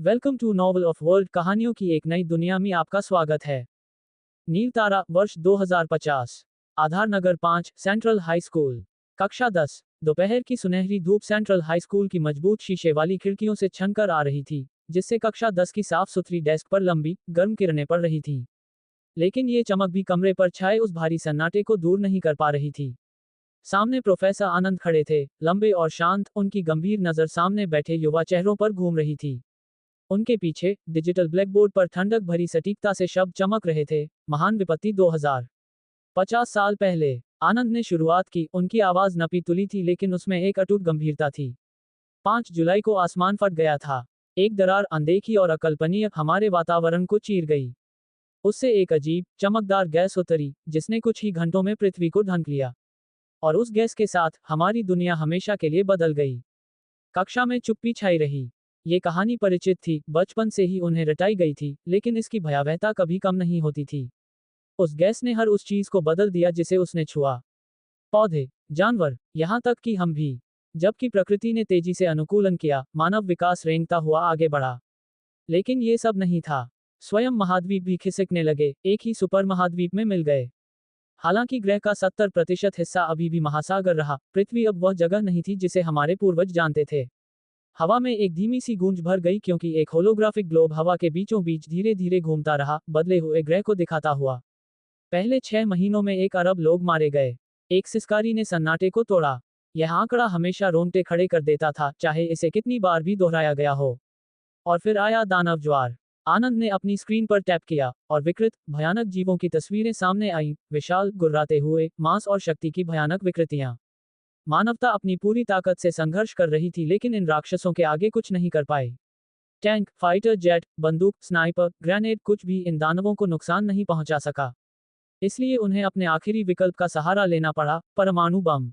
Welcome to novel of world. कहानियों की एक नई दुनिया में आपका स्वागत है। नील तारा, वर्ष 2050। आधार नगर 5, सेंट्रल हाई स्कूल। कक्षा 10। दोपहर की सुनहरी धूप सेंट्रल हाई स्कूल की मजबूत शीशे वाली खिड़कियों से छनकर आ रही थी, जिससे कक्षा 10 की साफ सुथरी डेस्क पर लंबी, गर्म किरणें पड़ रही थीं। लेकिन ये चमक भी कमरे पर छाए उस भारी सन्नाटे को दूर नहीं कर पा रही थी। सामने प्रोफेसर आनंद खड़े थे, लंबे और शांत, उनकी गंभीर नजर सामने बैठे युवा चेहरों पर घूम रही थी। उनके पीछे डिजिटल ब्लैकबोर्ड पर ठंडक भरी सटीकता से शब्द चमक रहे थे। महान विपत्ति 2050 साल पहले। आनंद ने शुरुआत की, उनकी आवाज नपी तुली थी लेकिन उसमें एक अटूट गंभीरता थी। 5 जुलाई को आसमान फट गया था। एक दरार, अनदेखी और अकल्पनीय, हमारे वातावरण को चीर गई। उससे एक अजीब, चमकदार गैस उतरी, जिसने कुछ ही घंटों में पृथ्वी को ढंक लिया। और उस गैस के साथ हमारी दुनिया हमेशा के लिए बदल गई। कक्षा में चुप्पी छाई रही। ये कहानी परिचित थी, बचपन से ही उन्हें रटाई गई थी, लेकिन इसकी भयावहता कभी कम नहीं होती थी। उस गैस ने हर उस चीज को बदल दिया जिसे उसने छुआ। पौधे, जानवर, यहाँ तक कि हम भी। जबकि प्रकृति ने तेजी से अनुकूलन किया, मानव विकास रेंगता हुआ आगे बढ़ा। लेकिन ये सब नहीं था। स्वयं महाद्वीप भी खिसकने लगे, एक ही सुपर महाद्वीप में मिल गए। हालांकि ग्रह का 70% हिस्सा अभी भी महासागर रहा, पृथ्वी अब वह जगह नहीं थी जिसे हमारे पूर्वज जानते थे। हवा में एक धीमी सी गूंज भर गई, क्योंकि एक होलोग्राफिक ग्लोब हवा के बीचों बीच धीरे धीरे घूमता रहा, बदले हुए ग्रह को दिखाता हुआ। पहले 6 महीनों में 1 अरब लोग मारे गए। एक सिसकारी ने सन्नाटे को तोड़ा। यह आंकड़ा हमेशा रोंगटे खड़े कर देता था, चाहे इसे कितनी बार भी दोहराया गया हो। और फिर आया दानव ज्वार। आनंद ने अपनी स्क्रीन पर टैप किया, और विकृत, भयानक जीवों की तस्वीरें सामने आईं, विशाल, गुर्राते हुए, मांस और शक्ति की भयानक विकृतियां। मानवता अपनी पूरी ताकत से संघर्ष कर रही थी, लेकिन इन राक्षसों के आगे कुछ नहीं कर पाए। टैंक, फाइटर जेट, बंदूक, स्नाइपर, ग्रेनेड, कुछ भी इन दानवों को नुकसान नहीं पहुंचा सका। इसलिए उन्हें अपने आखिरी विकल्प का सहारा लेना पड़ा, परमाणु बम।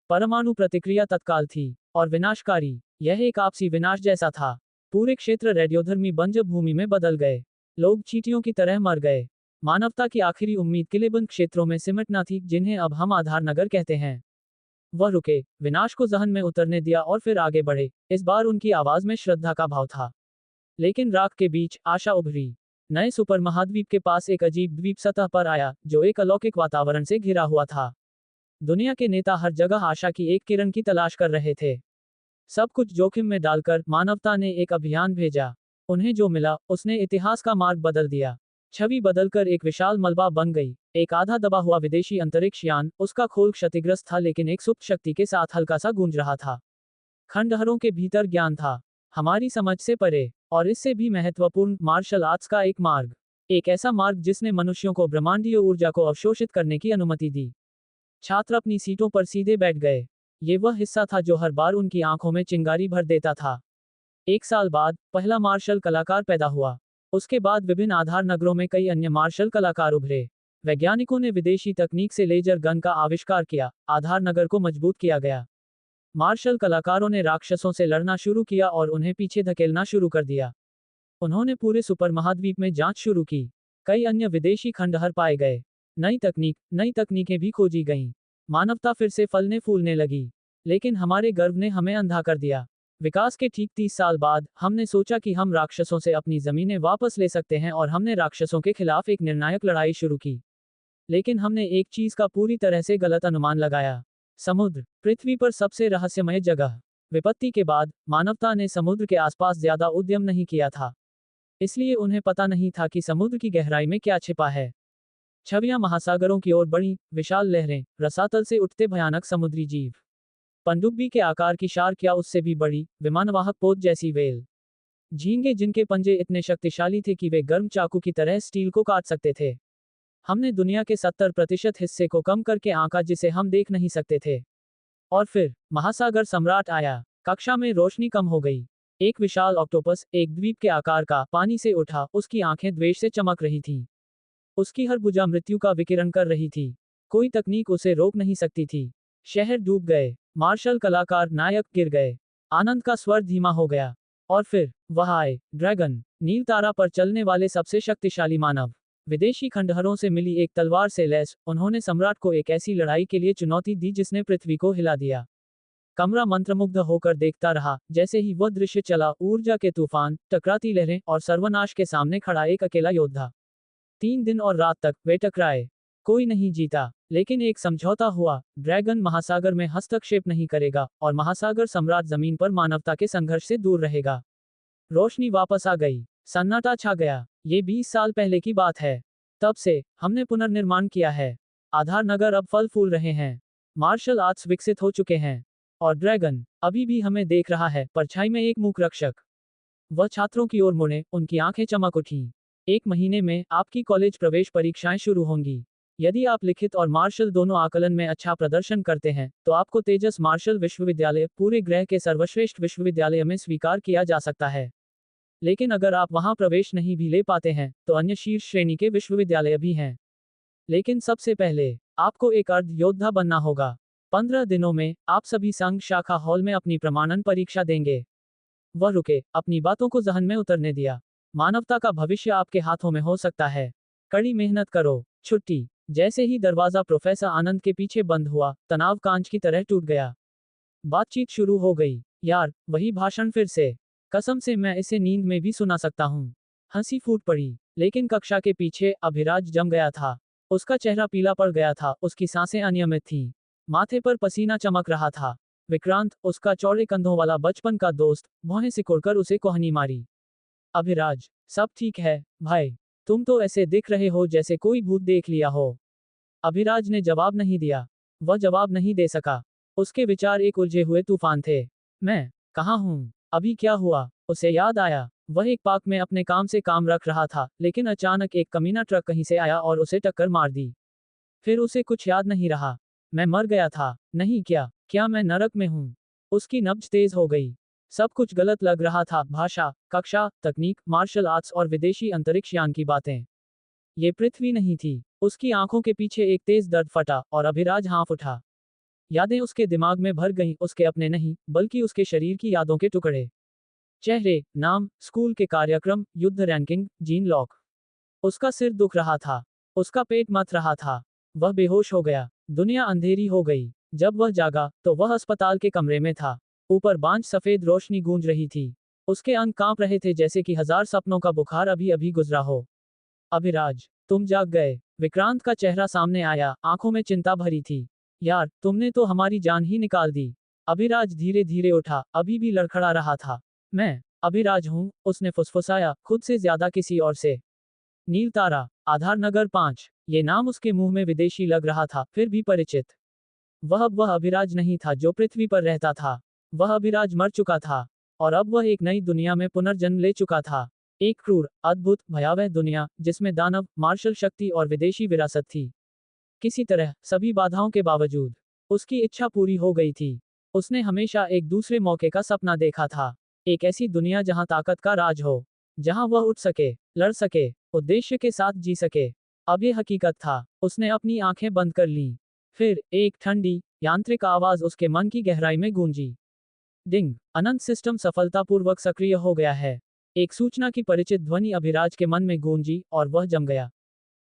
परमाणु प्रतिक्रिया तत्काल थी और विनाशकारी। यह एक आपसी विनाश जैसा था। पूरे क्षेत्र रेडियोधर्मी बंजर भूमि में बदल गए। लोग चींटियों की तरह मर गए। मानवता की आखिरी उम्मीद किलेबंद क्षेत्रों में सिमटना थी, जिन्हें अब हम आधार नगर कहते हैं। वह रुके, विनाश को जहन में उतरने दिया और फिर आगे बढ़े। इस बार उनकी आवाज में श्रद्धा का भाव था। लेकिन राख के बीच आशा उभरी। नए सुपर महाद्वीप के पास एक अजीब द्वीप सतह पर आया, जो एक अलौकिक वातावरण से घिरा हुआ था। दुनिया के नेता हर जगह आशा की एक किरण की तलाश कर रहे थे। सब कुछ जोखिम में डालकर मानवता ने एक अभियान भेजा। उन्हें जो मिला, उसने इतिहास का मार्ग बदल दिया। छवि बदलकर एक विशाल मलबा बन गई। एक आधा दबा हुआ विदेशी अंतरिक्ष यान, उसका खोल क्षतिग्रस्त था लेकिन एक सुप्त शक्ति के साथ हल्का सा गूंज रहा था। खंडहरों के भीतर ज्ञान था, हमारी समझ से परे। और इससे भी महत्वपूर्ण, मार्शल आर्ट्स का एक मार्ग। एक ऐसा मार्ग जिसने मनुष्यों को ब्रह्मांडीय ऊर्जा को अवशोषित करने की अनुमति दी। छात्र अपनी सीटों पर सीधे बैठ गए। ये वह हिस्सा था जो हर बार उनकी आंखों में चिंगारी भर देता था। 1 साल बाद पहला मार्शल कलाकार पैदा हुआ। उसके बाद विभिन्न आधार नगरों में कई अन्य मार्शल कलाकार उभरे। वैज्ञानिकों ने विदेशी तकनीक से लेजर गन का आविष्कार किया, आधार नगर को मजबूत किया गया। मार्शल कलाकारों ने राक्षसों से लड़ना शुरू किया और उन्हें पीछे धकेलना शुरू कर दिया। उन्होंने पूरे सुपर महाद्वीप में जांच शुरू की। कई अन्य विदेशी खंडहर पाए गए। नई तकनीकें भी खोजी गईं। मानवता फिर से फलने फूलने लगी। लेकिन हमारे गर्व ने हमें अंधा कर दिया। विकास के ठीक 30 साल बाद हमने सोचा कि हम राक्षसों से अपनी जमीनें वापस ले सकते हैं, और हमने राक्षसों के खिलाफ एक निर्णायक लड़ाई शुरू की। लेकिन हमने एक चीज का पूरी तरह से गलत अनुमान लगाया। समुद्र, पृथ्वी पर सबसे रहस्यमय जगह। विपत्ति के बाद मानवता ने समुद्र के आसपास ज्यादा उद्यम नहीं किया था। इसलिए उन्हें पता नहीं था कि समुद्र की गहराई में क्या छिपा है। छवियां महासागरों की ओर बढ़ीं, विशाल लहरें, रसातल से उठते भयानक समुद्री जीव। पनडुब्बी के आकार की शार्क या उससे भी बड़ी, विमानवाहक पोत जैसी वेल। झींगे जिनके पंजे इतने शक्तिशाली थे कि वे गर्म चाकू की तरह स्टील को काट सकते थे। हमने दुनिया के 70% हिस्से को कम करके आंका, जिसे हम देख नहीं सकते थे। और फिर महासागर सम्राट आया। कक्षा में रोशनी कम हो गई। एक विशाल ऑक्टोपस, एक द्वीप के आकार का, पानी से उठा। उसकी आंखें द्वेष से चमक रही थीं। उसकी हर भुजा मृत्यु का विकिरण कर रही थी। कोई तकनीक उसे रोक नहीं सकती थी। शहर डूब गए। मार्शल कलाकार नायक गिर गए। आनंद का स्वर धीमा हो गया। और फिर वह आए, ड्रैगन, नील तारा पर चलने वाले सबसे शक्तिशाली मानव। विदेशी खंडहरों से मिली एक तलवार से लैस, उन्होंने सम्राट को एक ऐसी लड़ाई के लिए चुनौती दी जिसने पृथ्वी को हिला दिया। कमरा मंत्रमुग्ध होकर देखता रहा। जैसे ही वह दृश्य चला, ऊर्जा के तूफान, टकराती लहरें और सर्वनाश के सामने खड़ा एक अकेला योद्धा। 3 दिन और रात तक वे टकराए। कोई नहीं जीता, लेकिन एक समझौता हुआ। ड्रैगन महासागर में हस्तक्षेप नहीं करेगा और महासागर सम्राट जमीन पर मानवता के संघर्ष से दूर रहेगा। रोशनी वापस आ गई, सन्नाटा छा गया। ये 20 साल पहले की बात है। तब से हमने पुनर्निर्माण किया है। आधार नगर अब फल फूल रहे हैं, मार्शल आर्ट्स विकसित हो चुके हैं और ड्रैगन अभी भी हमें देख रहा है, परछाई में एक मूक रक्षक। वह छात्रों की ओर मुड़े, उनकी आंखें चमक उठीं। 1 महीने में आपकी कॉलेज प्रवेश परीक्षाएं शुरू होंगी। यदि आप लिखित और मार्शल दोनों आकलन में अच्छा प्रदर्शन करते हैं, तो आपको तेजस मार्शल विश्वविद्यालय, पूरे ग्रह के सर्वश्रेष्ठ विश्वविद्यालय में स्वीकार किया जा सकता है। लेकिन अगर आप वहां प्रवेश नहीं भी ले पाते हैं, तो अन्य शीर्ष श्रेणी के विश्वविद्यालय भी हैं। लेकिन सबसे पहले आपको एक अर्ध योद्धा बनना होगा। 15 दिनों में आप सभी संघ शाखा हॉल में अपनी प्रमाणन परीक्षा देंगे। वह रुके, अपनी बातों को जहन में उतरने दिया। मानवता का भविष्य आपके हाथों में हो सकता है। कड़ी मेहनत करो। छुट्टी। जैसे ही दरवाजा प्रोफेसर आनंद के पीछे बंद हुआ, तनाव कांच की तरह टूट गया। बातचीत शुरू हो गई। यार, वही भाषण फिर से। कसम से मैं इसे नींद में भी सुना सकता हूँ। हंसी फूट पड़ी, लेकिन कक्षा के पीछे अभिराज जम गया था। उसका चेहरा पीला पड़ गया था, उसकी सांसें अनियमित थीं। माथे पर पसीना चमक रहा था। विक्रांत, उसका चौड़े कंधों वाला बचपन का दोस्त, भौहें सिकुड़कर उसे कोहनी मारी। अभिराज, सब ठीक है भाई? तुम तो ऐसे दिख रहे हो जैसे कोई भूत देख लिया हो। अभिराज ने जवाब नहीं दिया। वह जवाब नहीं दे सका। उसके विचार एक उलझे हुए तूफान थे। मैं कहाँ हूँ? अभी क्या हुआ? उसे याद आया। वह एक पार्क में अपने काम से काम रख रहा था, लेकिन अचानक एक कमीना ट्रक कहीं से आया और उसे टक्कर मार दी। फिर उसे कुछ याद नहीं रहा। मैं मर गया था। नहीं, क्या मैं नरक में हूँ? उसकी नब्ज तेज हो गई। सब कुछ गलत लग रहा था। भाषा, कक्षा, तकनीक, मार्शल आर्ट्स और विदेशी अंतरिक्ष यान की बातें। ये पृथ्वी नहीं थी। उसकी आंखों के पीछे एक तेज दर्द फटा और अभिराज हाँफ उठा। यादें उसके दिमाग में भर गईं, उसके अपने नहीं, बल्कि उसके शरीर की यादों के टुकड़े। चेहरे, नाम, स्कूल के कार्यक्रम, युद्ध रैंकिंग, जीन लॉक। उसका सिर दुख रहा था। उसका पेट मथ रहा था। वह बेहोश हो गया। दुनिया अंधेरी हो गई। जब वह जागा, तो वह अस्पताल के कमरे में था। ऊपर बांझ सफेद रोशनी गूंज रही थी। उसके अंग कांप रहे थे, जैसे कि 1000 सपनों का बुखार अभी अभी गुजरा हो। अभिराज, तुम जाग गए। विक्रांत का चेहरा सामने आया, आंखों में चिंता भरी थी। यार, तुमने तो हमारी जान ही निकाल दी। अभिराज धीरे धीरे उठा, अभी भी लड़खड़ा रहा था। मैं अभिराज हूँ, उसने फुसफुसाया, खुद से ज्यादा किसी और से। नील तारा, आधार नगर 5। ये नाम उसके मुंह में विदेशी लग रहा था, फिर भी परिचित। वह अभिराज नहीं था जो पृथ्वी पर रहता था। वह अभिराज मर चुका था, और अब वह एक नई दुनिया में पुनर्जन्म ले चुका था। एक क्रूर, अद्भुत, भयावह दुनिया, जिसमें दानव, मार्शल शक्ति और विदेशी विरासत थी। किसी तरह, सभी बाधाओं के बावजूद, उसकी इच्छा पूरी हो गई थी। उसने हमेशा एक दूसरे मौके का सपना देखा था। एक ऐसी दुनिया जहां ताकत का राज हो, जहां वह उठ सके, लड़ सके, उद्देश्य के साथ जी सके। अब ये हकीकत था। उसने अपनी आंखें बंद कर लीं। फिर एक ठंडी, यांत्रिक आवाज उसके मन की गहराई में गूंजी। डिंग, अनंत सिस्टम सफलतापूर्वक सक्रिय हो गया है। एक सूचना की परिचित ध्वनि अभिराज के मन में गूंजी और वह जम गया।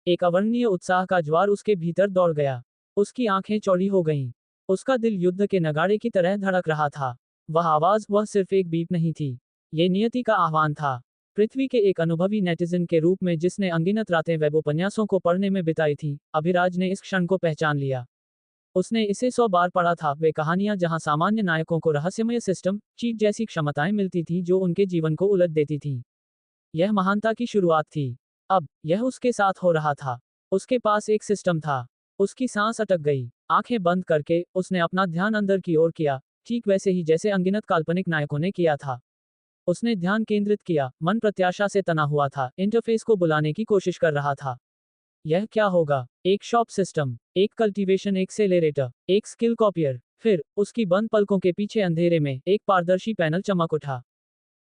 एक अवर्णनीय उत्साह का ज्वार उसके भीतर दौड़ गया। उसकी आंखें चौड़ी हो गईं। उसका दिल युद्ध के नगाड़े की तरह धड़क रहा था। वह आवाज, वह सिर्फ एक बीप नहीं थी। ये नियति का आह्वान था। पृथ्वी के एक अनुभवी नेटिजन के रूप में, जिसने अनगिनत रातें वेब उपन्यासों को पढ़ने में बिताई थी, अभिराज ने इस क्षण को पहचान लिया। उसने इसे 100 बार पढ़ा था, वे कहानियां जहां सामान्य नायकों को रहस्यमय सिस्टम, चीट जैसी क्षमताएं मिलती थी जो उनके जीवन को उलट देती थी। यह महानता की शुरुआत थी। अब यह उसके साथ हो रहा था। उसके पास एक सिस्टम था। उसकी सांस अटक गई। आंखें बंद करके उसने अपना ध्यान अंदर की ओर किया, ठीक वैसे ही जैसे अनगिनत काल्पनिक नायकों ने किया था। उसने ध्यान केंद्रित किया, मन प्रत्याशा से तना हुआ था, इंटरफेस को बुलाने की कोशिश कर रहा था। यह क्या होगा? एक शॉप सिस्टम, एक कल्टीवेशन एक्सेलेरेटर, एक स्किल कॉपियर। फिर उसकी बंद पलकों के पीछे अंधेरे में एक पारदर्शी पैनल चमक उठा।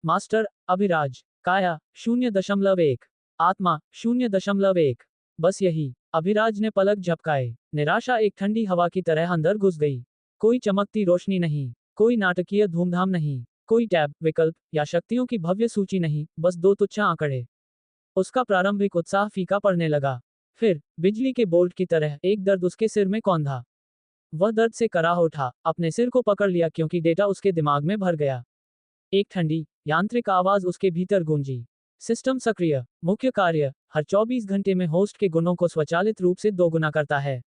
मास्टर अभिराज, काया 0.1, आत्मा 0.1। बस यही। अभिराज ने पलक झपकाए। निराशा एक ठंडी हवा की तरह अंदर घुस गई। कोई चमकती रोशनी नहीं, कोई नाटकीय धूमधाम नहीं, कोई टैब, विकल्प या शक्तियों की भव्य सूची नहीं, बस 2 तुच्छ आंकड़े। उसका प्रारंभिक उत्साह फीका पड़ने लगा। फिर बिजली के बोल्ट की तरह एक दर्द उसके सिर में कौंधा। वह दर्द से कराह उठा, अपने सिर को पकड़ लिया क्योंकि डेटा उसके दिमाग में भर गया। एक ठंडी, यांत्रिक आवाज उसके भीतर गूंजी। सिस्टम सक्रिय। मुख्य कार्य, हर 24 घंटे में होस्ट के गुणों को स्वचालित रूप से दोगुना करता है।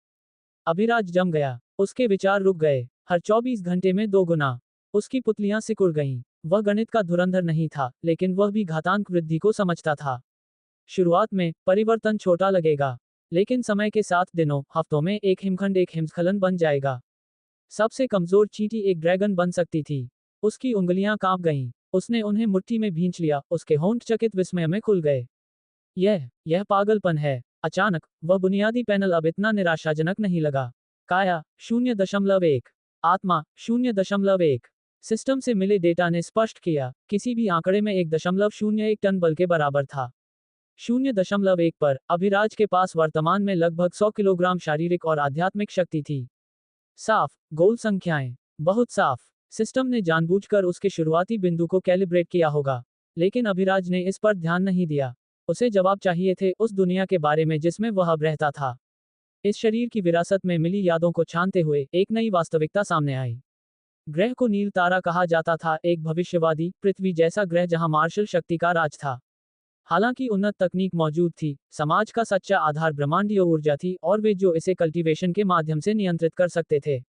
अभिराज जम गया। उसके विचार रुक गए। हर 24 घंटे में 2 गुना। उसकी पुतलियां सिकुड़ गईं। वह गणित का धुरंधर नहीं था, लेकिन वह भी घातांक वृद्धि को समझता था। शुरुआत में परिवर्तन छोटा लगेगा, लेकिन समय के साथ दिनों, हफ्तों में एक हिमखंड एक हिमस्खलन बन जाएगा। सबसे कमजोर चींटी एक ड्रैगन बन सकती थी। उसकी उंगलियां कांप गईं। उसने उन्हें मुट्ठी में भींच लिया, उसके होंठ चकित विस्मय में खुल गए। यह पागलपन है। अचानक, वह बुनियादी पैनल अब इतना निराशाजनक नहीं लगा। काया 0.1। आत्मा 0.1। सिस्टम से मिले डेटा ने स्पष्ट किया, किसी भी आंकड़े में 1.01 टन बल के बराबर था। 0.1 पर, अभिराज के पास वर्तमान में लगभग 100 किलोग्राम शारीरिक और आध्यात्मिक शक्ति थी। साफ, गोल संख्याएं। बहुत साफ। सिस्टम ने जानबूझकर उसके शुरुआती बिंदु को कैलिब्रेट किया होगा, लेकिन अभिराज ने इस पर ध्यान नहीं दिया। उसे जवाब चाहिए थे उस दुनिया के बारे में जिसमें वह अब रहता था। इस शरीर की विरासत में मिली यादों को छानते हुए एक नई वास्तविकता सामने आई। ग्रह को नील तारा कहा जाता था, एक भविष्यवादी, पृथ्वी जैसा ग्रह जहां मार्शल शक्ति का राज था। हालांकि उन्नत तकनीक मौजूद थी, समाज का सच्चा आधार ब्रह्मांडीय ऊर्जा थी और वे जो इसे कल्टीवेशन के माध्यम से नियंत्रित कर सकते थे।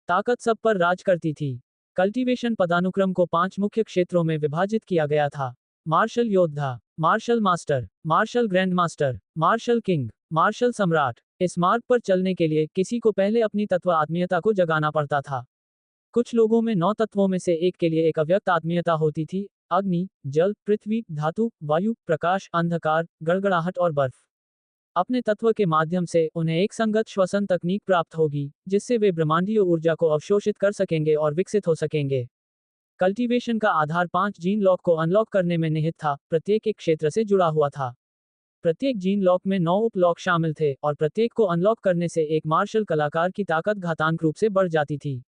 ताकत सब पर राज करती थी। कल्टीवेशन पदानुक्रम को 5 मुख्य क्षेत्रों में विभाजित किया गया था। मार्शल योद्धा, martial master, martial grand master, martial king, martial सम्राट। इस मार्ग पर चलने के लिए किसी को पहले अपनी तत्व आत्मीयता को जगाना पड़ता था। कुछ लोगों में 9 तत्वों में से एक के लिए एक अव्यक्त आत्मीयता होती थी: अग्नि, जल, पृथ्वी, धातु, वायु, प्रकाश, अंधकार, गड़गड़ाहट और बर्फ। अपने तत्व के माध्यम से उन्हें एक संगत श्वसन तकनीक प्राप्त होगी, जिससे वे ब्रह्मांडीय ऊर्जा को अवशोषित कर सकेंगे और विकसित हो सकेंगे। कल्टीवेशन का आधार 5 जीन लॉक को अनलॉक करने में निहित था, प्रत्येक एक क्षेत्र से जुड़ा हुआ था। प्रत्येक जीन लॉक में 9 उप लॉक शामिल थे और प्रत्येक को अनलॉक करने से एक मार्शल कलाकार की ताकत घातांक रूप से बढ़ जाती थी।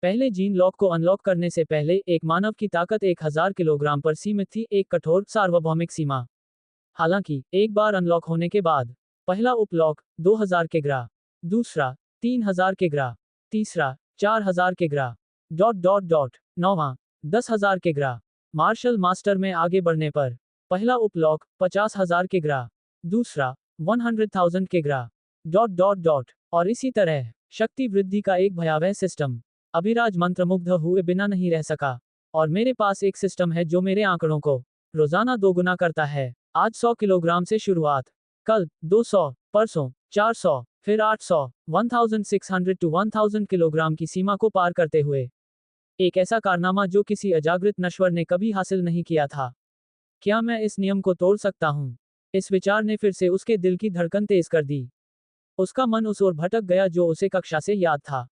पहले जीन लॉक को अनलॉक करने से पहले एक मानव की ताकत 1000 किलोग्राम पर सीमित थी, एक कठोर सार्वभौमिक सीमा। हालांकि एक बार अनलॉक होने के बाद पहला उपलॉक 2000 के ग्रा, दूसरा 3000 के ग्रा, तीसरा 4000 के ग्रा, नौवां 10,000 के ग्रा। मार्शल मास्टर में आगे बढ़ने पर पहला उपलॉक 50,000 के ग्रा, दूसरा 100,000 के ग्रा, और इसी तरह शक्ति वृद्धि का एक भयावह सिस्टम। अभिराज मंत्रमुग्ध हुए बिना नहीं रह सका। और मेरे पास एक सिस्टम है जो मेरे आंकड़ों को रोजाना दोगुना करता है। आज 100 किलोग्राम से शुरुआत, कल 200, परसों 400, फिर 800, 1600 to 1000 किलोग्राम की सीमा को पार करते हुए। एक ऐसा कारनामा जो किसी अजागृत नश्वर ने कभी हासिल नहीं किया था। क्या मैं इस नियम को तोड़ सकता हूं? इस विचार ने फिर से उसके दिल की धड़कन तेज कर दी। उसका मन उस ओर भटक गया जो उसे कक्षा से याद था।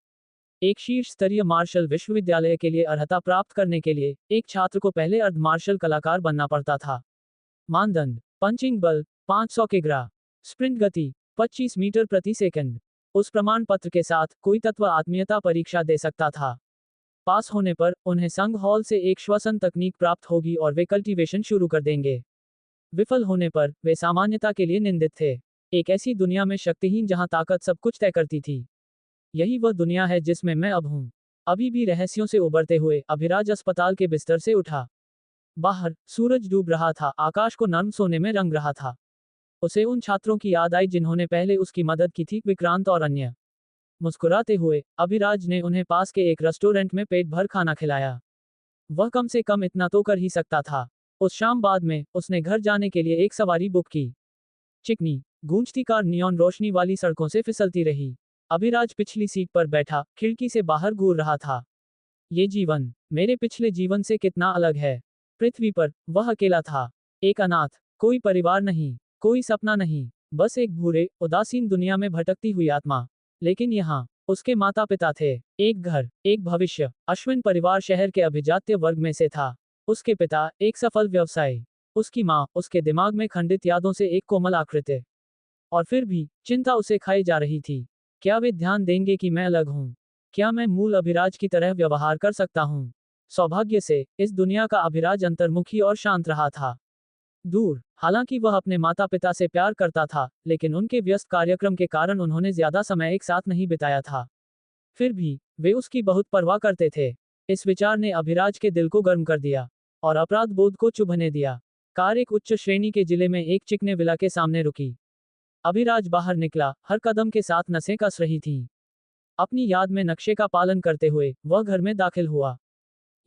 एक शीर्ष स्तरीय मार्शल विश्वविद्यालय के लिए अर्हता प्राप्त करने के लिए एक छात्र को पहले अर्ध मार्शल कलाकार बनना पड़ता था। मानदंड: पंचिंग बल 500 के ग्रा, स्प्रिंट गति 25 मीटर प्रति सेकंड। उस प्रमाण पत्र के साथ कोई तत्व आत्मीयता परीक्षा दे सकता था। पास होने पर उन्हें संघ हॉल से एक श्वसन तकनीक प्राप्त होगी और वे कल्टीवेशन शुरू कर देंगे। विफल होने पर वे सामान्यता के लिए निंदित थे। एक ऐसी दुनिया में शक्तिहीन जहां ताकत सब कुछ तय करती थी। यही वह दुनिया है जिसमें मैं अब हूं। अभी भी रहस्यों से उबरते हुए अभिराज अस्पताल के बिस्तर से उठा। बाहर सूरज डूब रहा था, आकाश को नर्म सोने में रंग रहा था। उसे उन छात्रों की याद आई जिन्होंने पहले उसकी मदद की थी, विक्रांत और अन्य। मुस्कुराते हुए अभिराज ने उन्हें पास के एक रेस्टोरेंट में पेट भर खाना खिलाया। वह कम से कम इतना तो कर ही सकता था। उस शाम बाद में उसने घर जाने के लिए एक सवारी बुक की। चिकनी गूंजती कार नियॉन रोशनी वाली सड़कों से फिसलती रही। अभिराज पिछली सीट पर बैठा खिड़की से बाहर घूर रहा था। ये जीवन मेरे पिछले जीवन से कितना अलग है। पृथ्वी पर वह अकेला था, एक अनाथ, कोई परिवार नहीं, कोई सपना नहीं, बस एक भूरे उदासीन दुनिया में भटकती हुई आत्मा। लेकिन यहाँ उसके माता पिता थे, एक घर, एक भविष्य। अश्विन परिवार शहर के अभिजात्य वर्ग में से था। उसके पिता एक सफल व्यवसायी, उसकी माँ उसके दिमाग में खंडित यादों से एक कोमल आकृति। और फिर भी चिंता उसे खाई जा रही थी। क्या वे ध्यान देंगे कि मैं अलग हूँ? क्या मैं मूल अभिराज की तरह व्यवहार कर सकता हूँ? सौभाग्य से इस दुनिया का अभिराज अंतर्मुखी और शांत रहा था। दूर, हालांकि वह अपने माता पिता से प्यार करता था, लेकिन उनके व्यस्त कार्यक्रम के कारण उन्होंने ज्यादा समय एक साथ नहीं बिताया था। फिर भी वे उसकी बहुत परवाह करते थे। इस विचार ने अभिराज के दिल को गर्म कर दिया और अपराध बोध को चुभने दिया। कार एक उच्च श्रेणी के जिले में एक चिकने विला के सामने रुकी। अभिराज बाहर निकला, हर कदम के साथ नसें कस रही थीं। अपनी याद में नक्शे का पालन करते हुए वह घर में दाखिल हुआ।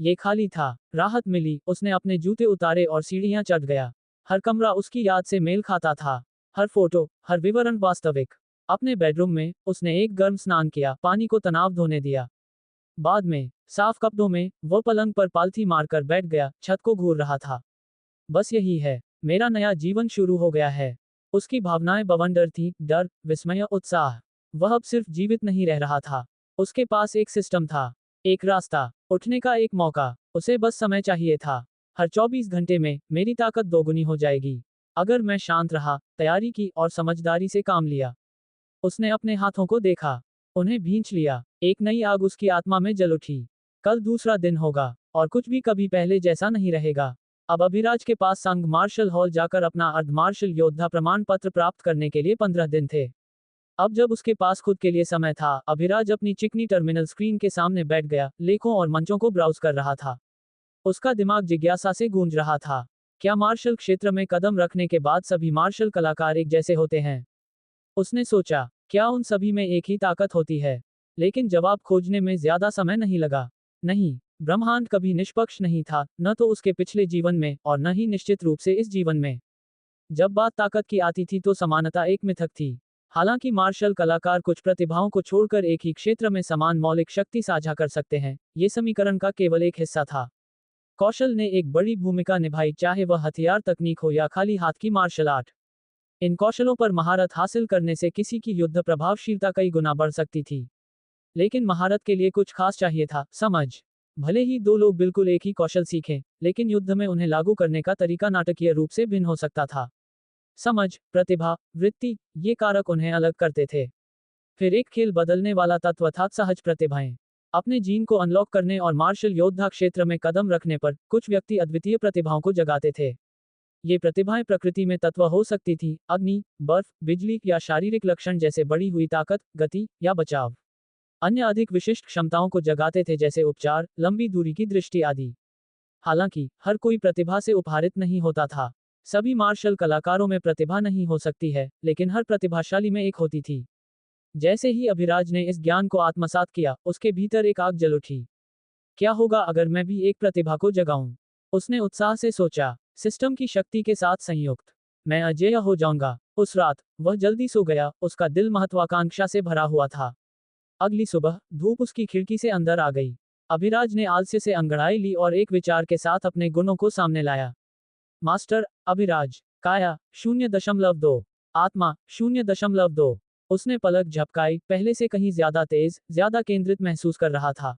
ये खाली था। राहत मिली, उसने अपने जूते उतारे और सीढ़ियां चढ़ गया। हर कमरा उसकी याद से मेल खाता था। हर फोटो, हर विवरण वास्तविक। अपने बेडरूम में उसने एक गर्म स्नान किया, पानी को तनाव धोने दिया। बाद में साफ कपड़ों में वो पलंग पर पालथी मारकर बैठ गया, छत को घूर रहा था। बस यही है, मेरा नया जीवन शुरू हो गया है। उसकी भावनाएं बवंडर थीं, डर, विस्मय, उत्साह। वह अब सिर्फ जीवित नहीं रह रहा था। उसके पास एक सिस्टम था, एक रास्ता, उठने का एक मौका। उसे बस समय चाहिए था। हर 24 घंटे में मेरी ताकत दोगुनी हो जाएगी अगर मैं शांत रहा, तैयारी की और समझदारी से काम लिया। उसने अपने हाथों को देखा, उन्हें भींच लिया। एक नई आग उसकी आत्मा में जल उठी। कल दूसरा दिन होगा और कुछ भी कभी पहले जैसा नहीं रहेगा। अब अभिराज के पास संघ मार्शल हॉल जाकर अपना अर्ध मार्शल योद्धा प्रमाण पत्र प्राप्त करने के लिए 15 दिन थे। अब जब उसके पास खुद के लिए समय था, अभिराज अपनी चिकनी टर्मिनल स्क्रीन के सामने बैठ गया, लेखों और मंचों को ब्राउज कर रहा था। उसका दिमाग जिज्ञासा से गूंज रहा था। क्या मार्शल क्षेत्र में कदम रखने के बाद सभी मार्शल कलाकार एक जैसे होते हैं? उसने सोचा, क्या उन सभी में एक ही ताकत होती है? लेकिन जवाब खोजने में ज्यादा समय नहीं लगा। नहीं, ब्रह्मांड कभी निष्पक्ष नहीं था, न तो उसके पिछले जीवन में और न ही निश्चित रूप से इस जीवन में। जब बात ताकत की आती थी तो समानता एक मिथक थी। हालांकि मार्शल कलाकार कुछ प्रतिभाओं को छोड़कर एक ही क्षेत्र में समान मौलिक शक्ति साझा कर सकते हैं, ये समीकरण का केवल एक हिस्सा था। कौशल ने एक बड़ी भूमिका निभाई, चाहे वह हथियार तकनीक हो या खाली हाथ की मार्शल आर्ट। इन कौशलों पर महारत हासिल करने से किसी की युद्ध प्रभावशीलता कई गुना बढ़ सकती थी। लेकिन महारत के लिए कुछ खास चाहिए था, समझ। भले ही दो लोग बिल्कुल एक ही कौशल सीखें, लेकिन युद्ध में उन्हें लागू करने का तरीका नाटकीय रूप से भिन्न हो सकता था। समझ, प्रतिभा, वृत्ति, ये कारक उन्हें अलग करते थे। फिर एक खेल बदलने वाला तत्व था सहज प्रतिभाएं। अपने जीन को अनलॉक करने और मार्शल योद्धा क्षेत्र में कदम रखने पर कुछ व्यक्ति अद्वितीय प्रतिभाओं को जगाते थे। ये प्रतिभाएं प्रकृति में तत्व हो सकती थी, अग्नि, बर्फ, बिजली या शारीरिक लक्षण जैसे बढ़ी हुई ताकत, गति या बचाव। अन्य अधिक विशिष्ट क्षमताओं को जगाते थे, जैसे उपचार, लंबी दूरी की दृष्टि आदि। हालांकि हर कोई प्रतिभा से उपहारित नहीं होता था। सभी मार्शल कलाकारों में प्रतिभा नहीं हो सकती है, लेकिन हर प्रतिभाशाली में एक होती थी। जैसे ही अभिराज ने इस ज्ञान को आत्मसात किया, उसके भीतर एक आग जल उठी। क्या होगा अगर मैं भी एक प्रतिभा को जगाऊं? उसने उत्साह से सोचा। सिस्टम की शक्ति के साथ संयुक्त मैं अजेय हो जाऊंगा। उस रात वह जल्दी सो गया, उसका दिल महत्वाकांक्षा से भरा हुआ था। अगली सुबह धूप उसकी खिड़की से अंदर आ गई। अभिराज ने आलस्य से अंगड़ाई ली और एक विचार के साथ अपने गुणों को सामने लाया। मास्टर अभिराज, काया 0.2, आत्मा 0.2। उसने पलक झपकाई, पहले से कहीं ज्यादा तेज, ज्यादा केंद्रित महसूस कर रहा था।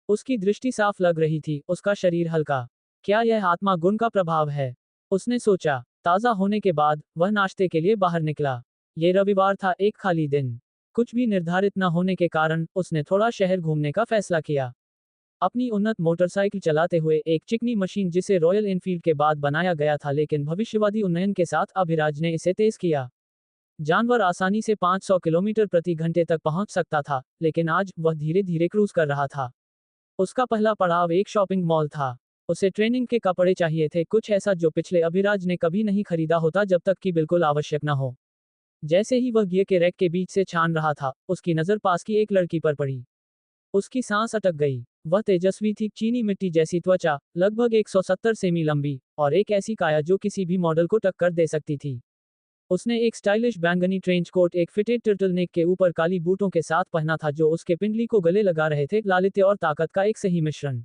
उसकी दृष्टि साफ लग रही थी, उसका शरीर हल्का। क्या यह आत्मा गुण का प्रभाव है? उसने सोचा। ताजा होने के बाद वह नाश्ते के लिए बाहर निकला। ये रविवार था, एक खाली दिन। कुछ भी निर्धारित न होने के कारण उसने थोड़ा शहर घूमने का फैसला किया। अपनी उन्नत मोटरसाइकिल चलाते हुए, एक चिकनी मशीन जिसे रॉयल एनफील्ड के बाद बनाया गया था लेकिन भविष्यवादी उन्नयन के साथ, अभिराज ने इसे तेज किया। जानवर आसानी से 500 किलोमीटर प्रति घंटे तक पहुंच सकता था, लेकिन आज वह धीरे धीरे क्रूज कर रहा था। उसका पहला पड़ाव एक शॉपिंग मॉल था। उसे ट्रेनिंग के कपड़े चाहिए थे, कुछ ऐसा जो पिछले अभिराज ने कभी नहीं खरीदा होता जब तक कि बिल्कुल आवश्यक न हो। जैसे ही वह गियर के रैक के बीच से छान रहा था, उसकी नजर पास की एक लड़की पर पड़ी। उसकी सांस अटक गई। वह तेजस्वी थी, चीनी मिट्टी जैसी त्वचा, लगभग 170 सेमी लंबी, और एक ऐसी काया जो किसी भी मॉडल को टक्कर दे सकती थी। उसने एक स्टाइलिश बैंगनी ट्रेंच कोट एक फिटेड टर्टलनेक के ऊपर काली बूटों के साथ पहना था जो उसके पिंडली को गले लगा रहे थे, लालित्य और ताकत का एक सही मिश्रण।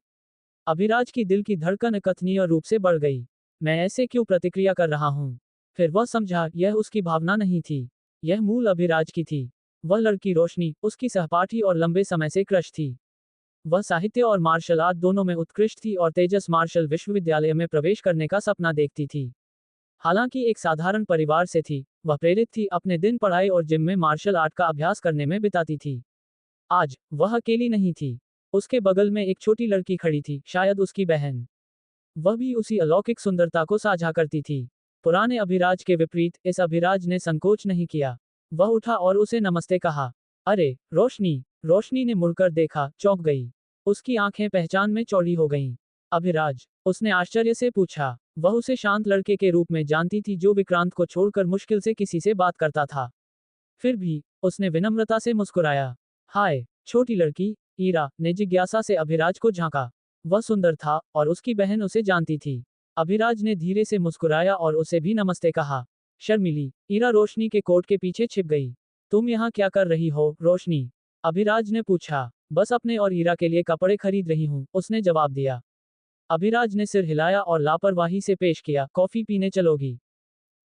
अभिराज की दिल की धड़कन अकथनीय रूप से बढ़ गई। मैं ऐसे क्यों प्रतिक्रिया कर रहा हूं? फिर वह समझा, यह उसकी भावना नहीं थी, यह मूल अभिराज की थी। वह लड़की रोशनी, उसकी सहपाठी और लंबे समय से क्रश थी। वह साहित्य और मार्शल आर्ट दोनों में उत्कृष्ट थी और तेजस मार्शल विश्वविद्यालय में प्रवेश करने का सपना देखती थी। हालांकि एक साधारण परिवार से थी, वह प्रेरित थी, अपने दिन पढ़ाई और जिम में मार्शल आर्ट का अभ्यास करने में बिताती थी। आज वह अकेली नहीं थी। उसके बगल में एक छोटी लड़की खड़ी थी, शायद उसकी बहन। वह भी उसी अलौकिक सुंदरता को साझा करती थी। पुराने अभिराज के विपरीत, इस अभिराज ने संकोच नहीं किया। वह उठा और उसे नमस्ते कहा। अरे रोशनी, रोशनी ने मुड़कर देखा, चौंक गई। उसकी आंखें पहचान में चौड़ी हो गईं। अभिराज, उसने आश्चर्य से पूछा। वह उसे शांत लड़के के रूप में जानती थी जो विक्रांत को छोड़कर मुश्किल से किसी से बात करता था। फिर भी उसने विनम्रता से मुस्कुराया। हाय, छोटी लड़की, ईरा ने जिज्ञासा से अभिराज को झांका। वह सुंदर था और उसकी बहन उसे जानती थी। अभिराज ने धीरे से मुस्कुराया और उसे भी नमस्ते कहा। शर्मिली, ईरा रोशनी के कोट के पीछे छिप गई। तुम यहाँ क्या कर रही हो, रोशनी? अभिराज ने पूछा। बस अपने और ईरा के लिए कपड़े खरीद रही हूँ, उसने जवाब दिया। अभिराज ने सिर हिलाया और लापरवाही से पेश किया, कॉफी पीने चलोगी?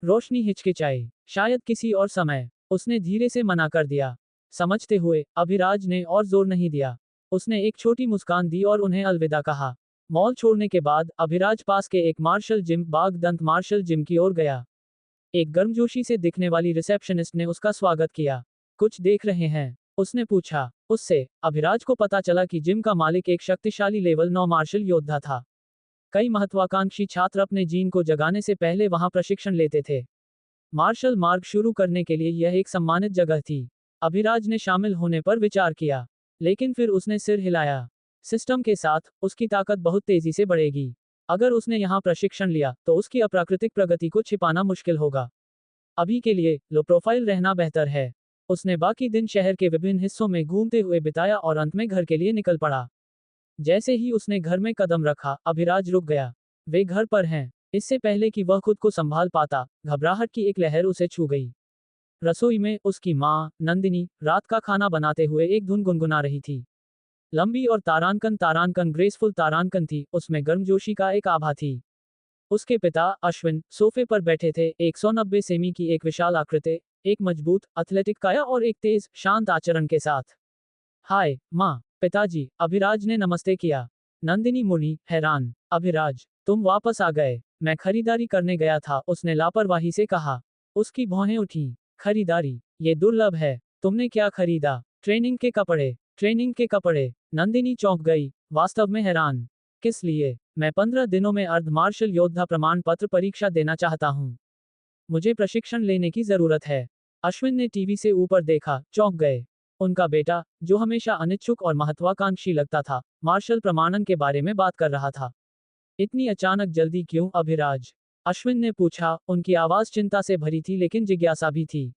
रोशनी हिचकिचाई। शायद किसी और समय, उसने धीरे से मना कर दिया। समझते हुए अभिराज ने और जोर नहीं दिया। उसने एक छोटी मुस्कान दी और उन्हें अलविदा कहा। मॉल छोड़ने के बाद अभिराज पास के एक मार्शल जिम, बाग दंत मार्शल जिम की ओर गया। एक गर्मजोशी से दिखने वाली रिसेप्शनिस्ट ने उसका स्वागत किया। कुछ देख रहे हैं? उसने पूछा। उससे अभिराज को पता चला कि जिम का मालिक एक शक्तिशाली लेवल 9 मार्शल योद्धा था। कई महत्वाकांक्षी छात्र अपने जीन को जगाने से पहले वहां प्रशिक्षण लेते थे। मार्शल मार्ग शुरू करने के लिए यह एक सम्मानित जगह थी। अभिराज ने शामिल होने पर विचार किया, लेकिन फिर उसने सिर हिलाया। सिस्टम के साथ उसकी ताकत बहुत तेजी से बढ़ेगी। अगर उसने यहाँ प्रशिक्षण लिया तो उसकी अप्राकृतिक प्रगति को छिपाना मुश्किल होगा। अभी के लिए लो प्रोफाइल रहना बेहतर है। उसने बाकी दिन शहर के विभिन्न हिस्सों में घूमते हुए बिताया और अंत में घर के लिए निकल पड़ा। जैसे ही उसने घर में कदम रखा, अभिराज रुक गया। वे घर पर हैं। इससे पहले कि वह खुद को संभाल पाता, घबराहट की एक लहर उसे छू गई। रसोई में उसकी माँ, नंदिनी, रात का खाना बनाते हुए एक धुन गुनगुना रही थी। लंबी और तारांकन तारांकन ग्रेसफुल तारांकन थी, उसमें गर्मजोशी का एक आभा थी। उसके पिता, अश्विन, सोफे पर बैठे थे, 190 सेमी की एक विशाल आकृति, एक मजबूत, एथलेटिक काया और एक तेज, शांत आचरण के साथ। हाय, माँ। पिताजी, अभिराज ने नमस्ते किया। नंदिनी मुड़ी, हैरान। अभिराज, तुम वापस आ गए। मैं खरीदारी करने गया था, उसने लापरवाही से कहा। उसकी भौहें उठी। खरीदारी? ये दुर्लभ है। तुमने क्या खरीदा? ट्रेनिंग के कपड़े। ट्रेनिंग के कपड़े? नंदिनी चौंक गई, वास्तव में हैरान। किस लिए? मैं 15 दिनों में अर्ध मार्शल योद्धा प्रमाण पत्र परीक्षा देना चाहता हूँ। मुझे प्रशिक्षण लेने की जरूरत है। अश्विन ने टीवी से ऊपर देखा, चौंक गए। उनका बेटा, जो हमेशा अनिच्छुक और महत्वाकांक्षी लगता था, मार्शल प्रमाणन के बारे में बात कर रहा था। इतनी अचानक जल्दी क्यों, अभिराज? अश्विन ने पूछा, उनकी आवाज चिंता से भरी थी लेकिन जिज्ञासा भी थी।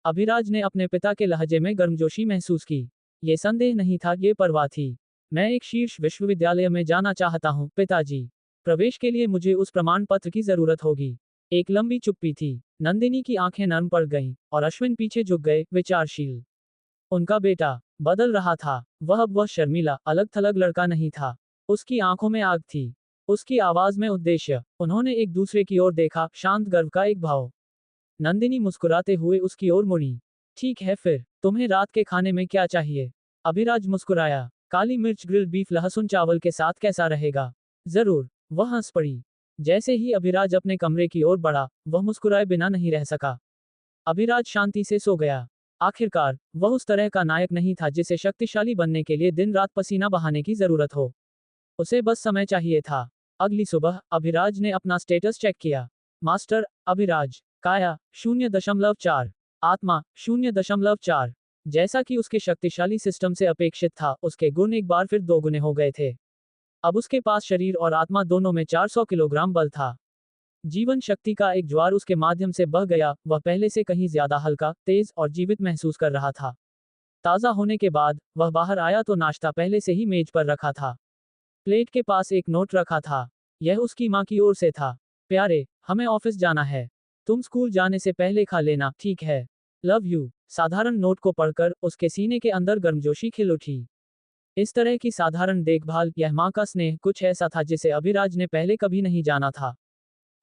अभिराज ने अपने पिता के लहजे में गर्मजोशी महसूस की। ये संदेह नहीं था, ये परवाह थी। मैं एक शीर्ष विश्वविद्यालय में जाना चाहता हूँ, पिताजी। प्रवेश के लिए मुझे उस प्रमाण पत्र की जरूरत होगी। एक लंबी चुप्पी थी। नंदिनी की आंखें नर्म पड़ गईं, और अश्विन पीछे झुक गए, विचारशील। उनका बेटा बदल रहा था। वह शर्मीला, अलग थलग लड़का नहीं था। उसकी आंखों में आग थी। उसकी आवाज में उद्देश्य। उन्होंने एक दूसरे की ओर देखा, शांत गर्व का एक भाव। नंदिनी मुस्कुराते हुए उसकी ओर मुड़ी। ठीक है, फिर तुम्हें रात के खाने में क्या चाहिए? अभिराज मुस्कुराया। काली मिर्च ग्रिल्ड बीफ लहसुन चावल के साथ कैसा रहेगा? जरूर। वह हंस पड़ी। जैसे ही अभिराज अपने कमरे की ओर बढ़ा, वह मुस्कुराए बिना नहीं रह सका। अभिराज शांति से सो गया। आखिरकार, वह उस तरह का नायक नहीं था जिसे शक्तिशाली बनने के लिए दिन रात पसीना बहाने की जरूरत हो। उसे बस समय चाहिए था। अगली सुबह अभिराज ने अपना स्टेटस चेक किया। मास्टर अभिराज, काया 0.4, आत्मा 0.4। जैसा कि उसके शक्तिशाली सिस्टम से अपेक्षित था, उसके गुण एक बार फिर दोगुने हो गए थे। अब उसके पास शरीर और आत्मा दोनों में 400 किलोग्राम बल था। जीवन शक्ति का एक ज्वार उसके माध्यम से बह गया। वह पहले से कहीं ज्यादा हल्का, तेज और जीवित महसूस कर रहा था। ताजा होने के बाद वह बाहर आया तो नाश्ता पहले से ही मेज पर रखा था। प्लेट के पास एक नोट रखा था। यह उसकी माँ की ओर से था। प्यारे, हमें ऑफिस जाना है। तुम स्कूल जाने से पहले खा लेना, ठीक है? Love you. साधारण नोट को पढ़कर उसके सीने के अंदर गर्मजोशी खिल उठी। इस तरह की साधारण देखभाल, यह माँ का स्नेह, कुछ ऐसा था जिसे अभिराज ने पहले कभी नहीं जाना था।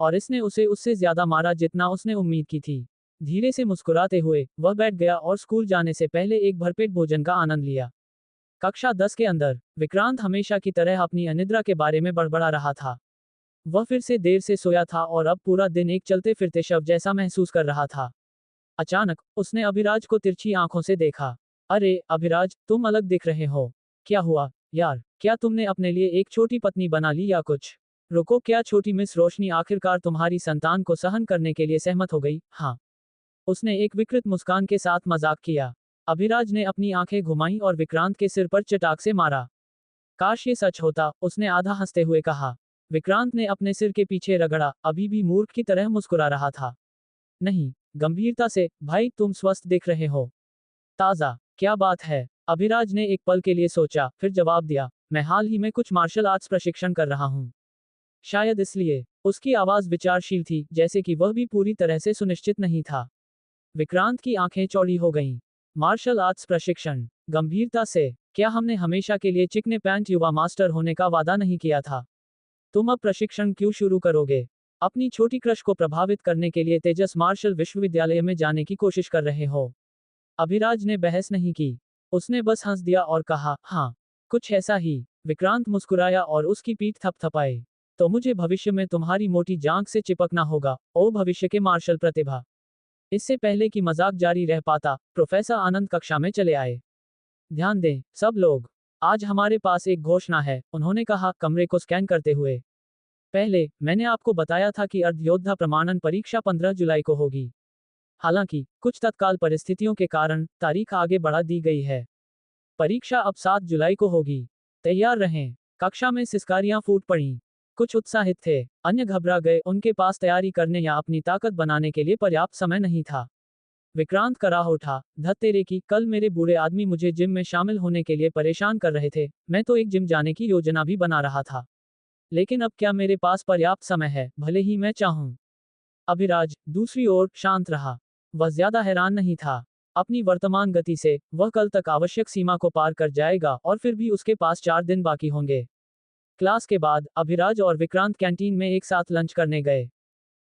और इसने उसे उससे ज्यादा मारा जितना उसने उम्मीद की थी। धीरे से मुस्कुराते हुए वह बैठ गया और स्कूल जाने से पहले एक भरपेट भोजन का आनंद लिया। कक्षा 10 के अंदर विक्रांत हमेशा की तरह अपनी अनिद्रा के बारे में बड़बड़ा रहा था। वह फिर से देर से सोया था और अब पूरा दिन एक चलते फिरते शव जैसा महसूस कर रहा था। अचानक उसने अभिराज को तिरछी आंखों से देखा। अरे अभिराज, तुम अलग दिख रहे हो। क्या हुआ यार? क्या तुमने अपने लिए एक छोटी पत्नी बना ली या कुछ? रुको, क्या छोटी मिस रोशनी आखिरकार तुम्हारी संतान को सहन करने के लिए सहमत हो गई? हाँ। उसने एक विकृत मुस्कान के साथ मजाक किया। अभिराज ने अपनी आंखें घुमाई और विक्रांत के सिर पर चटाक से मारा। काश ये सच होता, उसने आधा हंसते हुए कहा। विक्रांत ने अपने सिर के पीछे रगड़ा, अभी भी मूर्ख की तरह मुस्कुरा रहा था। नहीं, गंभीरता से, भाई तुम स्वस्थ दिख रहे हो। ताज़ा, क्या बात है? अभिराज ने एक पल के लिए सोचा, फिर जवाब दिया, मैं हाल ही में कुछ मार्शल आर्ट्स प्रशिक्षण कर रहा हूँ। शायद इसलिए। उसकी आवाज विचारशील थी, जैसे कि वह भी पूरी तरह से सुनिश्चित नहीं था। विक्रांत की आंखें चौड़ी हो गईं। मार्शल आर्ट्स प्रशिक्षण? गंभीरता से, क्या हमने हमेशा के लिए चिकने पैंट युवा मास्टर होने का वादा नहीं किया था? तुम अब प्रशिक्षण क्यों शुरू करोगे? अपनी छोटी क्रश को प्रभावित करने के लिए तेजस मार्शल विश्वविद्यालय में जाने की कोशिश कर रहे हो? अभिराज ने बहस नहीं की। उसने बस हंस दिया और कहा, हाँ, कुछ ऐसा ही। विक्रांत मुस्कुराया और उसकी पीठ थपथपाई। तो मुझे भविष्य में तुम्हारी मोटी जांघ से चिपकना होगा, ओ भविष्य के मार्शल प्रतिभा। इससे पहले कि मजाक जारी रह पाता, प्रोफेसर आनंद कक्षा में चले आए। ध्यान दें, सब लोग। आज हमारे पास एक घोषणा है, उन्होंने कहा, कमरे को स्कैन करते हुए। पहले, मैंने आपको बताया था कि अर्धयोद्धा प्रमाणन परीक्षा 15 जुलाई को होगी। हालांकि, कुछ तत्काल परिस्थितियों के कारण, तारीख आगे बढ़ा दी गई है। परीक्षा अब 7 जुलाई को होगी। तैयार रहें। कक्षा में सिसकारियां फूट पड़ीं। कुछ उत्साहित थे, अन्य घबरा गए, उनके पास तैयारी करने या अपनी ताकत बनाने के लिए पर्याप्त समय नहीं था। विक्रांत कराह उठा, धत तेरे की, कल मेरे बूढ़े आदमी मुझे जिम में शामिल होने के लिए परेशान कर रहे थे, मैं तो एक जिम जाने की योजना भी बना रहा था। लेकिन अब क्या मेरे पास पर्याप्त समय है, भले ही मैं चाहूं? अभिराज, दूसरी ओर, शांत रहा। वह ज्यादा हैरान नहीं था। अपनी वर्तमान गति से, वह कल तक आवश्यक सीमा को पार कर जाएगा और फिर भी उसके पास 4 दिन बाकी होंगे। क्लास के बाद, अभिराज और विक्रांत कैंटीन में एक साथ लंच करने गए।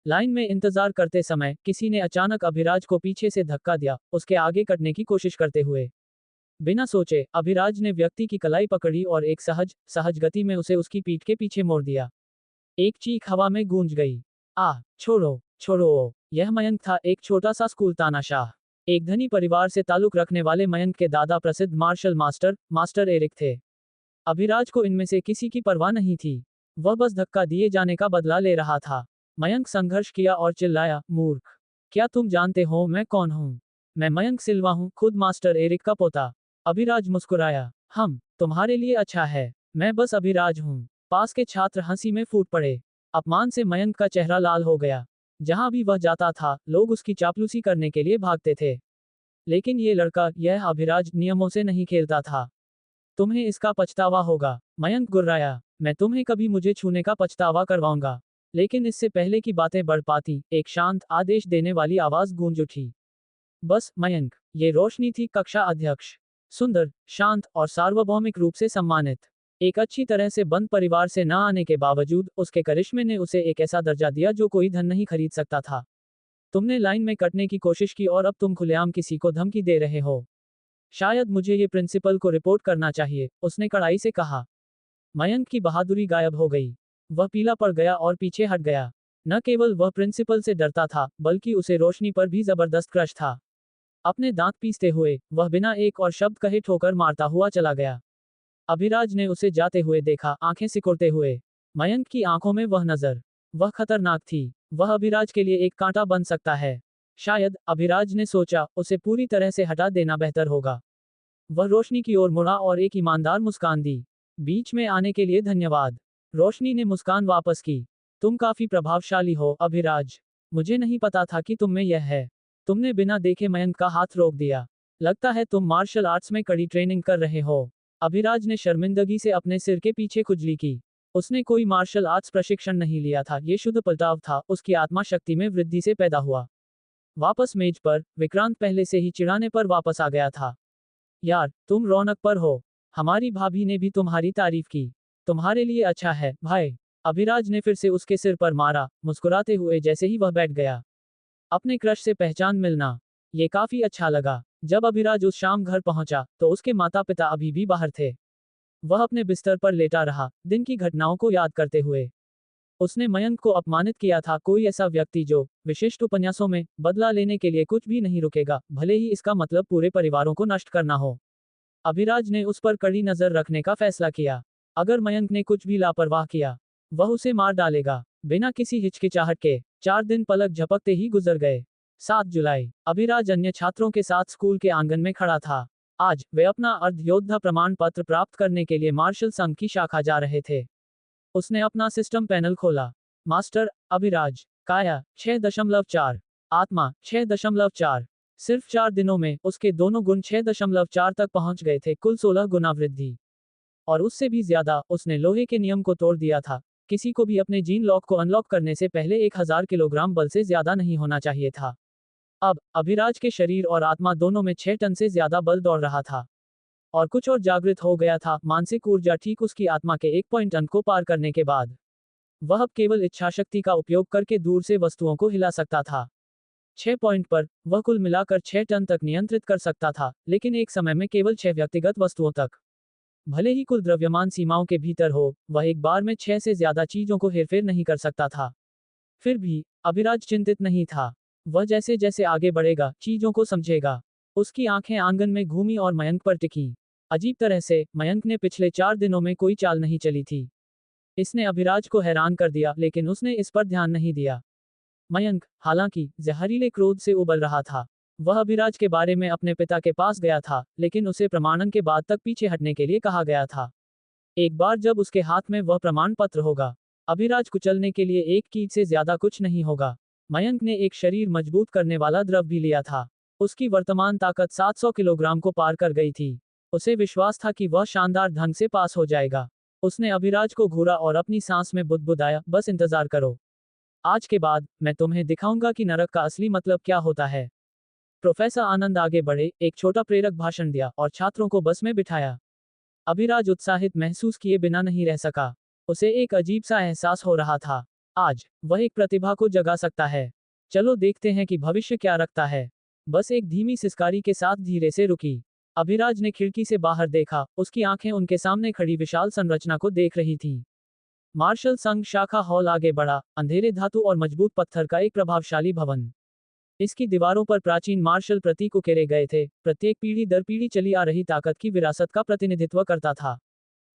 लाइन में इंतजार करते समय, किसी ने अचानक अभिराज को पीछे से धक्का दिया, उसके आगे कटने की कोशिश करते हुए। बिना सोचे, अभिराज ने व्यक्ति की कलाई पकड़ी और एक सहज गति में उसे उसकी पीठ के पीछे मोड़ दिया। एक चीख हवा में गूंज गई। छोड़ो, छोड़ो। यह मयंक था, एक छोटा सा स्कूल तानाशाह। एक धनी परिवार से ताल्लुक रखने वाले मयंक के दादा प्रसिद्ध मार्शल मास्टर एरिक थे। अभिराज को इनमें से किसी की परवाह नहीं थी। वह बस धक्का दिए जाने का बदला ले रहा था। मयंक संघर्ष किया और चिल्लाया, मूर्ख! क्या तुम जानते हो मैं कौन हूँ? मैं मयंक सिल्वा हूँ, खुद मास्टर एरिक का पोता। अभिराज मुस्कुराया। तुम्हारे लिए अच्छा है। मैं बस अभिराज हूँ। पास के छात्र हंसी में फूट पड़े। अपमान से मयंक का चेहरा लाल हो गया। जहां भी वह जाता था, लोग उसकी चापलूसी करने के लिए भागते थे। लेकिन ये लड़का, यह अभिराज, नियमों से नहीं खेलता था। तुम्हें इसका पछतावा होगा। मयंक गुर्राया। मैं तुम्हें कभी मुझे छूने का पछतावा करवाऊंगा। लेकिन इससे पहले की बातें बढ़ पाती, एक शांत, आदेश देने वाली आवाज गूंज उठी। बस, मयंक। ये रोशनी थी कक्षा अध्यक्ष। सुंदर, शांत और सार्वभौमिक रूप से सम्मानित। एक अच्छी तरह से बंद परिवार से न आने के बावजूद, उसके करिश्मे ने उसे एक ऐसा दर्जा दिया जो कोई धन नहीं खरीद सकता था। तुमने लाइन में कटने की कोशिश की और अब तुम खुलेआम किसी को धमकी दे रहे हो। शायद मुझे ये प्रिंसिपल को रिपोर्ट करना चाहिए, उसने कड़ाई से कहा। मयंक की बहादुरी गायब हो गई। वह पीला पड़ गया और पीछे हट गया। न केवल वह प्रिंसिपल से डरता था, बल्कि उसे रोशनी पर भी जबरदस्त क्रश था। अपने दांत पीसते हुए, वह बिना एक और शब्द कहे ठोकर मारता हुआ चला गया। अभिराज ने उसे जाते हुए देखा, आंखें सिकुड़ते हुए। मयंक की आंखों में वह नजर, वह खतरनाक थी। वह अभिराज के लिए एक कांटा बन सकता है। शायद, अभिराज ने सोचा, उसे पूरी तरह से हटा देना बेहतर होगा। वह रोशनी की ओर मुड़ा और एक ईमानदार मुस्कान दी। बीच में आने के लिए धन्यवाद। रोशनी ने मुस्कान वापस की। तुम काफी प्रभावशाली हो, अभिराज। मुझे नहीं पता था कि तुम में यह है। तुमने बिना देखे मयंक का हाथ रोक दिया। लगता है तुम मार्शल आर्ट्स में कड़ी ट्रेनिंग कर रहे हो। अभिराज ने शर्मिंदगी से अपने सिर के पीछे खुजली की। उसने कोई मार्शल आर्ट्स प्रशिक्षण नहीं लिया था, ये शुद्ध पलटाव था, उसकी आत्मा शक्ति में वृद्धि से पैदा हुआ। वापस मेज पर, विक्रांत पहले से ही चिढ़ाने पर वापस आ गया था। यार, तुम रौनक पर हो। हमारी भाभी ने भी तुम्हारी तारीफ की। तुम्हारे लिए अच्छा है, भाई। अभिराज ने फिर से उसके सिर पर मारा, मुस्कुराते हुए जैसे ही वह बैठ गया। अपने क्रश से पहचान मिलना, ये काफी अच्छा लगा। जब अभिराज उस शाम घर पहुंचा, तो उसके माता पिता अभी भी बाहर थे। वह अपने बिस्तर पर लेटा रहा, दिन की घटनाओं को याद करते हुए। उसने मयंक को अपमानित किया था, कोई ऐसा व्यक्ति जो विशिष्ट उपन्यासों में बदला लेने के लिए कुछ भी नहीं रुकेगा, भले ही इसका मतलब पूरे परिवारों को नष्ट करना हो। अभिराज ने उस पर कड़ी नजर रखने का फैसला किया। अगर मयंक ने कुछ भी लापरवाह किया, वह उसे मार डालेगा। बिना किसी हिचकिचाहट के 4 दिन पलक झपकते ही गुजर गए। 7 जुलाई। अभिराज अन्य छात्रों के साथ स्कूल के आंगन में खड़ा था। आज वे अपना अर्ध योद्धा प्रमाण पत्र प्राप्त करने के लिए मार्शल संघ की शाखा जा रहे थे। उसने अपना सिस्टम पैनल खोला। मास्टर अभिराज। काया 6.4। आत्मा 6.4। सिर्फ 4 दिनों में उसके दोनों गुण 6.4 तक पहुंच गए थे, कुल 16 गुना वृद्धि। और उससे भी ज्यादा, उसने लोहे के नियम को तोड़ दिया था। किसी को भी अपने जीन लॉक को अनलॉक करने से पहले 1000 किलोग्राम बल से ज्यादा नहीं होना चाहिए था। अब अभिराज के शरीर और आत्मा दोनों में 6 टन से ज्यादा बल दौड़ रहा था। और कुछ और जागृत हो गया था। मानसिक ऊर्जा ठीक उसकी आत्मा के 1 पॉइंट अंक को पार करने के बाद वह अब केवल इच्छाशक्ति का उपयोग करके दूर से वस्तुओं को हिला सकता था। 6 पॉइंट पर वह कुल मिलाकर 6 टन तक नियंत्रित कर सकता था, लेकिन एक समय में केवल 6 व्यक्तिगत वस्तुओं तक। भले ही कुल द्रव्यमान सीमाओं के भीतर हो, वह एक बार में 6 से ज्यादा चीजों को हेरफेर नहीं कर सकता था। फिर भी अभिराज चिंतित नहीं था। वह जैसे जैसे आगे बढ़ेगा, चीजों को समझेगा। उसकी आंखें आंगन में घूमी और मयंक पर टिकी। अजीब तरह से मयंक ने पिछले 4 दिनों में कोई चाल नहीं चली थी। इसने अभिराज को हैरान कर दिया, लेकिन उसने इस पर ध्यान नहीं दिया। मयंक, हालांकि जहरीले क्रोध से उबल रहा था, वह अभिराज के बारे में अपने पिता के पास गया था, लेकिन उसे प्रमाणन के बाद तक पीछे हटने के लिए कहा गया था। एक बार जब उसके हाथ में वह प्रमाण पत्र होगा, अभिराज कुचलने के लिए एक कीट से ज्यादा कुछ नहीं होगा। मयंक ने एक शरीर मजबूत करने वाला द्रव भी लिया था। उसकी वर्तमान ताकत 700 किलोग्राम को पार कर गई थी। उसे विश्वास था कि वह शानदार ढंग से पास हो जाएगा। उसने अभिराज को घूरा और अपनी सांस में बुदबुदाया, बस इंतजार करो। आज के बाद मैं तुम्हें दिखाऊंगा कि नरक का असली मतलब क्या होता है। प्रोफेसर आनंद आगे बढ़े, एक छोटा प्रेरक भाषण दिया और छात्रों को बस में बिठाया। अभिराज उत्साहित महसूस किए बिना नहीं रह सका। उसे एक अजीब सा एहसास हो रहा था। आज वह एक प्रतिभा को जगा सकता है। चलो देखते हैं कि भविष्य क्या रखता है। बस एक धीमी सिसकारी के साथ धीरे से रुकी। अभिराज ने खिड़की से बाहर देखा। उसकी आंखें उनके सामने खड़ी विशाल संरचना को देख रही थीं। मार्शल संघ शाखा हॉल आगे बढ़ा, अंधेरे धातु और मजबूत पत्थर का एक प्रभावशाली भवन। इसकी दीवारों पर प्राचीन मार्शल प्रतीक उकेरे गए थे, प्रत्येक पीढ़ी दर पीढ़ी चली आ रही ताकत की विरासत का प्रतिनिधित्व करता था।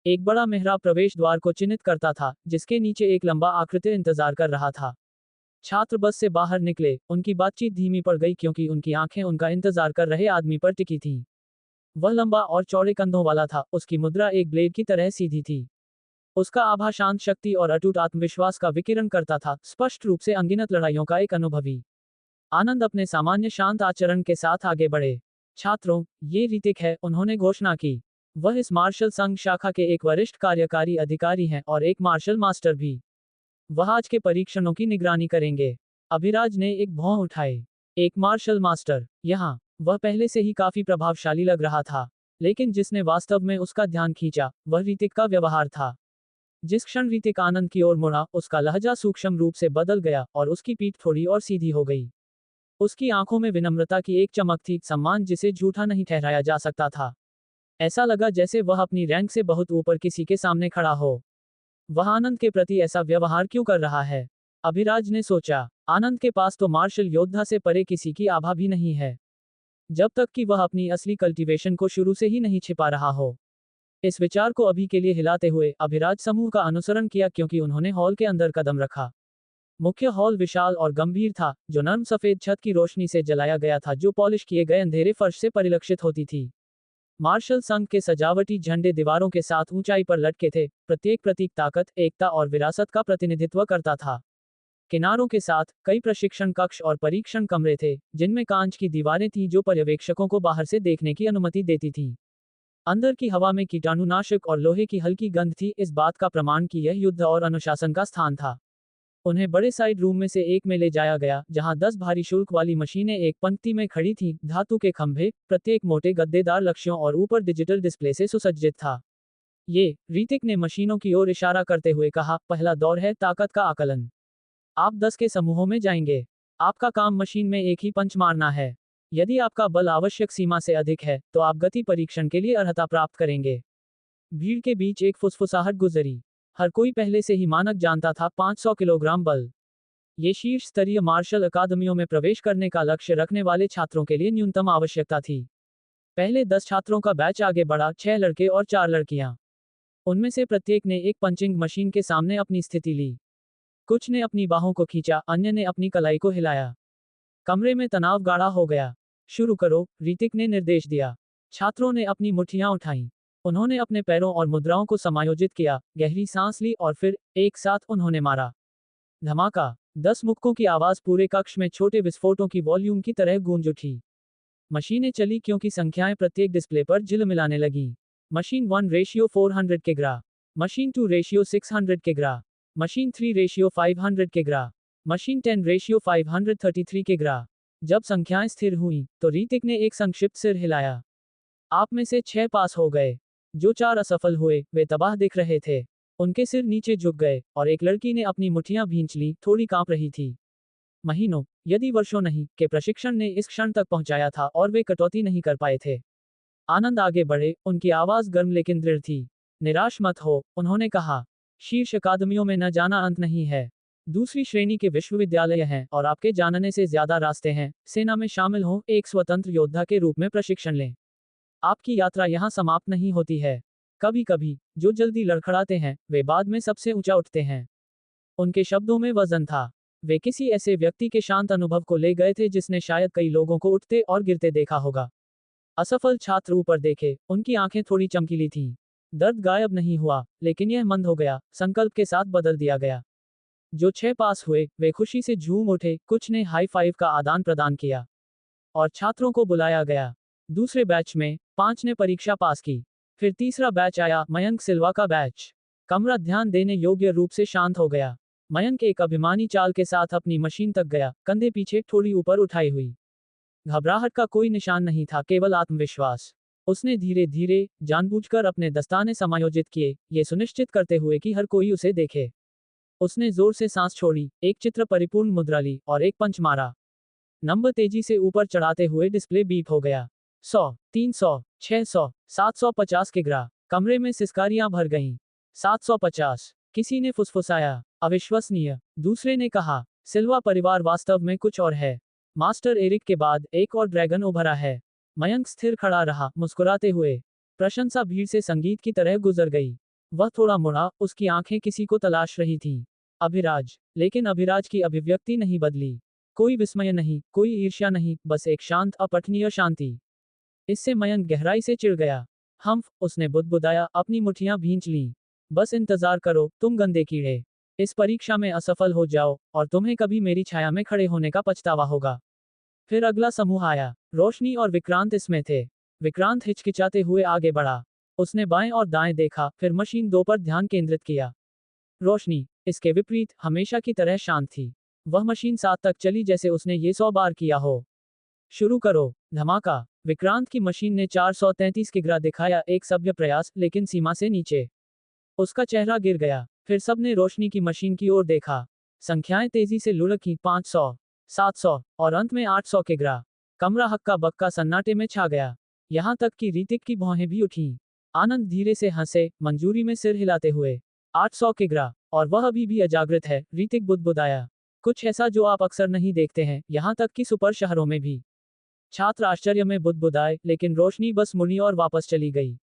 एक बड़ा मेहराब प्रवेश द्वार को चिन्हित करता था, जिसके नीचे एक लंबा आकृति इंतजार कर रहा था। छात्र बस से बाहर निकले। उनकी बातचीत धीमी पड़ गई क्योंकि उनकी आंखें उनका इंतजार कर रहे आदमी पर टिकी थीं। वह लंबा और चौड़े कंधों वाला था। उसकी मुद्रा एक ब्लेड की तरह सीधी थी। उसका आभा शांत शक्ति और अटूट आत्मविश्वास का विकिरण करता था, स्पष्ट रूप से अनगिनत लड़ाइयों का एक अनुभवी। आनंद अपने सामान्य शांत आचरण के साथ आगे बढ़े। छात्रों, ये ऋतिक है, उन्होंने घोषणा की। वह इस मार्शल संघ शाखा के एक वरिष्ठ कार्यकारी अधिकारी हैं और एक मार्शल मास्टर भी। वह आज के परीक्षणों की निगरानी करेंगे। अभिराज ने एक भौं उठाई। एक मार्शल मास्टर यहाँ। वह पहले से ही काफी प्रभावशाली लग रहा था, लेकिन जिसने वास्तव में उसका ध्यान खींचा, वह ऋतिक का व्यवहार था। जिस क्षण ऋतिक आनंद की ओर मुड़ा, उसका लहजा सूक्ष्म रूप से बदल गया और उसकी पीठ थोड़ी और सीधी हो गई। उसकी आंखों में विनम्रता की एक चमक थी, सम्मान जिसे झूठा नहीं ठहराया जा सकता था। ऐसा लगा जैसे वह अपनी रैंक से बहुत ऊपर किसी के सामने खड़ा हो। वह आनंद के प्रति ऐसा व्यवहार क्यों कर रहा है? अभिराज ने सोचा। आनंद के पास तो मार्शल योद्धा से परे किसी की आभा भी नहीं है, जब तक कि वह अपनी असली कल्टीवेशन को शुरू से ही नहीं छिपा रहा हो। इस विचार को अभी के लिए हिलाते हुए अभिराज समूह का अनुसरण किया, क्योंकि उन्होंने हॉल के अंदर कदम रखा। मुख्य हॉल विशाल और गंभीर था, जो नर्म सफेद छत की रोशनी से जलाया गया था, जो पॉलिश किए गए अंधेरे फर्श से परिलक्षित होती थी। मार्शल संघ के सजावटी झंडे दीवारों के साथ ऊंचाई पर लटके थे। प्रत्येक प्रतीक ताकत, एकता और विरासत का प्रतिनिधित्व करता था। किनारों के साथ कई प्रशिक्षण कक्ष और परीक्षण कमरे थे, जिनमें कांच की दीवारें थीं जो पर्यवेक्षकों को बाहर से देखने की अनुमति देती थीं। अंदर की हवा में कीटाणुनाशक और लोहे की हल्की गंध थी, इस बात का प्रमाण कि यह युद्ध और अनुशासन का स्थान था। उन्हें बड़े साइड रूम में से एक में ले जाया गया, जहां 10 भारी शुल्क वाली मशीनें एक पंक्ति में खड़ी थीं। धातु के खंभे, प्रत्येक मोटे गद्देदार लक्ष्यों और ऊपर डिजिटल डिस्प्ले से सुसज्जित था। ये, ऋतिक ने मशीनों की ओर इशारा करते हुए कहा, पहला दौर है ताकत का आकलन। आप 10 के समूहों में जाएंगे। आपका काम मशीन में एक ही पंच मारना है। यदि आपका बल आवश्यक सीमा से अधिक है, तो आप गति परीक्षण के लिए अर्हता प्राप्त करेंगे। भीड़ के बीच एक फुसफुसाहट गुजरी। हर कोई पहले से ही मानक जानता था, 500 किलोग्राम बल। ये शीर्ष स्तरीय मार्शल अकादमियों में प्रवेश करने का लक्ष्य रखने वाले छात्रों के लिए न्यूनतम आवश्यकता थी। पहले 10 छात्रों का बैच आगे बढ़ा, 6 लड़के और 4 लड़कियां। उनमें से प्रत्येक ने एक पंचिंग मशीन के सामने अपनी स्थिति ली। कुछ ने अपनी बाहों को खींचा, अन्य ने अपनी कलाई को हिलाया। कमरे में तनाव गाढ़ा हो गया। शुरू करो, ऋतिक ने निर्देश दिया। छात्रों ने अपनी मुट्ठियां उठाईं। उन्होंने अपने पैरों और मुद्राओं को समायोजित किया, गहरी सांस ली और फिर एक साथ उन्होंने मारा। धमाका। 10 मुक्कों की आवाज पूरे कक्ष में छोटे विस्फोटों की वॉल्यूम की तरह गूंज उठी। मशीनें चली क्योंकि संख्याएं प्रत्येक डिस्प्ले पर झिलमिलाने लगीं। मशीन 1 रेशियो 400 के ग्रा, मशीन 2 रेशियो 600 के ग्रा, मशीन 3 रेशियो 500 के ग्रा, मशीन 10 रेशियो 533 के ग्रा। जब संख्याएं स्थिर हुईं, तो ऋतिक ने एक संक्षिप्त सिर हिलाया। आप में से 6 पास हो गए। जो 4 असफल हुए, वे तबाह दिख रहे थे। उनके सिर नीचे झुक गए, और एक लड़की ने अपनी मुट्ठियां भींच ली, थोड़ी कांप रही थी। महीनों, यदि वर्षों नहीं, के प्रशिक्षण ने इस क्षण तक पहुंचाया था और वे कटौती नहीं कर पाए थे। आनंद आगे बढ़े, उनकी आवाज गर्म लेकिन दृढ़ थी। निराश मत हो, उन्होंने कहा। शीर्ष अकादमियों में न जाना अंत नहीं है। दूसरी श्रेणी के विश्वविद्यालय हैं और आपके जानने से ज्यादा रास्ते हैं। सेना में शामिल हों, एक स्वतंत्र योद्धा के रूप में प्रशिक्षण लें। आपकी यात्रा यहाँ समाप्त नहीं होती है। कभी कभी, जो जल्दी लड़खड़ाते हैं, वे बाद में सबसे ऊंचा उठते हैं। उनके शब्दों में वजन था। वे किसी ऐसे व्यक्ति के शांत अनुभव को ले गए थे जिसने शायद कई लोगों को उठते और गिरते देखा होगा। असफल छात्र ऊपर देखे, उनकी आंखें थोड़ी चमकीली थीं। दर्द गायब नहीं हुआ, लेकिन यह मंद हो गया, संकल्प के साथ बदल दिया गया। जो 6 पास हुए, वे खुशी से झूम उठे, कुछ ने हाई फाइव का आदान प्रदान किया। और छात्रों को बुलाया गया। दूसरे बैच में 5 ने परीक्षा पास की। फिर तीसरा बैच आया, मयंक सिल्वा का बैच। कमरा ध्यान देने योग्य रूप से शांत हो गया। मयंक एक अभिमानी चाल के साथ अपनी मशीन तक गया, कंधे पीछे, थोड़ी ऊपर उठाई हुई। घबराहट का कोई निशान नहीं था, केवल आत्मविश्वास। उसने धीरे धीरे, जानबूझकर अपने दस्ताने समायोजित किए, ये सुनिश्चित करते हुए कि हर कोई उसे देखे। उसने जोर से सांस छोड़ी, एक चित्र परिपूर्ण मुद्रा ली, और एक पंच मारा। नंबर तेजी से ऊपर चढ़ाते हुए डिस्प्ले बीप हो गया। 100, 300, 600, 750 के ग्रा। कमरे में सिसकारियां भर गईं। 750, किसी ने फुसफुसाया। अविश्वसनीय, दूसरे ने कहा। सिल्वा परिवार वास्तव में कुछ और है। मास्टर एरिक के बाद एक और ड्रैगन उभरा है। मयंक स्थिर खड़ा रहा, मुस्कुराते हुए। प्रशंसा भीड़ से संगीत की तरह गुजर गई। वह थोड़ा मुड़ा, उसकी आंखें किसी को तलाश रही थीं। अभिराज। लेकिन अभिराज की अभिव्यक्ति नहीं बदली। कोई विस्मय नहीं, कोई ईर्ष्या नहीं, बस एक शांत, अपठनीय शांति। इससे मयंक गहराई से चिढ़ गया। हम्फ, उसने बुदबुदाया, अपनी मुट्ठियां भींच लीं। बस इंतजार करो, तुम गंदे कीड़े। इस परीक्षा में असफल हो जाओ, और तुम्हें कभी मेरी छाया में खड़े होने का पछतावा होगा। फिर अगला समूह आया। रोशनी और विक्रांत इसमें थे। विक्रांत हिचकिचाते हुए आगे बढ़ा। उसने बाएं और दाएं देखा, फिर मशीन 2 पर ध्यान केंद्रित किया। रोशनी, इसके विपरीत, हमेशा की तरह शांत थी। वह मशीन 7 तक चली जैसे उसने ये 100 बार किया हो। शुरू करो। धमाका। विक्रांत की मशीन ने 433 के ग्रा दिखाया, एक सभ्य प्रयास, लेकिन सीमा से नीचे। उसका चेहरा गिर गया। फिर सबने रोशनी की मशीन की ओर देखा। संख्याएं तेजी से लुढ़कीं, 500, 700, और अंत में 800 के ग्रा। कमरा हक्का बक्का सन्नाटे में छा गया। यहां तक कि ऋतिक की भौहें भी उठीं। आनंद धीरे से हंसे, मंजूरी में सिर हिलाते हुए। 800 के ग्रा, और वह अभी भी अजागृत है, ऋतिक बुदबुदाया। कुछ ऐसा जो आप अक्सर नहीं देखते हैं, यहां तक कि सुपर शहरों में भी। छात्र आश्चर्य में बुदबुदाए, लेकिन रोशनी बस मुड़ी और वापस चली गई।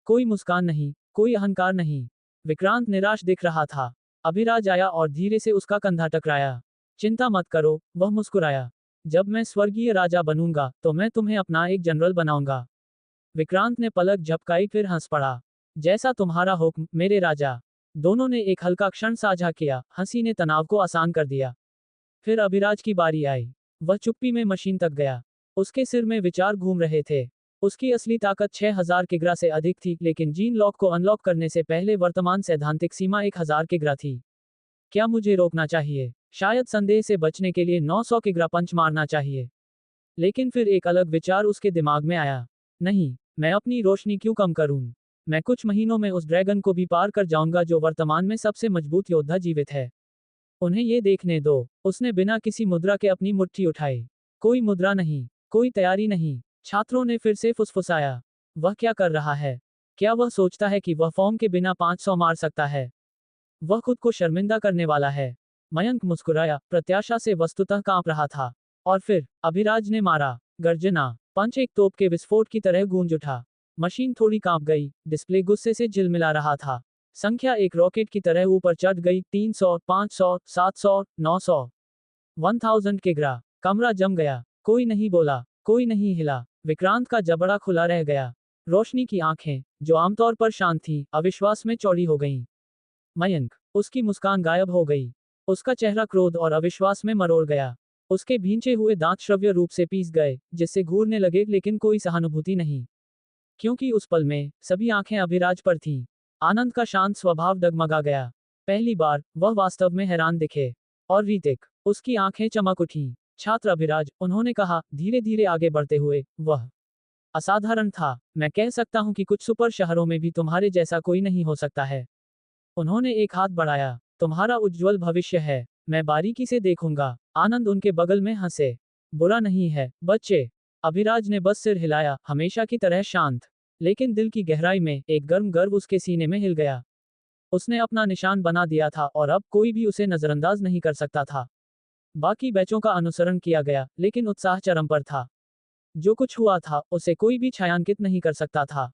कोई मुस्कान नहीं, कोई अहंकार नहीं। विक्रांत निराश दिख रहा था। अभिराज आया और धीरे से उसका कंधा टकराया। चिंता मत करो, वह मुस्कुराया। जब मैं स्वर्गीय राजा बनूंगा, तो मैं तुम्हें अपना एक जनरल बनाऊंगा। विक्रांत ने पलक झपकाई, फिर हंस पड़ा। जैसा तुम्हारा हुक्म, मेरे राजा। दोनों ने एक हल्का क्षण साझा किया, हंसी ने तनाव को आसान कर दिया। फिर अभिराज की बारी आई। वह चुप्पी में मशीन तक गया। उसके सिर में विचार घूम रहे थे। उसकी असली ताकत 6000 किग्रा से अधिक थी, लेकिन जीन लॉक को अनलॉक करने से पहले वर्तमान सैद्धांतिक सीमा 1000 किग्रा थी। क्या मुझे रोकना चाहिए? शायद संदेह से बचने के लिए 900 किग्रा पंच मारना चाहिए। लेकिन फिर एक अलग विचार उसके दिमाग में आया। नहीं, मैं अपनी रोशनी क्यों कम करूं? मैं कुछ महीनों में उस ड्रैगन को भी पार कर जाऊंगा जो वर्तमान में सबसे मजबूत योद्धा जीवित है। उन्हें ये देखने दो। उसने बिना किसी मुद्रा के अपनी मुट्ठी उठाई। कोई मुद्रा नहीं, कोई तैयारी नहीं। छात्रों ने फिर से फुसफुसाया। वह क्या कर रहा है? क्या वह सोचता है कि वह फॉर्म के बिना 500 मार सकता है? वह खुद को शर्मिंदा करने वाला है। मयंक मुस्कुराया, प्रत्याशा से वस्तुतः कांप रहा था। और फिर अभिराज ने मारा। गर्जना। पंच एक तोप के विस्फोट की तरह गूंज उठा। मशीन थोड़ी कांप गई, डिस्प्ले गुस्से से झिलमिला रहा था। संख्या एक रॉकेट की तरह ऊपर चढ़ गई, 300, 500, 700, 900, 1000 के ग्रा। कमरा जम गया। कोई नहीं बोला, कोई नहीं हिला। विक्रांत का जबड़ा खुला रह गया। रोशनी की आंखें, जो आमतौर पर शांत थीं, अविश्वास में चौड़ी हो गईं। मयंक, उसकी मुस्कान गायब हो गई। उसका चेहरा क्रोध और अविश्वास में मरोड़ गया। उसके भींचे हुए दांत श्रव्य रूप से पीस गए, जिससे घूरने लगे, लेकिन कोई सहानुभूति नहीं। क्योंकि उस पल में सभी आंखें अभिराज पर थीं। आनंद का शांत स्वभाव डगमगा गया। पहली बार वह वास्तव में हैरान दिखे। और ऋतिक, उसकी आंखें चमक उठीं। छात्र अभिराज, उन्होंने कहा, धीरे धीरे आगे बढ़ते हुए, वह असाधारण था। मैं कह सकता हूं कि कुछ सुपर शहरों में भी तुम्हारे जैसा कोई नहीं हो सकता है। उन्होंने एक हाथ बढ़ाया। तुम्हारा उज्ज्वल भविष्य है। मैं बारीकी से देखूंगा। आनंद उनके बगल में हंसे। बुरा नहीं है, बच्चे। अभिराज ने बस सिर हिलाया, हमेशा की तरह शांत। लेकिन दिल की गहराई में एक गर्म गर्व उसके सीने में हिल गया। उसने अपना निशान बना दिया था और अब कोई भी उसे नजरअंदाज नहीं कर सकता था। बाकी बैचों का अनुसरण किया गया, लेकिन उत्साह चरम पर था। जो कुछ हुआ था, उसे कोई भी छायांकित नहीं कर सकता था।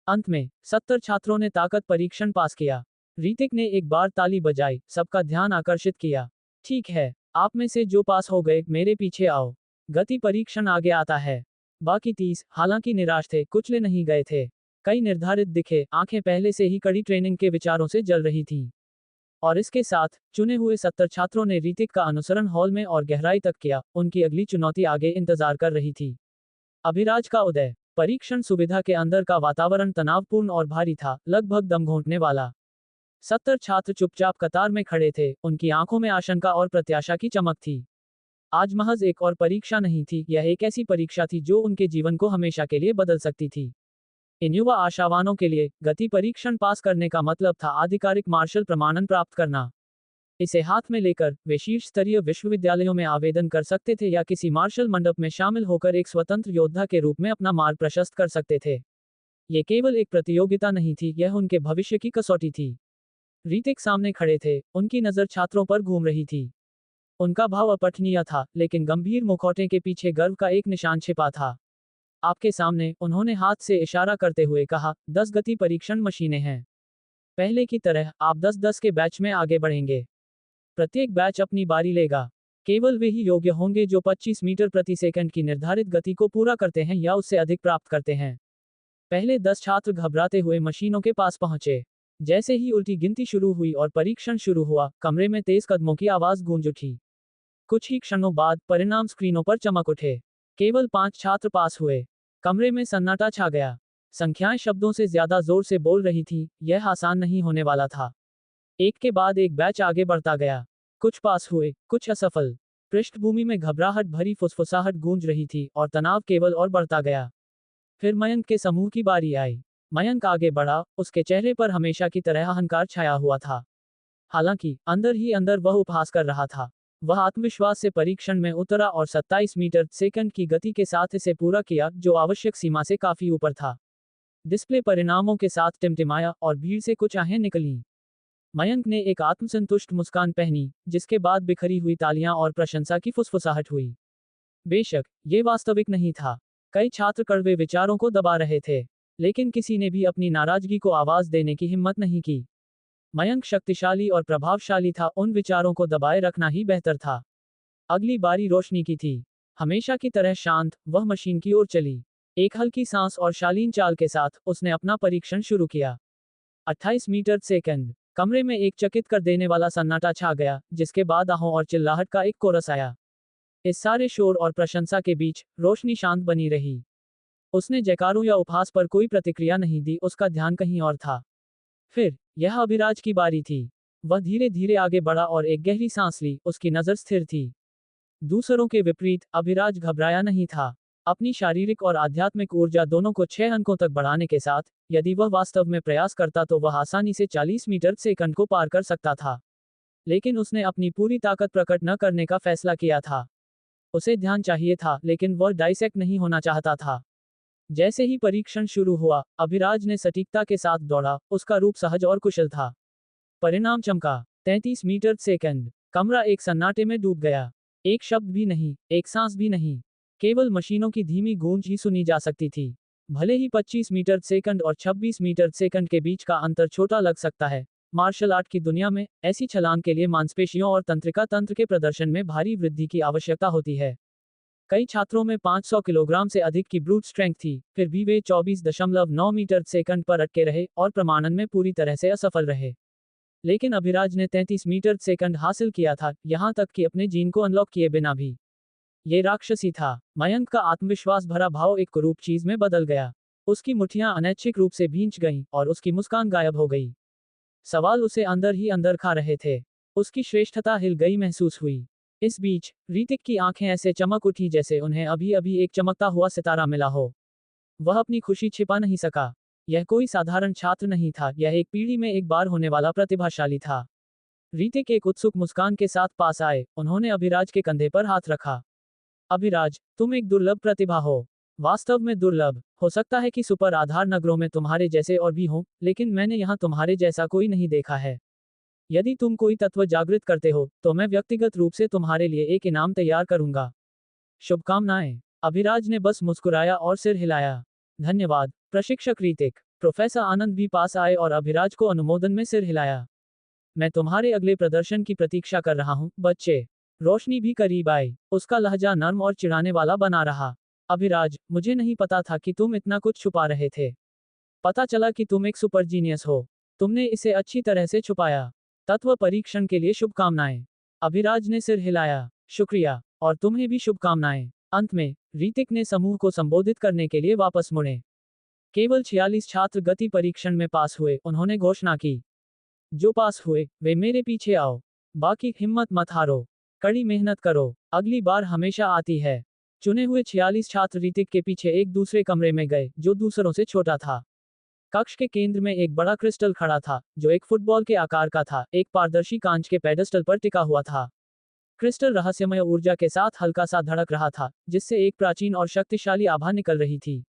अंत में 70 छात्रों ने ताकत परीक्षण पास किया। ऋतिक ने एक बार ताली बजाई, सबका ध्यान आकर्षित किया। ठीक है, आप में से जो पास हो गए, मेरे पीछे आओ। गति परीक्षण आगे आता है। बाकी 30, हालांकि निराश थे, कुचले नहीं गए थे। कई निर्धारित दिखे, आंखें पहले से ही कड़ी ट्रेनिंग के विचारों से जल रही थीं। और इसके साथ चुने हुए 70 छात्रों ने ऋतिक का अनुसरण हॉल में और गहराई तक किया। उनकी अगली चुनौती आगे इंतजार कर रही थी। अभिराज का उदय। परीक्षण सुविधा के अंदर का वातावरण तनावपूर्ण और भारी था, लगभग दम घोंटने वाला। 70 छात्र चुपचाप कतार में खड़े थे, उनकी आंखों में आशंका और प्रत्याशा की चमक थी। आज महज एक और परीक्षा नहीं थी, यह एक ऐसी परीक्षा थी जो उनके जीवन को हमेशा के लिए बदल सकती थी। इन युवा आशावानों के लिए गति परीक्षण पास करने का मतलब था आधिकारिक मार्शल प्रमाणन प्राप्त करना। इसे हाथ में लेकर वे शीर्ष स्तरीय विश्वविद्यालयों में आवेदन कर सकते थे या किसी मार्शल मंडप में शामिल होकर एक स्वतंत्र योद्धा के रूप में अपना मार्ग प्रशस्त कर सकते थे। ये केवल एक प्रतियोगिता नहीं थी, यह उनके भविष्य की कसौटी थी। ऋतिक सामने खड़े थे, उनकी नजर छात्रों पर घूम रही थी। उनका भाव अपठनीय था, लेकिन गंभीर मुखौटे के पीछे गर्व का एक निशान छिपा था। आपके सामने, उन्होंने हाथ से इशारा करते हुए कहा, 10 गति परीक्षण मशीनें हैं। पहले की तरह आप 10-10 के बैच में आगे बढ़ेंगे। प्रत्येक बैच अपनी बारी लेगा। केवल वे ही योग्य होंगे जो 25 मीटर प्रति सेकंड की निर्धारित गति को पूरा करते हैं या उससे अधिक प्राप्त करते हैं। पहले 10 छात्र घबराते हुए मशीनों के पास पहुंचे। जैसे ही उल्टी गिनती शुरू हुई और परीक्षण शुरू हुआ, कमरे में तेज कदमों की आवाज गूंज उठी। कुछ ही क्षणों बाद परिणाम स्क्रीनों पर चमक उठे। केवल 5 छात्र पास हुए। कमरे में सन्नाटा छा गया। संख्याएं शब्दों से ज्यादा जोर से बोल रही थी, यह आसान नहीं होने वाला था। एक के बाद एक बैच आगे बढ़ता गया। कुछ पास हुए, कुछ असफल। पृष्ठभूमि में घबराहट भरी फुसफुसाहट गूंज रही थी और तनाव केवल और बढ़ता गया। फिर मयंक के समूह की बारी आई। मयंक आगे बढ़ा, उसके चेहरे पर हमेशा की तरह अहंकार छाया हुआ था। हालांकि अंदर ही अंदर वह उपहास कर रहा था। वह आत्मविश्वास से परीक्षण में उतरा और 27 मीटर सेकंड की गति के साथ इसे पूरा किया, जो आवश्यक सीमा से काफी ऊपर था। डिस्प्ले परिणामों के साथ टिमटिमाया और भीड़ से कुछ आहें निकलीं। मयंक ने एक आत्मसंतुष्ट मुस्कान पहनी, जिसके बाद बिखरी हुई तालियां और प्रशंसा की फुसफुसाहट हुई। बेशक, ये वास्तविक नहीं था। कई छात्र कड़वे विचारों को दबा रहे थे, लेकिन किसी ने भी अपनी नाराजगी को आवाज देने की हिम्मत नहीं की। मयंक शक्तिशाली और प्रभावशाली था, उन विचारों को दबाए रखना ही बेहतर था। अगली बारी रोशनी की थी। हमेशा की तरह शांत, वह मशीन की ओर चली। एक हल्की सांस और शालीन चाल के साथ उसने अपना परीक्षण शुरू किया। 28 मीटर सेकंड। कमरे में एक चकित कर देने वाला सन्नाटा छा गया, जिसके बाद आहों और चिल्लाहट का एक कोरस आया। इस सारे शोर और प्रशंसा के बीच रोशनी शांत बनी रही। उसने जयकारों या उपहास पर कोई प्रतिक्रिया नहीं दी, उसका ध्यान कहीं और था। फिर यह अभिराज की बारी थी। वह धीरे धीरे आगे बढ़ा और एक गहरी सांस ली, उसकी नजर स्थिर थी। दूसरों के विपरीत अभिराज घबराया नहीं था। अपनी शारीरिक और आध्यात्मिक ऊर्जा दोनों को 6 अंकों तक बढ़ाने के साथ, यदि वह वास्तव में प्रयास करता तो वह आसानी से 40 मीटर सेकंड को पार कर सकता था। लेकिन उसने अपनी पूरी ताकत प्रकट न करने का फैसला किया था। उसे ध्यान चाहिए था, लेकिन वह डाइसेक्ट नहीं होना चाहता था। जैसे ही परीक्षण शुरू हुआ, अभिराज ने सटीकता के साथ दौड़ा, उसका रूप सहज और कुशल था। परिणाम चमका। 33 मीटर सेकंड। कमरा एक सन्नाटे में डूब गया। एक शब्द भी नहीं, एक सांस भी नहीं। केवल मशीनों की धीमी गूंज ही सुनी जा सकती थी। भले ही 25 मीटर सेकंड और 26 मीटर सेकंड के बीच का अंतर छोटा लग सकता है, मार्शल आर्ट की दुनिया में ऐसी छलांग के लिए मांसपेशियों और तंत्रिका तंत्र के प्रदर्शन में भारी वृद्धि की आवश्यकता होती है। कई छात्रों में 500 किलोग्राम से अधिक की ब्रूट स्ट्रेंथ थी, फिर भी वे 24.9 मीटर सेकंड पर अटके रहे और प्रमाणन में पूरी तरह से असफल रहे। लेकिन अभिराज ने 33 मीटर सेकंड हासिल किया था, यहां तक कि अपने जीन को अनलॉक किए बिना भी। ये राक्षसी था। मयंक का आत्मविश्वास भरा भाव एक कुरूप चीज में बदल गया। उसकी मुठ्ठियां अनैच्छिक रूप से भींच गईं और उसकी मुस्कान गायब हो गई। सवाल उसे अंदर ही अंदर खा रहे थे। उसकी श्रेष्ठता हिल गई महसूस हुई। इस बीच ऋतिक की आंखें ऐसे चमक उठी जैसे उन्हें अभी अभी एक चमकता हुआ सितारा मिला हो। वह अपनी खुशी छिपा नहीं सका। यह कोई साधारण छात्र नहीं था, यह एक पीढ़ी में एक बार होने वाला प्रतिभाशाली था। ऋतिक एक उत्सुक मुस्कान के साथ पास आए, उन्होंने अभिराज के कंधे पर हाथ रखा। अभिराज, तुम एक दुर्लभ प्रतिभा हो। वास्तव में दुर्लभ। हो सकता है कि सुपर आधार नगरों में तुम्हारे जैसे और भी हों, लेकिन मैंने यहाँ तुम्हारे जैसा कोई नहीं देखा है। यदि तुम कोई तत्व जागृत करते हो, तो मैं व्यक्तिगत रूप से तुम्हारे लिए एक इनाम तैयार करूंगा। शुभकामनाएं। अभिराज ने बस मुस्कुराया और सिर हिलाया। धन्यवाद, प्रशिक्षक ऋतिक। प्रोफेसर आनंद भी पास आए और अभिराज को अनुमोदन में सिर हिलाया। मैं तुम्हारे अगले प्रदर्शन की प्रतीक्षा कर रहा हूँ, बच्चे। रोशनी भी करीब आई। उसका लहजा नर्म और चिढ़ाने वाला बना रहा। अभिराज, मुझे नहीं पता था कि तुम इतना कुछ छुपा रहे थे। पता चला कि तुम एक सुपर जीनियस हो। तुमने इसे अच्छी तरह से छुपाया। तत्व परीक्षण के लिए शुभकामनाएं। अभिराज ने सिर हिलाया। शुक्रिया, और तुम्हें भी शुभकामनाएं। अंत में ऋतिक ने समूह को संबोधित करने के लिए वापस मुड़े। केवल 46 छात्र गति परीक्षण में पास हुए, उन्होंने घोषणा की। जो पास हुए, वे मेरे पीछे आओ। बाकी हिम्मत मत हारो। कड़ी मेहनत करो, अगली बार हमेशा आती है। चुने हुए 46 छात्र ऋतिक के पीछे एक दूसरे कमरे में गए, जो दूसरों से छोटा था। कक्ष के केंद्र में एक बड़ा क्रिस्टल खड़ा था, जो एक फुटबॉल के आकार का था, एक पारदर्शी कांच के पेडस्टल पर टिका हुआ था। क्रिस्टल रहस्यमय ऊर्जा के साथ हल्का सा धड़क रहा था, जिससे एक प्राचीन और शक्तिशाली आभा निकल रही थी।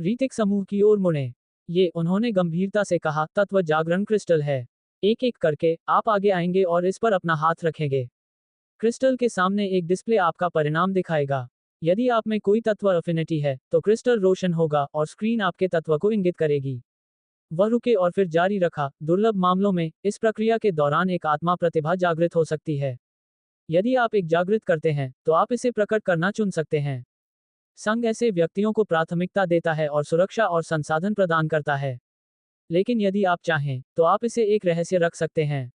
ऋतिक समूह की ओर मुड़े। ये, उन्होंने गंभीरता से कहा, तत्व जागरण क्रिस्टल है। एक एक करके आप आगे आएंगे और इस पर अपना हाथ रखेंगे। क्रिस्टल के सामने एक डिस्प्ले आपका परिणाम दिखाएगा। यदि आप में कोई तत्व अफिनिटी है, तो क्रिस्टल रोशन होगा और स्क्रीन आपके तत्व को इंगित करेगी। वह रुके और फिर जारी रखा, दुर्लभ मामलों में इस प्रक्रिया के दौरान एक आत्मा प्रतिभा जागृत हो सकती है। यदि आप एक जागृत करते हैं, तो आप इसे प्रकट करना चुन सकते हैं। संघ ऐसे व्यक्तियों को प्राथमिकता देता है और सुरक्षा और संसाधन प्रदान करता है। लेकिन यदि आप चाहें, तो आप इसे एक रहस्य रख सकते हैं।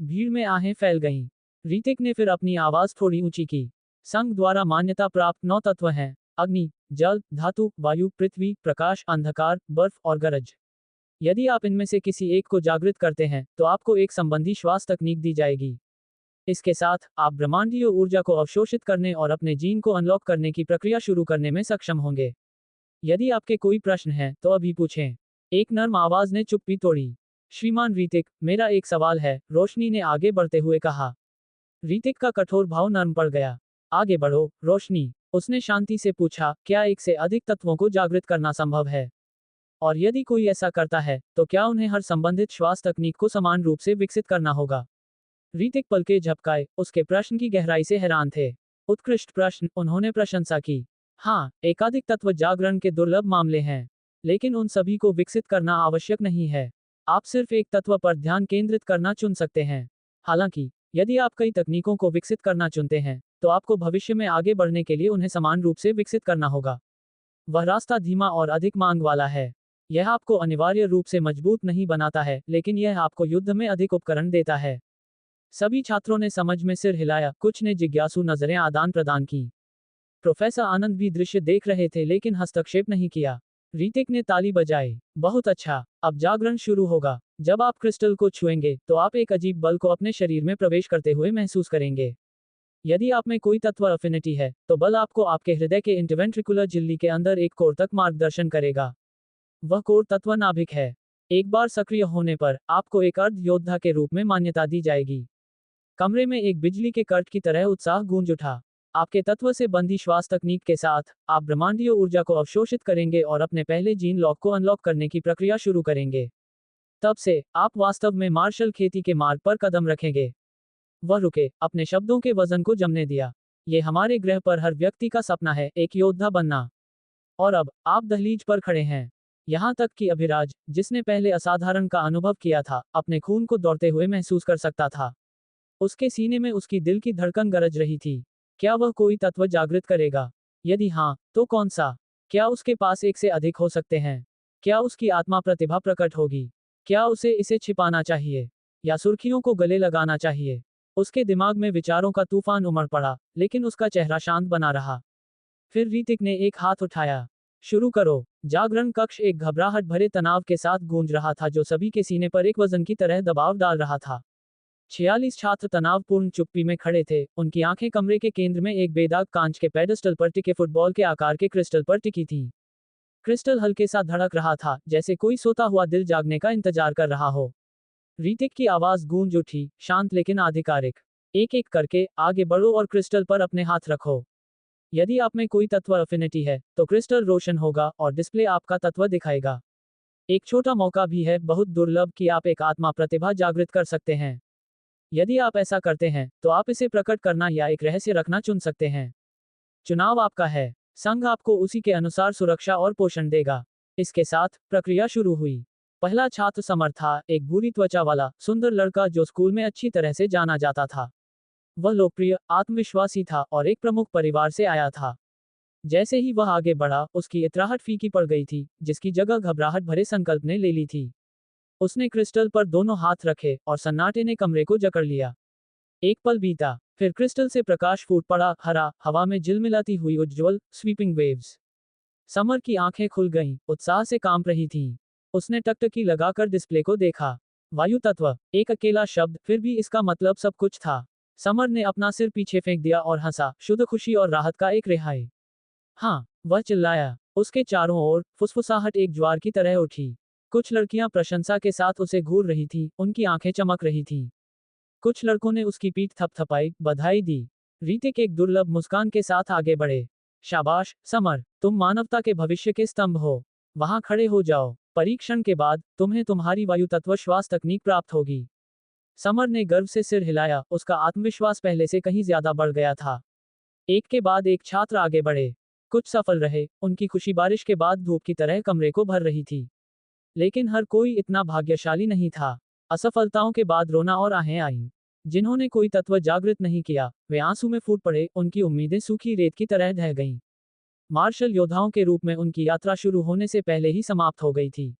भीड़ में आहें फैल गईं। ऋतिक ने फिर अपनी आवाज थोड़ी ऊंची की। संघ द्वारा मान्यता प्राप्त 9 तत्व हैं: अग्नि, जल, धातु, वायु, पृथ्वी, प्रकाश, अंधकार, बर्फ और गरज। यदि आप इनमें से किसी एक को जागृत करते हैं, तो आपको एक संबंधी श्वास तकनीक दी जाएगी। इसके साथ आप ब्रह्मांडीय ऊर्जा को अवशोषित करने और अपने जीन को अनलॉक करने की प्रक्रिया शुरू करने में सक्षम होंगे। यदि आपके कोई प्रश्न हैं, तो अभी पूछें। एक नर्म आवाज ने चुप्पी तोड़ी। श्रीमान ऋतिक, मेरा एक सवाल है, रोशनी ने आगे बढ़ते हुए कहा। ऋतिक का कठोर भाव नर्म पड़ गया। आगे बढ़ो, रोशनी। उसने शांति से पूछा, क्या एक से अधिक तत्वों को जागृत करना संभव है? और यदि कोई ऐसा करता है, तो क्या उन्हें हर संबंधित श्वास तकनीक को समान रूप से विकसित करना होगा? ऋतिक पलके झपकाए, उसके प्रश्न की गहराई से हैरान थे। उत्कृष्ट प्रश्न, उन्होंने प्रशंसा की। हाँ, एकाधिक तत्व जागरण के दुर्लभ मामले हैं, लेकिन उन सभी को विकसित करना आवश्यक नहीं है। आप सिर्फ एक तत्व पर ध्यान केंद्रित करना चुन सकते हैं। हालांकि यदि आप कई तकनीकों को विकसित करना चुनते हैं, तो आपको भविष्य में आगे बढ़ने के लिए उन्हें समान रूप से विकसित करना होगा। वह रास्ता धीमा और अधिक मांग वाला है। यह आपको अनिवार्य रूप से मजबूत नहीं बनाता है, लेकिन यह आपको युद्ध में अधिक उपकरण देता है। सभी छात्रों ने समझ में सिर हिलाया, कुछ ने जिज्ञासु नजरें आदान प्रदान की। प्रोफेसर आनंद भी दृश्य देख रहे थे, लेकिन हस्तक्षेप नहीं किया। ऋतिक ने ताली बजाई। बहुत अच्छा, अब जागरण शुरू होगा। जब आप क्रिस्टल को छुएंगे, तो आप एक अजीब बल को अपने शरीर में प्रवेश करते हुए महसूस करेंगे। यदि आप में कोई तत्व अफिनिटी है, तो बल आपको आपके हृदय के इंटरवेंट्रिकुलर झिल्ली के अंदर एक कोर तक मार्गदर्शन करेगा। वह कोर तत्व नाभिक है। एक बार सक्रिय होने पर आपको एक अर्ध योद्धा के रूप में मान्यता दी जाएगी। कमरे में एक बिजली के कट की तरह उत्साह गूंज उठा। आपके तत्व से बंधी श्वास तकनीक के साथ आप ब्रह्मांडीय ऊर्जा को अवशोषित करेंगे और अपने पहले जीन लॉक को अनलॉक करने की प्रक्रिया शुरू करेंगे। तब से आप वास्तव में मार्शल खेती के मार्ग पर कदम रखेंगे। वह रुके, अपने शब्दों के वजन को जमने दिया। ये हमारे ग्रह पर हर व्यक्ति का सपना है, एक योद्धा बनना। और अब आप दहलीज पर खड़े हैं। यहाँ तक कि अभिराज, जिसने पहले असाधारण का अनुभव किया था, अपने खून को दौड़ते हुए महसूस कर सकता था। उसके सीने में उसकी दिल की धड़कन गरज रही थी। क्या वह कोई तत्व जागृत करेगा? यदि हाँ, तो कौन सा? क्या उसके पास एक से अधिक हो सकते हैं? क्या उसकी आत्मा प्रतिभा प्रकट होगी? क्या उसे इसे छिपाना चाहिए? या सुर्खियों को गले लगाना चाहिए? उसके दिमाग में विचारों का तूफान उमड़ पड़ा, लेकिन उसका चेहरा शांत बना रहा। फिर ऋतिक ने एक हाथ उठाया। शुरू करो। जागरण कक्ष एक घबराहट भरे तनाव के साथ गूंज रहा था जो सभी के सीने पर एक वजन की तरह दबाव डाल रहा था। 46 छात्र तनावपूर्ण चुप्पी में खड़े थे, उनकी आंखें कमरे के केंद्र में एक बेदाग कांच के पेडस्टल पर टिके फुटबॉल के आकार के क्रिस्टल पर टिकी थी। क्रिस्टल हल्के सा धड़क रहा था, जैसे कोई सोता हुआ दिल जागने का इंतजार कर रहा हो। ऋतिक की आवाज गूंज उठी, शांत लेकिन आधिकारिक। एक एक करके आगे बढ़ो और क्रिस्टल पर अपने हाथ रखो। यदि आप में कोई तत्व अफिनिटी है, तो क्रिस्टल रोशन होगा और डिस्प्ले आपका तत्व दिखाएगा। एक छोटा मौका भी है, बहुत दुर्लभ, कि आप एक आत्मा प्रतिभा जागृत कर सकते हैं। यदि आप ऐसा करते हैं, तो आप इसे प्रकट करना या एक रहस्य रखना चुन सकते हैं। चुनाव आपका है। संघ आपको उसी के अनुसार सुरक्षा और पोषण देगा। इसके साथ प्रक्रिया शुरू हुई। पहला छात्र समर था, एक भूरी त्वचा वाला सुंदर लड़का जो स्कूल में अच्छी तरह से जाना जाता था। वह लोकप्रिय, आत्मविश्वासी था और एक प्रमुख परिवार से आया था। जैसे ही वह आगे बढ़ा, उसकी इतराहट फीकी पड़ गई थी, जिसकी जगह घबराहट भरे संकल्प ने ले ली थी। उसने क्रिस्टल पर दोनों हाथ रखे और सन्नाटे ने कमरे को जकड़ लिया। एक पल बीता, फिर क्रिस्टल से प्रकाश फूट पड़ा, हरा, हवा में झिलमिलाती हुई उज्ज्वल, स्वीपिंग वेव्स। समर की आंखें खुल गईं, उत्साह से कांप रही थीं। उसने टकटकी लगाकर डिस्प्ले को देखा। वायु तत्व, एक अकेला शब्द, फिर भी इसका मतलब सब कुछ था। समर ने अपना सिर पीछे फेंक दिया और हंसा, शुद्ध खुशी और राहत का एक रिहाई। हाँ, वह चिल्लाया। उसके चारों ओर फुसफुसाहट एक ज्वार की तरह उठी। कुछ लड़कियां प्रशंसा के साथ उसे घूर रही थीं, उनकी आंखें चमक रही थीं। कुछ लड़कों ने उसकी पीठ थपथपाई, बधाई दी। ऋतिक एक दुर्लभ मुस्कान के साथ आगे बढ़े। शाबाश, समर, तुम मानवता के भविष्य के स्तंभ हो। वहां खड़े हो जाओ। परीक्षण के बाद, तुम्हें तुम्हारी वायु तत्व श्वास तकनीक प्राप्त होगी। समर ने गर्व से सिर हिलाया, उसका आत्मविश्वास पहले से कहीं ज्यादा बढ़ गया था। एक के बाद एक छात्र आगे बढ़े। कुछ सफल रहे, उनकी खुशी बारिश के बाद धूप की तरह कमरे को भर रही थी। लेकिन हर कोई इतना भाग्यशाली नहीं था। असफलताओं के बाद रोना और आहें आईं। जिन्होंने कोई तत्व जागृत नहीं किया, वे आंसू में फूट पड़े, उनकी उम्मीदें सूखी रेत की तरह ढह गईं। मार्शल योद्धाओं के रूप में उनकी यात्रा शुरू होने से पहले ही समाप्त हो गई थी।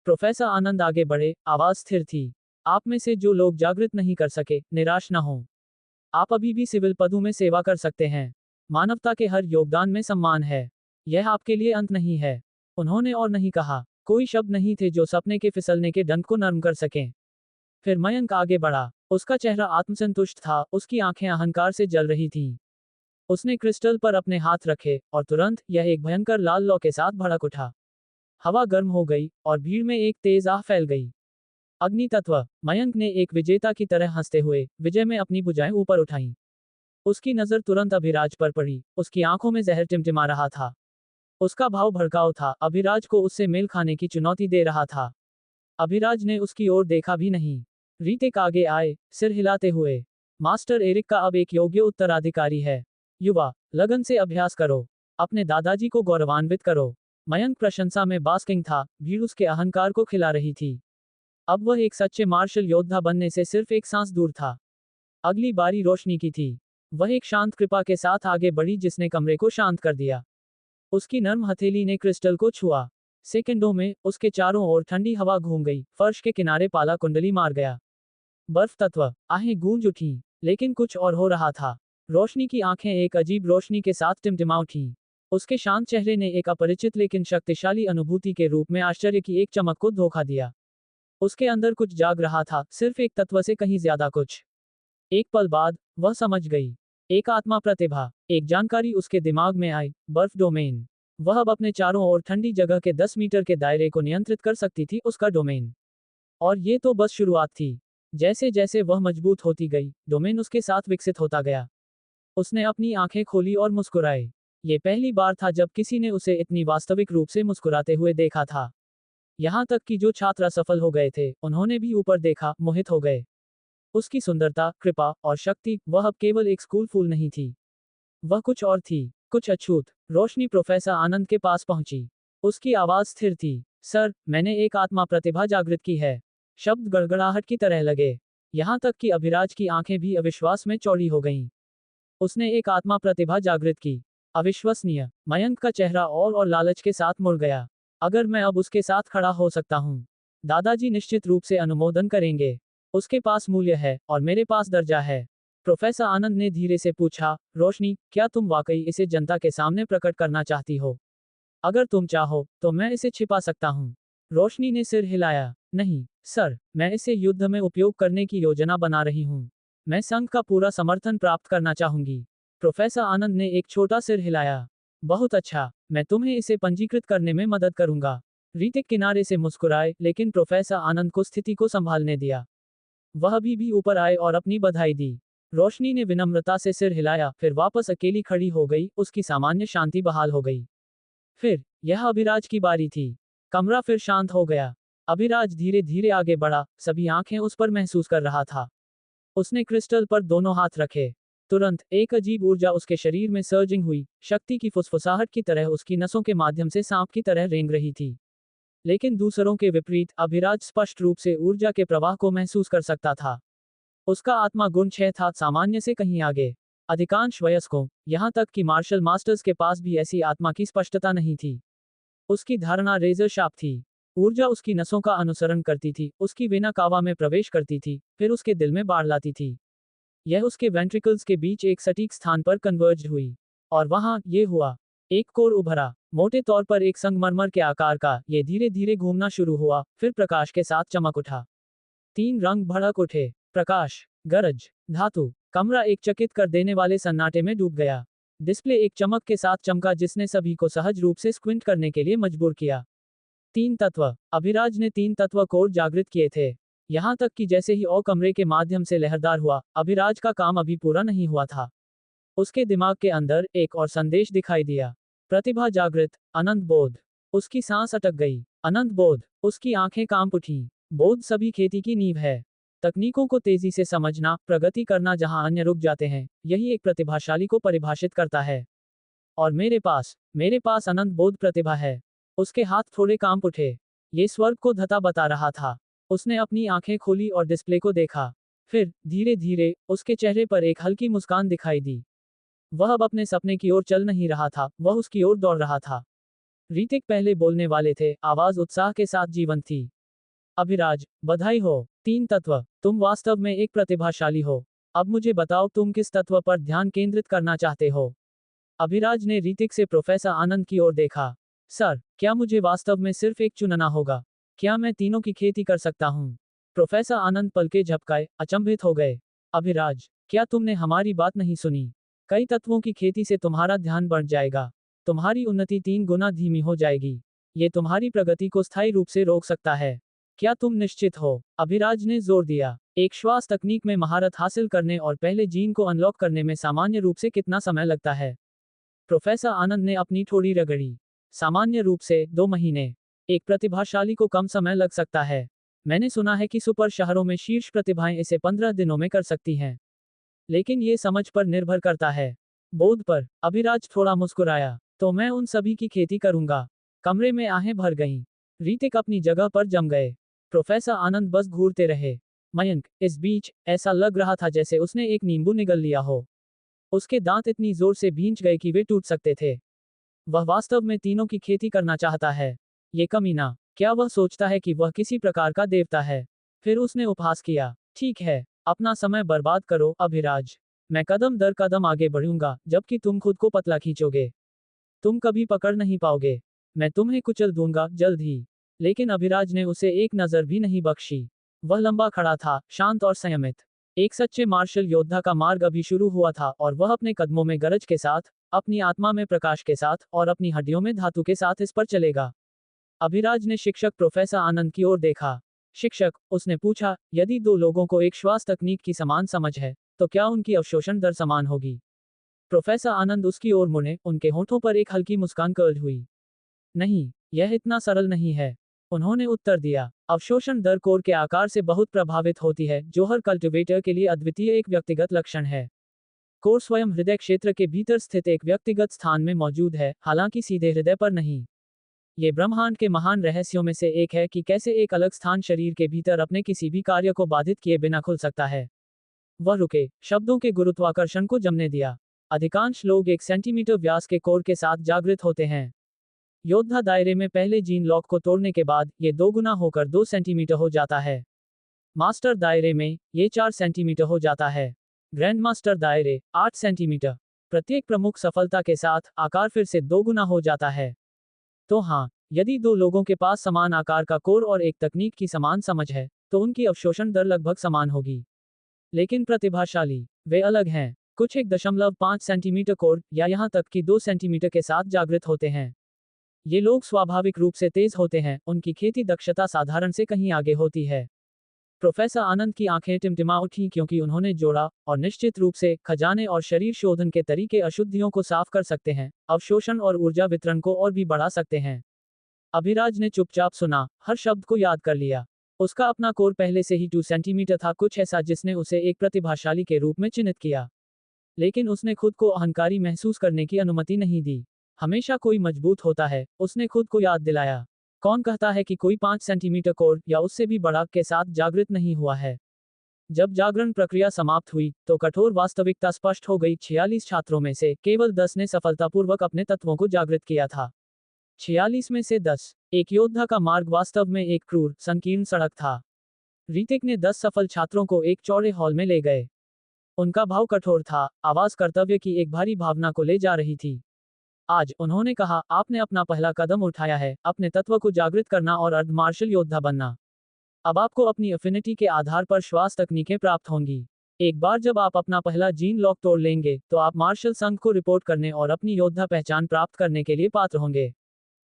प्रोफेसर आनंद आगे बढ़े, आवाज स्थिर थी। आप में से जो लोग जागृत नहीं कर सके, निराश न हो। आप अभी भी सिविल पदों में सेवा कर सकते हैं। मानवता के हर योगदान में सम्मान है। यह आपके लिए अंत नहीं है। उन्होंने और नहीं कहा। कोई शब्द नहीं थे जो सपने के फिसलने के डंक को नरम कर सकें। फिर मयंक आगे बढ़ा। उसका चेहरा आत्मसंतुष्ट था, उसकी आंखें अहंकार से जल रही थीं। उसने क्रिस्टल पर अपने हाथ रखे, और तुरंत यह एक भयंकर लाल लौ के साथ भड़क उठा। हवा गर्म हो गई, और भीड़ में एक तेज आह फैल गई। अग्नि तत्व, मयंक ने एक विजेता की तरह हंसते हुए, विजय में अपनी भुजाएं ऊपर उठाईं। उसकी नजर तुरंत अभिराज पर पड़ी, उसकी आंखों में जहर टिमटिमा रहा था। उसका भाव भड़काऊ था, अभिराज को उससे मेल खाने की चुनौती दे रहा था। अभिराज ने उसकी ओर देखा भी नहीं। ऋतिक आगे आए, सिर हिलाते हुए। मास्टर एरिक का अब एक योग्य उत्तराधिकारी है। युवा, लगन से अभ्यास करो। अपने दादाजी को गौरवान्वित करो। मयंक प्रशंसा में बास्किंग था, भीड़ उसके अहंकार को खिला रही थी। अब वह एक सच्चे मार्शल योद्धा बनने से सिर्फ एक सांस दूर था। अगली बारी रोशनी की थी। वह एक शांत कृपा के साथ आगे बढ़ी जिसने कमरे को शांत कर दिया। उसकी नर्म हथेली ने क्रिस्टल को छुआ। सेकंडों में, उसके चारों ओर ठंडी हवा घूम गई, फर्श के किनारे पाला कुंडली मार गया। बर्फ तत्व, आहें गूंज उठीं, लेकिन कुछ और हो रहा था। रोशनी की आंखें एक अजीब रोशनी के साथ टिमटिमा उठीं। उसके शांत चेहरे ने एक अपरिचित लेकिन शक्तिशाली अनुभूति के रूप में आश्चर्य की एक चमक को धोखा दिया। उसके अंदर कुछ जाग रहा था, सिर्फ एक तत्व से कहीं ज्यादा कुछ। एक पल बाद, वह समझ गई। एक आत्मा प्रतिभा, एक जानकारी उसके दिमाग में आई, बर्फ डोमेन। वह अब अपने चारों ओर ठंडी जगह के 10 मीटर के दायरे को नियंत्रित कर सकती थी, उसका डोमेन। और ये तो बस शुरुआत थी। जैसे जैसे वह मजबूत होती गई, डोमेन उसके साथ विकसित होता गया। उसने अपनी आंखें खोली और मुस्कुराए। ये पहली बार था जब किसी ने उसे इतनी वास्तविक रूप से मुस्कुराते हुए देखा था। यहाँ तक कि जो छात्र सफल हो गए थे, उन्होंने भी ऊपर देखा, मोहित हो गए। उसकी सुंदरता, कृपा और शक्ति, वह अब केवल एक स्कूल फूल नहीं थी। वह कुछ और थी, कुछ अछूत। रोशनी प्रोफेसर आनंद के पास पहुंची। उसकी आवाज स्थिर थी। सर, मैंने एक आत्मा प्रतिभा जागृत की है। शब्द गड़गड़ाहट की तरह लगे। यहाँ तक कि अभिराज की आंखें भी अविश्वास में चौड़ी हो गईं। उसने एक आत्मा प्रतिभा जागृत की। अविश्वसनीय। मयंक का चेहरा और लालच के साथ मुड़ गया। अगर मैं अब उसके साथ खड़ा हो सकता हूँ, दादाजी निश्चित रूप से अनुमोदन करेंगे। उसके पास मूल्य है और मेरे पास दर्जा है। प्रोफेसर आनंद ने धीरे से पूछा, रोशनी, क्या तुम वाकई इसे जनता के सामने प्रकट करना चाहती हो? अगर तुम चाहो तो मैं इसे छिपा सकता हूँ। रोशनी ने सिर हिलाया। नहीं, सर, मैं इसे युद्ध में उपयोग करने की योजना बना रही हूँ। मैं संघ का पूरा समर्थन प्राप्त करना चाहूंगी। प्रोफेसर आनंद ने एक छोटा सिर हिलाया। बहुत अच्छा, मैं तुम्हें इसे पंजीकृत करने में मदद करूंगा। ऋतिक किनारे से मुस्कुराए, लेकिन प्रोफेसर आनंद को स्थिति को संभालने दिया। वह भी ऊपर आए और अपनी बधाई दी। रोशनी ने विनम्रता से सिर हिलाया, फिर वापस अकेली खड़ी हो गई। उसकी सामान्य शांति बहाल हो गई। फिर यह अभिराज की बारी थी। कमरा फिर शांत हो गया। अभिराज धीरे धीरे आगे बढ़ा, सभी आंखें उस पर महसूस कर रहा था। उसने क्रिस्टल पर दोनों हाथ रखे। तुरंत एक अजीब ऊर्जा उसके शरीर में सर्जिंग हुई, शक्ति की फुसफुसाहट की तरह उसकी नसों के माध्यम से सांप की तरह रेंग रही थी। लेकिन दूसरों के विपरीत अभिराज स्पष्ट रूप से ऊर्जा के प्रवाह को महसूस कर सकता था। उसका आत्मा गुण 6 था, सामान्य से कहीं आगे। अधिकांश वयस्कों, यहाँ तक कि मार्शल मास्टर्स के पास भी ऐसी आत्मा की स्पष्टता नहीं थी। उसकी धारणा रेजर शार्प थी। ऊर्जा उसकी नसों का अनुसरण करती थी, उसकी वेना कावा में प्रवेश करती थी, फिर उसके दिल में बाढ़ लाती थी। यह उसके वेंट्रिकल्स के बीच एक सटीक स्थान पर कन्वर्ज हुई। और वहां ये हुआ। एक कोर उभरा, मोटे तौर पर एक संगमरमर के आकार का। ये धीरे धीरे घूमना शुरू हुआ, फिर प्रकाश के साथ चमक उठा। 3 रंग भड़क उठे, प्रकाश, गरज, धातु। कमरा एक चकित कर देने वाले सन्नाटे में डूब गया। डिस्प्ले एक चमक के साथ चमका जिसने सभी को सहज रूप से स्क्विंट करने के लिए मजबूर किया। 3 तत्व। अभिराज ने 3 तत्व कोड जागृत किए थे। यहाँ तक कि जैसे ही ओ कमरे के माध्यम से लहरदार हुआ, अभिराज का काम अभी पूरा नहीं हुआ था। उसके दिमाग के अंदर एक और संदेश दिखाई दिया। प्रतिभा जागृत, अनंत बोध। उसकी सांस अटक गई। अनंत बोध। उसकी आंखें कांप उठीं। बोध सभी खेती की नींव है। तकनीकों को तेजी से समझना, प्रगति करना जहां अन्य रुक जाते हैं, यही एक प्रतिभाशाली को परिभाषित करता है। और मेरे पास अनंत बोध प्रतिभा है। उसके हाथ थोड़े कांप उठे। ये स्वर्ग को धता बता रहा था। उसने अपनी आंखें खोली और डिस्प्ले को देखा। फिर धीरे धीरे उसके चेहरे पर एक हल्की मुस्कान दिखाई दी। वह अब अपने सपने की ओर चल नहीं रहा था, वह उसकी ओर दौड़ रहा था। ऋतिक पहले बोलने वाले थे, आवाज उत्साह के साथ जीवंत थी। अभिराज, बधाई हो। 3 तत्व, तुम वास्तव में एक प्रतिभाशाली हो। अब मुझे बताओ तुम किस तत्व पर ध्यान केंद्रित करना चाहते हो? अभिराज ने ऋतिक से प्रोफेसर आनंद की ओर देखा। सर, क्या मुझे वास्तव में सिर्फ एक चुनना होगा? क्या मैं तीनों की खेती कर सकता हूँ? प्रोफेसर आनंद पलके झपकाए, अचंभित हो गए। अभिराज, क्या तुमने हमारी बात नहीं सुनी? कई तत्वों की खेती से तुम्हारा ध्यान बढ़ जाएगा। तुम्हारी उन्नति 3 गुना धीमी हो जाएगी। ये तुम्हारी प्रगति को स्थायी रूप से रोक सकता है। क्या तुम निश्चित हो? अभिराज ने जोर दिया। एक श्वास तकनीक में महारत हासिल करने और पहले जीन को अनलॉक करने में सामान्य रूप से कितना समय लगता है? प्रोफेसर आनंद ने अपनी ठोड़ी रगड़ी। सामान्य रूप से 2 महीने। एक प्रतिभाशाली को कम समय लग सकता है। मैंने सुना है कि सुपर शहरों में शीर्ष प्रतिभाएं इसे 15 दिनों में कर सकती हैं। लेकिन ये समझ पर निर्भर करता है। बोध पर। अभिराज थोड़ा मुस्कुराया। तो मैं उन सभी की खेती करूंगा। कमरे में आहें भर गईं। ऋतिक अपनी जगह पर जम गए। प्रोफेसर आनंद बस घूरते रहे। मयंक, इस बीच, ऐसा लग रहा था जैसे उसने एक नींबू निगल लिया हो। उसके दांत इतनी जोर से भींच गए कि वे टूट सकते थे। वह वास्तव में तीनों की खेती करना चाहता है। ये कमीना, क्या वह सोचता है कि वह किसी प्रकार का देवता है? फिर उसने उपहास किया। ठीक है, अपना समय बर्बाद करो, अभिराज। मैं कदम दर कदम आगे बढ़ूंगा, जबकि तुम खुद को पतला खींचोगे। तुम कभी पकड़ नहीं पाओगे। मैं तुम्हें कुचल दूंगा, जल्द ही। लेकिन अभिराज ने उसे एक नजर भी नहीं बख्शी। वह लंबा खड़ा था, शांत और संयमित। एक सच्चे मार्शल योद्धा का मार्ग अभी शुरू हुआ था और वह अपने कदमों में गरज के साथ, अपनी आत्मा में प्रकाश के साथ और अपनी हड्डियों में धातु के साथ इस पर चलेगा। अभिराज ने शिक्षक प्रोफेसर आनंद की ओर देखा। शिक्षक, उसने पूछा, यदि 2 लोगों को एक श्वास तकनीक की समान समझ है, तो क्या उनकी अवशोषण दर समान होगी? प्रोफेसर आनंद उसकी ओर मुड़े, उनके होठों पर एक हल्की मुस्कान कर्ल हुई। नहीं, यह इतना सरल नहीं है। उन्होंने उत्तर दिया। अवशोषण दर कोर के आकार से बहुत प्रभावित होती है, जो हर कल्टीवेटर के लिए अद्वितीय एक व्यक्तिगत लक्षण है। कोर स्वयं हृदय क्षेत्र के भीतर स्थित एक व्यक्तिगत स्थान में मौजूद है, हालांकि सीधे हृदय पर नहीं। ये ब्रह्मांड के महान रहस्यों में से एक है कि कैसे एक अलग स्थान शरीर के भीतर अपने किसी भी कार्य को बाधित किए बिना खुल सकता है। वह रुके, शब्दों के गुरुत्वाकर्षण को जमने दिया। अधिकांश लोग 1 सेंटीमीटर व्यास के कोर के साथ जागृत होते हैं। योद्धा दायरे में पहले जीन लॉक को तोड़ने के बाद ये 2 गुना होकर 2 सेंटीमीटर हो जाता है। मास्टर दायरे में ये 4 सेंटीमीटर हो जाता है। ग्रैंड मास्टर दायरे 8 सेंटीमीटर। प्रत्येक प्रमुख सफलता के साथ आकार फिर से 2 गुना हो जाता है। तो हाँ, यदि 2 लोगों के पास समान आकार का कोर और एक तकनीक की समान समझ है, तो उनकी अवशोषण दर लगभग समान होगी। लेकिन प्रतिभाशाली वे अलग हैं। कुछ 1.5 सेंटीमीटर कोर या यहाँ तक कि 2 सेंटीमीटर के साथ जागृत होते हैं। ये लोग स्वाभाविक रूप से तेज होते हैं, उनकी खेती दक्षता साधारण से कहीं आगे होती है। प्रोफेसर आनंद की आंखें टिमटिमा उठी क्योंकि उन्होंने जोड़ा, और निश्चित रूप से खजाने और शरीर शोधन के तरीके अशुद्धियों को साफ कर सकते हैं, अवशोषण और ऊर्जा वितरण को और भी बढ़ा सकते हैं। अभिराज ने चुपचाप सुना, हर शब्द को याद कर लिया। उसका अपना कोर पहले से ही 2 सेंटीमीटर था, कुछ ऐसा जिसने उसे एक प्रतिभाशाली के रूप में चिन्हित किया। लेकिन उसने खुद को अहंकारी महसूस करने की अनुमति नहीं दी। हमेशा कोई मजबूत होता है, उसने खुद को याद दिलाया। कौन कहता है कि कोई 5 सेंटीमीटर कोर या उससे भी बड़ा के साथ जागृत नहीं हुआ है? जब जागरण प्रक्रिया समाप्त हुई, तो कठोर वास्तविकता स्पष्ट हो गई। 46 छात्रों में से केवल 10 ने सफलतापूर्वक अपने तत्वों को जागृत किया था। 46 में से 10। एक योद्धा का मार्ग वास्तव में एक क्रूर, संकीर्ण सड़क था। ऋतिक ने 10 सफल छात्रों को एक चौड़े हॉल में ले गए। उनका भाव कठोर था, आवाज कर्तव्य की एक भारी भावना को ले जा रही थी। आज उन्होंने कहा, आपने अपना पहला कदम उठाया है, अपने तत्व को जागृत करना और अर्ध मार्शल योद्धा बनना। अब आपको अपनी अफिनिटी के आधार पर श्वास तकनीकें प्राप्त होंगी। एक बार जब आप अपना पहला जीन लॉक तोड़ लेंगे, तो आप मार्शल संघ को रिपोर्ट करने और अपनी योद्धा पहचान प्राप्त करने के लिए पात्र होंगे।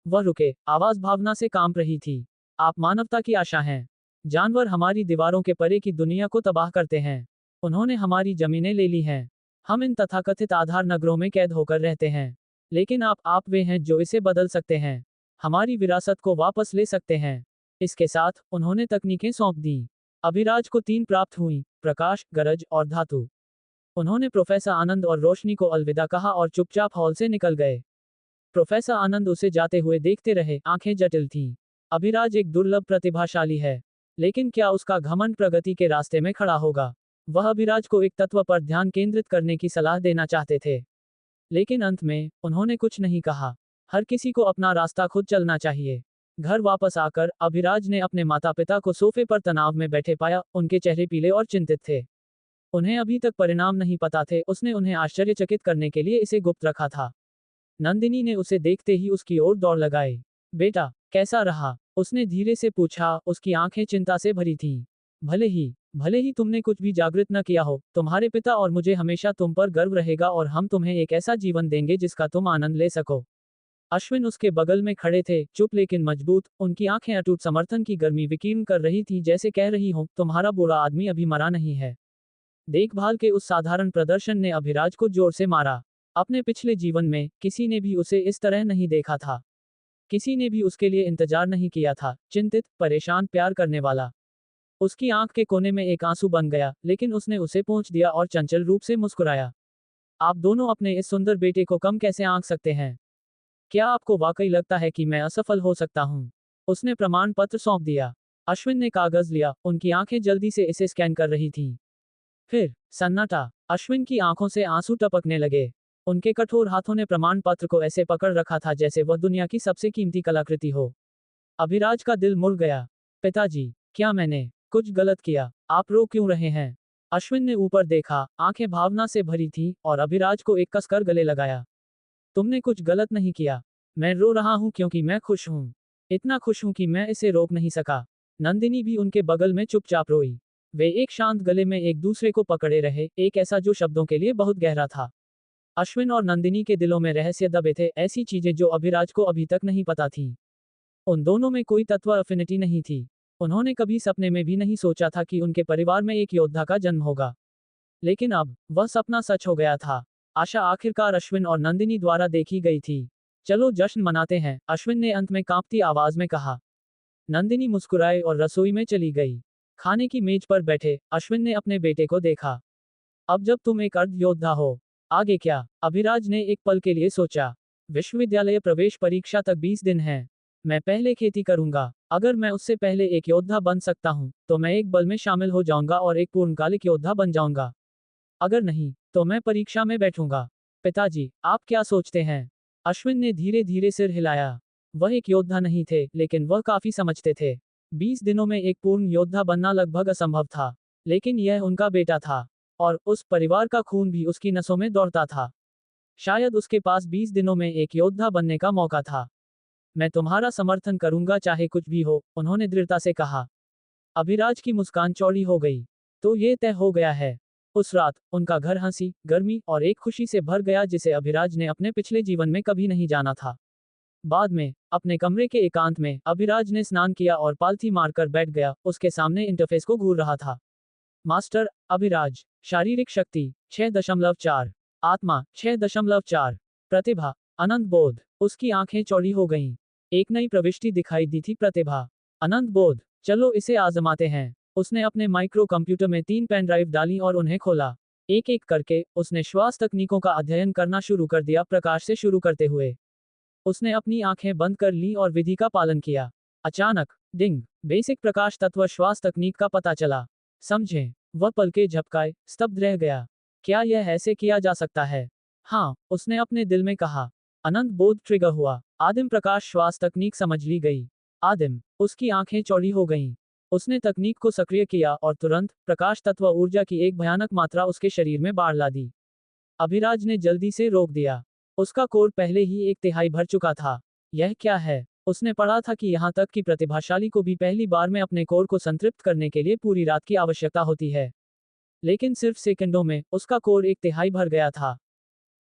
वह रुके, आवाज भावना से कांप रही थी। आप मानवता की आशा हैं। जानवर हमारी दीवारों के परे की दुनिया को तबाह करते हैं। उन्होंने हमारी जमीनें ले ली हैं। हम इन तथाकथित आधार नगरों में कैद होकर रहते हैं। लेकिन आप वे हैं जो इसे बदल सकते हैं। हमारी विरासत को वापस ले सकते हैं। इसके साथ उन्होंने तकनीकें सौंप दी। अभिराज को 3 प्राप्त हुई, प्रकाश, गरज और धातु। उन्होंने प्रोफेसर आनंद और रोशनी को अलविदा कहा और चुपचाप हॉल से निकल गए। प्रोफेसर आनंद उसे जाते हुए देखते रहे, आंखें जटिल थीं। अभिराज एक दुर्लभ प्रतिभाशाली है, लेकिन क्या उसका घमंड प्रगति के रास्ते में खड़ा होगा? वह अभिराज को एक तत्व पर ध्यान केंद्रित करने की सलाह देना चाहते थे, लेकिन अंत में उन्होंने कुछ नहीं कहा। हर किसी को अपना रास्ता खुद चलना चाहिए। घर वापस आकर अभिराज ने अपने माता पिता को सोफे पर तनाव में बैठे पाया। उनके चेहरे पीले और चिंतित थे। उन्हें अभी तक परिणाम नहीं पता थे। उसने उन्हें आश्चर्यचकित करने के लिए इसे गुप्त रखा था। नंदिनी ने उसे देखते ही उसकी ओर दौड़ लगाई। बेटा, कैसा रहा? उसने धीरे से पूछा। उसकी आंखें चिंता से भरी थीं। भले ही तुमने कुछ भी जागृत न किया हो, तुम्हारे पिता और मुझे हमेशा तुम पर गर्व रहेगा और हम तुम्हें एक ऐसा जीवन देंगे जिसका तुम आनंद ले सको। अश्विन उसके बगल में खड़े थे, चुप लेकिन मजबूत। उनकी आंखें अटूट समर्थन की गर्मी विकीर्ण कर रही थी, जैसे कह रही हो, तुम्हारा बुरा आदमी अभी मरा नहीं है। देखभाल के उस साधारण प्रदर्शन ने अभिराज को जोर से मारा। अपने पिछले जीवन में किसी ने भी उसे इस तरह नहीं देखा था। किसी ने भी उसके लिए इंतजार नहीं किया था। चिंतित, परेशान, प्यार करने वाला। उसकी आंख के कोने में एक आंसू बन गया, लेकिन उसने उसे पोंछ दिया और चंचल रूप से मुस्कुराया। आप दोनों अपने इस सुंदर बेटे को कम कैसे आंक सकते हैं? क्या आपको वाकई लगता है कि मैं असफल हो सकता हूं? उसने प्रमाण पत्र सौंप दिया। अश्विन ने कागज लिया। उनकी आंखें जल्दी से इसे स्कैन कर रही थीं। फिर सन्नाटा। अश्विन की आंखों से आंसू टपकने लगे। उनके कठोर हाथों ने प्रमाण पत्र को ऐसे पकड़ रखा था जैसे वह दुनिया की सबसे कीमती कलाकृति हो। अभिराज का दिल मुड़ गया। पिताजी, क्या मैंने कुछ गलत किया? आप रो क्यों रहे हैं? अश्विन ने ऊपर देखा, आंखें भावना से भरी थीं, और अभिराज को एक कसकर गले लगाया। तुमने कुछ गलत नहीं किया। मैं रो रहा हूं क्योंकि मैं खुश हूं। इतना खुश हूं कि मैं इसे रोक नहीं सका। नंदिनी भी उनके बगल में चुपचाप रोई। वे एक शांत गले में एक दूसरे को पकड़े रहे, एक ऐसा जो शब्दों के लिए बहुत गहरा था। अश्विन और नंदिनी के दिलों में रहस्य दबे थे, ऐसी चीजें जो अभिराज को अभी तक नहीं पता थीं। उन दोनों में कोई तत्व अफिनिटी नहीं थी। उन्होंने कभी सपने में भी नहीं सोचा था कि उनके परिवार में एक योद्धा का जन्म होगा। लेकिन अब वह सपना सच हो गया था। आशा आखिरकार अश्विन और नंदिनी द्वारा देखी गई थी। चलो जश्न मनाते हैं, अश्विन ने अंत में कांपती आवाज में कहा। नंदिनी मुस्कुराई और रसोई में चली गई। खाने की मेज पर बैठे अश्विन ने अपने बेटे को देखा। अब जब तुम एक अर्ध योद्धा हो, आगे क्या? अभिराज ने एक पल के लिए सोचा। विश्वविद्यालय प्रवेश परीक्षा तक 20 दिन हैं। मैं पहले खेती करूंगा। अगर मैं उससे पहले एक योद्धा बन सकता हूं, तो मैं एक बल में शामिल हो जाऊंगा और एक पूर्णकालिक योद्धा बन जाऊंगा। अगर नहीं, तो मैं परीक्षा में बैठूंगा। पिताजी, आप क्या सोचते हैं? अश्विन ने धीरे धीरे सिर हिलाया। वह एक योद्धा नहीं थे, लेकिन वह काफी समझते थे। 20 दिनों में एक पूर्ण योद्धा बनना लगभग असंभव था। लेकिन यह उनका बेटा था। और उस परिवार का खून भी उसकी नसों में दौड़ता था। शायद उसके पास 20 दिनों में एक योद्धा बनने का मौका था। मैं तुम्हारा समर्थन करूंगा चाहे कुछ भी हो, उन्होंने दृढ़ता से कहा। अभिराज की मुस्कान चौड़ी हो गई। तो ये तय हो गया है। उस रात उनका घर हंसी, गर्मी और एक खुशी से भर गया जिसे अभिराज ने अपने पिछले जीवन में कभी नहीं जाना था। बाद में, अपने कमरे के एकांत में, अभिराज ने स्नान किया और पालथी मारकर बैठ गया। उसके सामने इंटरफेस को घूर रहा था। मास्टर अभिराज। शारीरिक शक्ति 6.4। आत्मा 6.4। प्रतिभा अनंत बोध। उसकी आंखें चौड़ी हो गईं। एक नई प्रविष्टि दिखाई दी थी। प्रतिभा अनंत बोध। चलो इसे आजमाते हैं। उसने अपने माइक्रो कंप्यूटर में 3 पेन ड्राइव डाली और उन्हें खोला। एक एक करके उसने श्वास तकनीकों का अध्ययन करना शुरू कर दिया। प्रकाश से शुरू करते हुए उसने अपनी आंखें बंद कर ली और विधि का पालन किया। अचानक डिंग, बेसिक प्रकाश तत्व श्वास तकनीक का पता चला। समझें। वह पलके झपकाए, स्तब्ध रह गया। क्या यह ऐसे किया जा सकता है? हाँ, उसने अपने दिल में कहा। अनंत बोध ट्रिगर हुआ। आदिम प्रकाश श्वास तकनीक समझ ली गई। आदिम। उसकी आंखें चौड़ी हो गईं। उसने तकनीक को सक्रिय किया और तुरंत प्रकाश तत्व ऊर्जा की एक भयानक मात्रा उसके शरीर में बाढ़ ला दी। अभिराज ने जल्दी से रोक दिया। उसका कोर पहले ही 1/3 भर चुका था। यह क्या है? उसने पढ़ा था कि यहाँ तक कि प्रतिभाशाली को भी पहली बार में अपने कोर को संतृप्त करने के लिए पूरी रात की आवश्यकता होती है। लेकिन सिर्फ सेकंडों में उसका कोर 1/3 भर गया था।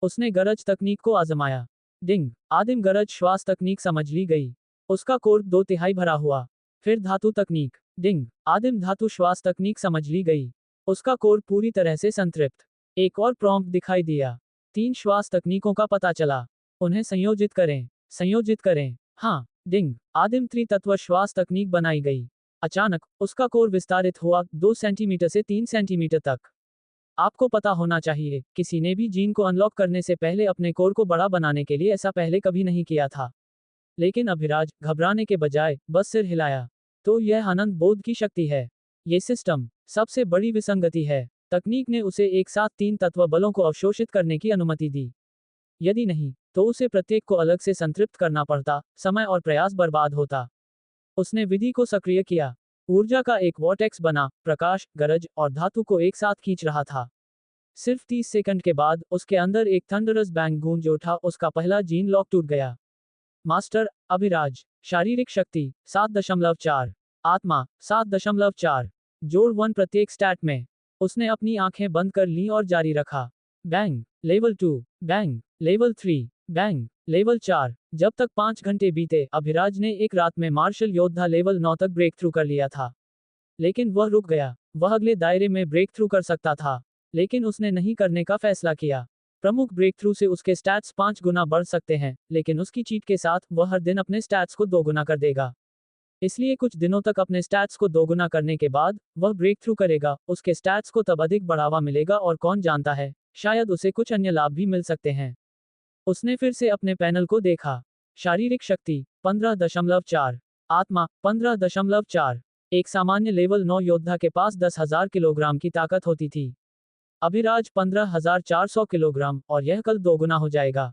उसने गरज तकनीक को आजमाया। डिंग, आदिम गरज श्वास तकनीक समझ ली गई। उसका कोर 2/3 भरा हुआ। फिर धातु तकनीक। डिंग, आदिम धातु श्वास तकनीक समझ ली गई। उसका कोर पूरी तरह से संतृप्त। एक और प्रॉम्प्ट दिखाई दिया। 3 श्वास तकनीकों का पता चला। उन्हें संयोजित करें। संयोजित करें। हाँ, डिंग, आदिम त्रितत्व श्वास तकनीक बनाई गई। अचानक उसका कोर विस्तारित हुआ 2 सेंटीमीटर से 3 सेंटीमीटर तक। आपको पता होना चाहिए, किसी ने भी जीन को अनलॉक करने से पहले अपने कोर को बड़ा बनाने के लिए ऐसा पहले कभी नहीं किया था। लेकिन अभिराज घबराने के बजाय बस सिर हिलाया। तो यह अनंत बोध की शक्ति है। ये सिस्टम सबसे बड़ी विसंगति है। तकनीक ने उसे एक साथ 3 तत्व बलों को अवशोषित करने की अनुमति दी। यदि नहीं, तो उसे प्रत्येक को अलग से संतृप्त करना पड़ता, समय और प्रयास बर्बाद होता। उसने विधि को सक्रिय किया। ऊर्जा का एक वॉर्टेक्स बना, प्रकाश, गरज और धातु को एक साथ खींच रहा था। सिर्फ 30 सेकंड के बाद उसके अंदर एक थंडरस बैंग गूंज उठा। उसका पहला जीन लॉक टूट गया। मास्टर अभिराज। शारीरिक शक्ति 7.4। आत्मा 7.4। जोड़ 1 प्रत्येक स्टैट में। उसने अपनी आंखें बंद कर लीं और जारी रखा। Bang, level 2, bang, level 3, bang, level 4। जब तक 5 घंटे बीते, अभिराज ने एक रात में मार्शल योद्धा लेवल 9 तक ब्रेक थ्रू कर लिया था। लेकिन वह रुक गया। वह अगले दायरे में ब्रेक थ्रू कर सकता था, लेकिन उसने नहीं करने का फैसला किया। प्रमुख ब्रेक थ्रू से उसके स्टैट्स 5 गुना बढ़ सकते हैं, लेकिन उसकी चीट के साथ वह हर दिन अपने स्टैट्स को 2 गुना कर देगा। इसलिए कुछ दिनों तक अपने स्टैट्स को 2 गुना करने के बाद वह ब्रेक थ्रू करेगा। उसके स्टैट्स को तब अधिक बढ़ावा मिलेगा और कौन जानता है, शायद उसे कुछ अन्य लाभ भी मिल सकते हैं। उसने फिर से अपने पैनल को देखा। शारीरिक शक्ति 15.4। आत्मा 15.4। एक सामान्य लेवल 9 योद्धा के पास 10,000 किलोग्राम की ताकत होती थी। अभिराज 15,400 किलोग्राम, और यह कल 2 गुना हो जाएगा।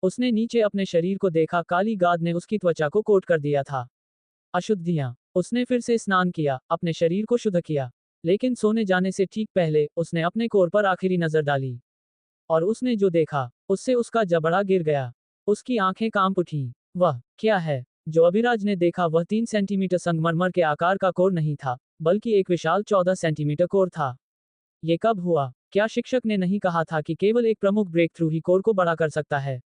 उसने नीचे अपने शरीर को देखा। काली गाद ने उसकी त्वचा को कोट कर दिया था। अशुद्धियां। उसने फिर से स्नान किया, अपने शरीर को शुद्ध किया। लेकिन सोने जाने से ठीक पहले उसने अपने कोर पर आखिरी नजर डाली। और उसने जो देखा, उससे उसका जबड़ा गिर गया। उसकी आंखें कांप उठीं। वह क्या है जो अभिराज ने देखा? वह 3 सेंटीमीटर संगमरमर के आकार का कोर नहीं था, बल्कि एक विशाल 14 सेंटीमीटर कोर था। ये कब हुआ? क्या शिक्षक ने नहीं कहा था कि केवल एक प्रमुख ब्रेक थ्रू ही कोर को बड़ा कर सकता है?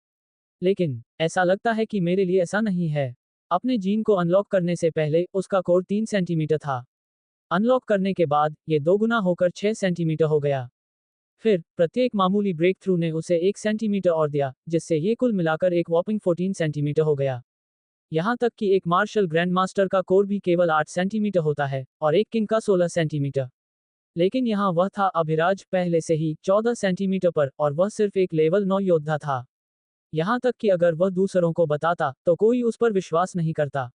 लेकिन ऐसा लगता है कि मेरे लिए ऐसा नहीं है। अपने जीन को अनलॉक करने से पहले उसका कोर 3 सेंटीमीटर था। अनलॉक करने के बाद ये 2 गुना होकर 6 सेंटीमीटर हो गया। फिर प्रत्येक मामूली ब्रेक थ्रू ने उसे 1 सेंटीमीटर और दिया, जिससे ये कुल मिलाकर एक वॉपिंग 14 सेंटीमीटर हो गया। यहाँ तक कि एक मार्शल ग्रैंडमास्टर का कोर भी केवल 8 सेंटीमीटर होता है, और एक किंग का 16 सेंटीमीटर। लेकिन यहाँ वह था, अभिराज, पहले से ही 14 सेंटीमीटर पर, और वह सिर्फ एक लेवल 9 योद्धा था। यहाँ तक कि अगर वह दूसरों को बताता तो कोई उस पर विश्वास नहीं करता।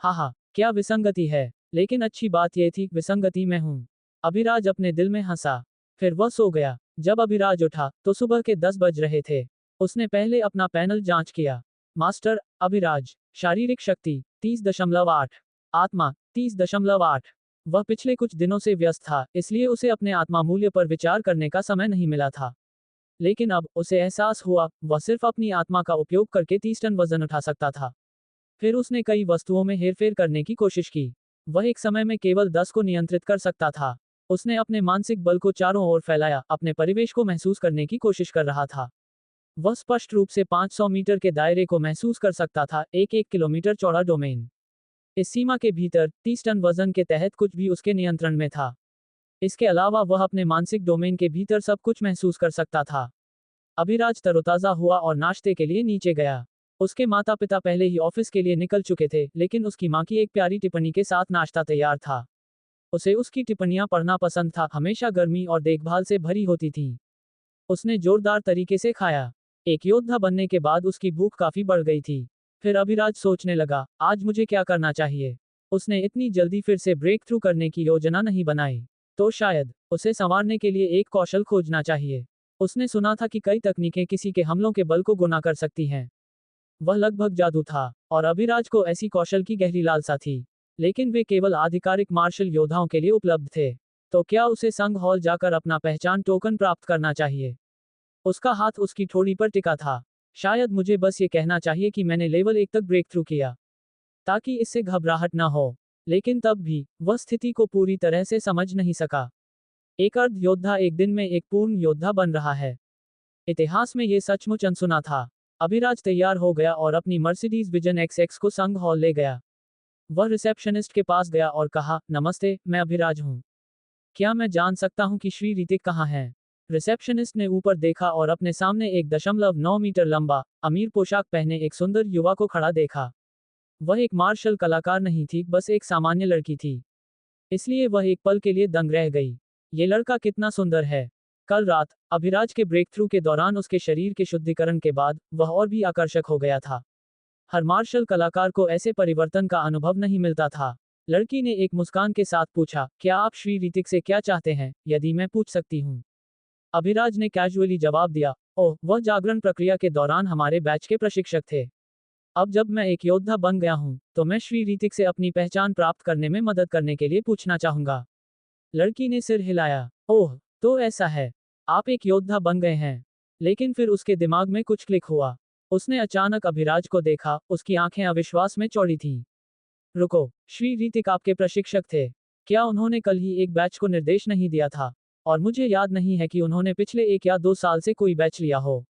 हाँ, क्या विसंगति है, लेकिन अच्छी बात यह थी विसंगति में हूँ। अभिराज अपने दिल में हंसा। फिर वह सो गया। जब अभिराज उठा तो सुबह के 10 बज रहे थे। उसने पहले अपना पैनल जांच किया। मास्टर अभिराज, शारीरिक शक्ति 30.8, आत्मा 30.8। वह पिछले कुछ दिनों से व्यस्त था, इसलिए उसे अपने आत्मा मूल्य पर विचार करने का समय नहीं मिला था। लेकिन अब उसे एहसास हुआ वह सिर्फ अपनी आत्मा का उपयोग करके 30 टन वजन उठा सकता था। फिर उसने कई वस्तुओं में हेरफेर करने की कोशिश की। वह एक समय में केवल 10 को नियंत्रित कर सकता था। उसने अपने मानसिक बल को चारों ओर फैलाया, अपने परिवेश को महसूस करने की कोशिश कर रहा था। वह स्पष्ट रूप से 500 मीटर के दायरे को महसूस कर सकता था, एक किलोमीटर चौड़ा डोमेन। इस सीमा के भीतर 30 टन वजन के तहत कुछ भी उसके नियंत्रण में था। इसके अलावा वह अपने मानसिक डोमेन के भीतर सब कुछ महसूस कर सकता था। अभिराज तरोताजा हुआ और नाश्ते के लिए नीचे गया। उसके माता पिता पहले ही ऑफिस के लिए निकल चुके थे, लेकिन उसकी माँ की एक प्यारी टिप्पणी के साथ नाश्ता तैयार था। उसे उसकी टिप्पणियां पढ़ना पसंद था, हमेशा गर्मी और देखभाल से भरी होती थी। उसने जोरदार तरीके से खाया। एक योद्धा बनने के बाद उसकी भूख काफी बढ़ गई थी। फिर अभिराज सोचने लगा, आज मुझे क्या करना चाहिए। उसने इतनी जल्दी फिर से ब्रेक थ्रू करने की योजना नहीं बनाई। तो शायद उसे संवारने के लिए एक कौशल खोजना चाहिए। उसने सुना था कि कई तकनीकें किसी के हमलों के बल को गुना कर सकती हैं। वह लगभग जादू था, और अभिराज को ऐसी कौशल की गहरी लालसा थी। लेकिन वे केवल आधिकारिक मार्शल योद्धाओं के लिए उपलब्ध थे। तो क्या उसे संघ हॉल जाकर अपना पहचान टोकन प्राप्त करना चाहिए? उसका हाथ उसकी ठोड़ी पर टिका था। शायद मुझे बस ये कहना चाहिए कि मैंने लेवल 1 तक ब्रेक थ्रू किया, ताकि इससे घबराहट न हो। लेकिन तब भी वह स्थिति को पूरी तरह से समझ नहीं सका। एक अर्ध योद्धा एक दिन में एक पूर्ण योद्धा बन रहा है। इतिहास में ये सचमुच अनसुना था। अभिराज तैयार हो गया और अपनी मर्सिडीज विजन XX को संघ हॉल ले गया। वह रिसेप्शनिस्ट के पास गया और कहा, नमस्ते, मैं अभिराज हूँ। क्या मैं जान सकता हूँ कि श्री ऋतिक कहाँ है? रिसेप्शनिस्ट ने ऊपर देखा और अपने सामने 1.9 मीटर लंबा, अमीर पोशाक पहने एक सुंदर युवा को खड़ा देखा। वह एक मार्शल कलाकार नहीं थी, बस एक सामान्य लड़की थी। इसलिए वह एक पल के लिए दंग रह गई। ये लड़का कितना सुंदर है। कल रात अभिराज के ब्रेक थ्रू के दौरान उसके शरीर के शुद्धिकरण के बाद वह और भी आकर्षक हो गया था। हर मार्शल कलाकार को ऐसे परिवर्तन का अनुभव नहीं मिलता था। लड़की ने एक मुस्कान के साथ पूछा, क्या आप श्री ऋतिक से क्या चाहते हैं, यदि मैं पूछ सकती हूँ? अभिराज ने कैजुअली जवाब दिया, ओह, वह जागरण प्रक्रिया के दौरान हमारे बैच के प्रशिक्षक थे। अब जब मैं एक योद्धा बन गया हूँ, तो मैं श्री ऋतिक से अपनी पहचान प्राप्त करने में मदद करने के लिए पूछना चाहूंगा। लड़की ने सिर हिलाया। ओह, तो ऐसा है, आप एक योद्धा बन गए हैं। लेकिन फिर उसके दिमाग में कुछ क्लिक हुआ। उसने अचानक अभिराज को देखा, उसकी आंखें अविश्वास में चौड़ी थीं। रुको, श्री ऋतिक आपके प्रशिक्षक थे? क्या उन्होंने कल ही एक बैच को निर्देश नहीं दिया था? और मुझे याद नहीं है कि उन्होंने पिछले 1 या 2 साल से कोई बैच लिया हो।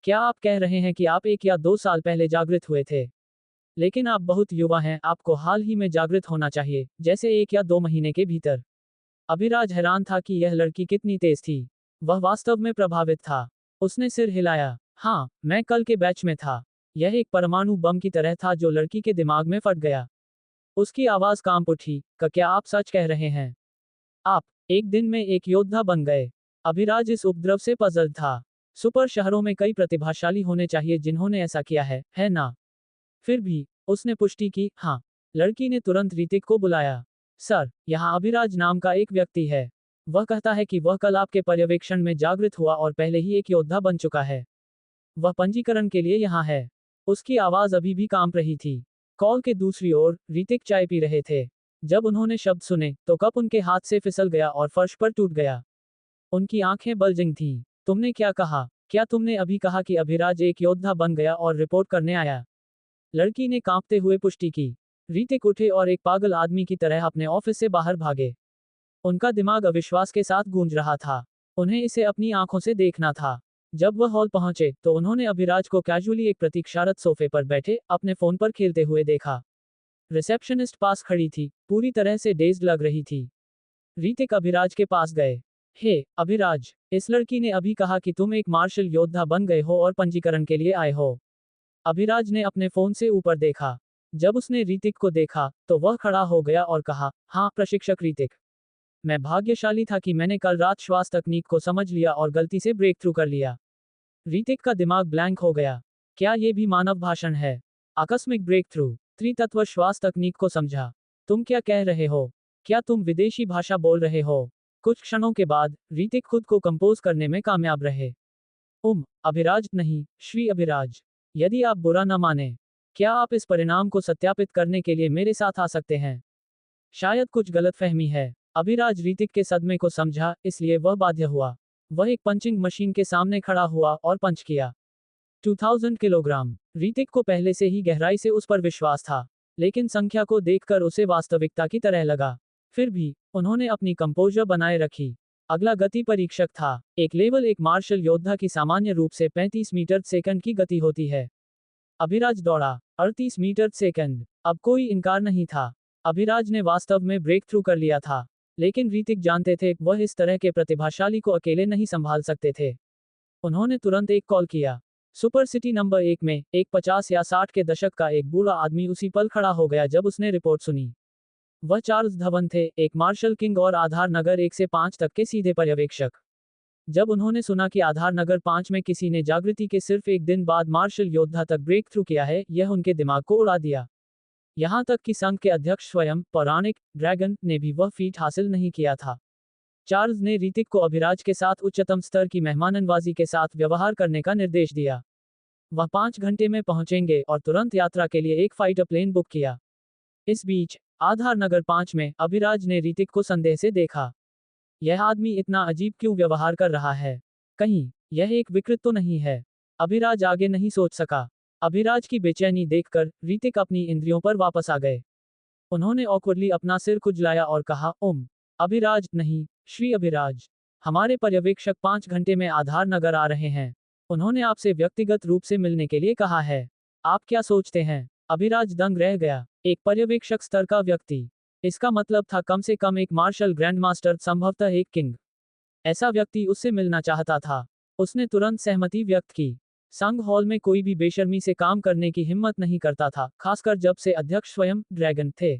क्या आप कह रहे हैं कि आप 1 या 2 साल पहले जागृत हुए थे? लेकिन आप बहुत युवा हैं, आपको हाल ही में जागृत होना चाहिए, जैसे 1 या 2 महीने के भीतर। अभिराज हैरान था कि यह लड़की कितनी तेज थी। वह वास्तव में प्रभावित था। उसने सिर हिलाया। हाँ, मैं कल के बैच में था। यह एक परमाणु बम की तरह था जो लड़की के दिमाग में फट गया। उसकी आवाज कांप उठी। क्या आप सच कह रहे हैं? आप एक दिन में एक योद्धा बन गए? अभिराज इस उपद्रव से पजल था। सुपर शहरों में कई प्रतिभाशाली होने चाहिए जिन्होंने ऐसा किया है ना? फिर भी उसने पुष्टि की, हाँ। लड़की ने तुरंत ऋतिक को बुलाया। सर, यहाँ अभिराज नाम का एक व्यक्ति है। वह कहता है कि वह कल आपके पर्यवेक्षण में जागृत हुआ और पहले ही एक योद्धा बन चुका है। वह पंजीकरण के लिए यहाँ है। उसकी आवाज अभी भी कांप रही थी। कॉल के दूसरी ओर ऋतिक चाय पी रहे थे। जब उन्होंने शब्द सुने तो कप उनके हाथ से फिसल गया और फर्श पर टूट गया। उनकी आंखें बलजिंग थीं। तुमने क्या कहा? क्या तुमने अभी कहा कि अभिराज एक योद्धा बन गया और रिपोर्ट करने आया? लड़की ने कांपते हुए पुष्टि की। ऋतिक उठे और एक पागल आदमी की तरह अपने ऑफिस से बाहर भागे। उनका दिमाग अविश्वास के साथ गूंज रहा था। उन्हें इसे अपनी आंखों से देखना था। जब वह हॉल पहुंचे तो उन्होंने अभिराज को कैजुअली एक प्रतीक्षारत सोफे पर बैठे अपने फोन पर खेलते हुए देखा। रिसेप्शनिस्ट पास खड़ी थी, पूरी तरह से डेज्ड लग रही थी। ऋतिक अभिराज के पास गए। हे अभिराज, इस लड़की ने अभी कहा कि तुम एक मार्शल योद्धा बन गए हो और पंजीकरण के लिए आए हो। अभिराज ने अपने फोन से ऊपर देखा। जब उसने ऋतिक को देखा तो वह खड़ा हो गया और कहा, हाँ प्रशिक्षक ऋतिक, मैं भाग्यशाली था कि मैंने कल रात श्वास तकनीक को समझ लिया और गलती से ब्रेक थ्रू कर लिया। ऋतिक का दिमाग ब्लैंक हो गया। क्या ये भी मानव भाषण है? आकस्मिक ब्रेक थ्रू। त्रितत्व श्वास तकनीक को समझा। तुम क्या कह रहे हो? क्या तुम विदेशी भाषा बोल रहे हो? कुछ क्षणों के बाद ऋतिक खुद को कंपोज करने में कामयाब रहे। अभिराज नहीं, श्री अभिराज। यदि आप बुरा न माने, क्या आप इस परिणाम को सत्यापित करने के लिए मेरे साथ आ सकते हैं? शायद कुछ गलतफहमी है। अभिराज ऋतिक के सदमे को समझा, इसलिए वह बाध्य हुआ। वह एक पंचिंग मशीन के सामने खड़ा हुआ और पंच किया। 2000 किलोग्राम। ऋतिक को पहले से ही गहराई से उस पर विश्वास था, लेकिन संख्या को देखकर उसे वास्तविकता की तरह लगा। फिर भी उन्होंने अपनी कंपोजर बनाए रखी। अगला गति परीक्षक था। एक लेवल एक मार्शल योद्धा की सामान्य रूप से 35 मीटर सेकंड की गति होती है। अभिराज दौड़ा 38 मीटर सेकंड। अब कोई इनकार नहीं था। अभिराज ने वास्तव में ब्रेक थ्रू कर लिया था, लेकिन ऋतिक जानते थे वह इस तरह के प्रतिभाशाली को अकेले नहीं संभाल सकते थे। उन्होंने तुरंत एक कॉल किया। सुपर सिटी नंबर 1 में एक 50 या 60 के दशक का एक बूढ़ा आदमी उसी पल खड़ा हो गया जब उसने रिपोर्ट सुनी। वह चार्ल्स धवन थे, एक मार्शल किंग और आधार नगर 1 से 5 तक के सीधे पर्यवेक्षक। जब उन्होंने सुना कि आधार नगर 5 में किसी ने जागृति के सिर्फ एक दिन बाद मार्शल योद्धा तक ब्रेक थ्रू किया है, यह उनके दिमाग को उड़ा दिया। यहां तक कि संघ के अध्यक्ष स्वयं पौराणिक ड्रैगन ने भी वह फीट हासिल नहीं किया था। चार्ल्स ने ऋतिक को अभिराज के साथ उच्चतम स्तर की मेहमाननवाजी के साथ व्यवहार करने का निर्देश दिया। वह 5 घंटे में पहुंचेंगे और तुरंत यात्रा के लिए एक फाइटर प्लेन बुक किया। इस बीच आधार नगर 5 में अभिराज ने ऋतिक को संदेह से देखा। यह आदमी इतना अजीब क्यों व्यवहार कर रहा है? कहीं यह एक विकृत तो नहीं है? अभिराज आगे नहीं सोच सका। अभिराज की बेचैनी देखकर ऋतिक अपनी इंद्रियों पर वापस आ गए। उन्होंने ऑकवर्डली अपना सिर खुजलाया और कहा, अभिराज नहीं, श्री अभिराज। हमारे पर्यवेक्षक 5 घंटे में आधार नगर आ रहे हैं। उन्होंने आपसे व्यक्तिगत रूप से मिलने के लिए कहा है। आप क्या सोचते हैं? अभिराज दंग रह गया। एक पर्यवेक्षक स्तर का व्यक्ति। इसका मतलब था कम से कम एक मार्शल ग्रैंडमास्टर, संभवतः एक किंग। ऐसा व्यक्ति उससे मिलना चाहता था। उसने तुरंत सहमति व्यक्त की। संघ हॉल में कोई भी बेशर्मी से काम करने की हिम्मत नहीं करता था, खासकर जब से अध्यक्ष स्वयं ड्रैगन थे।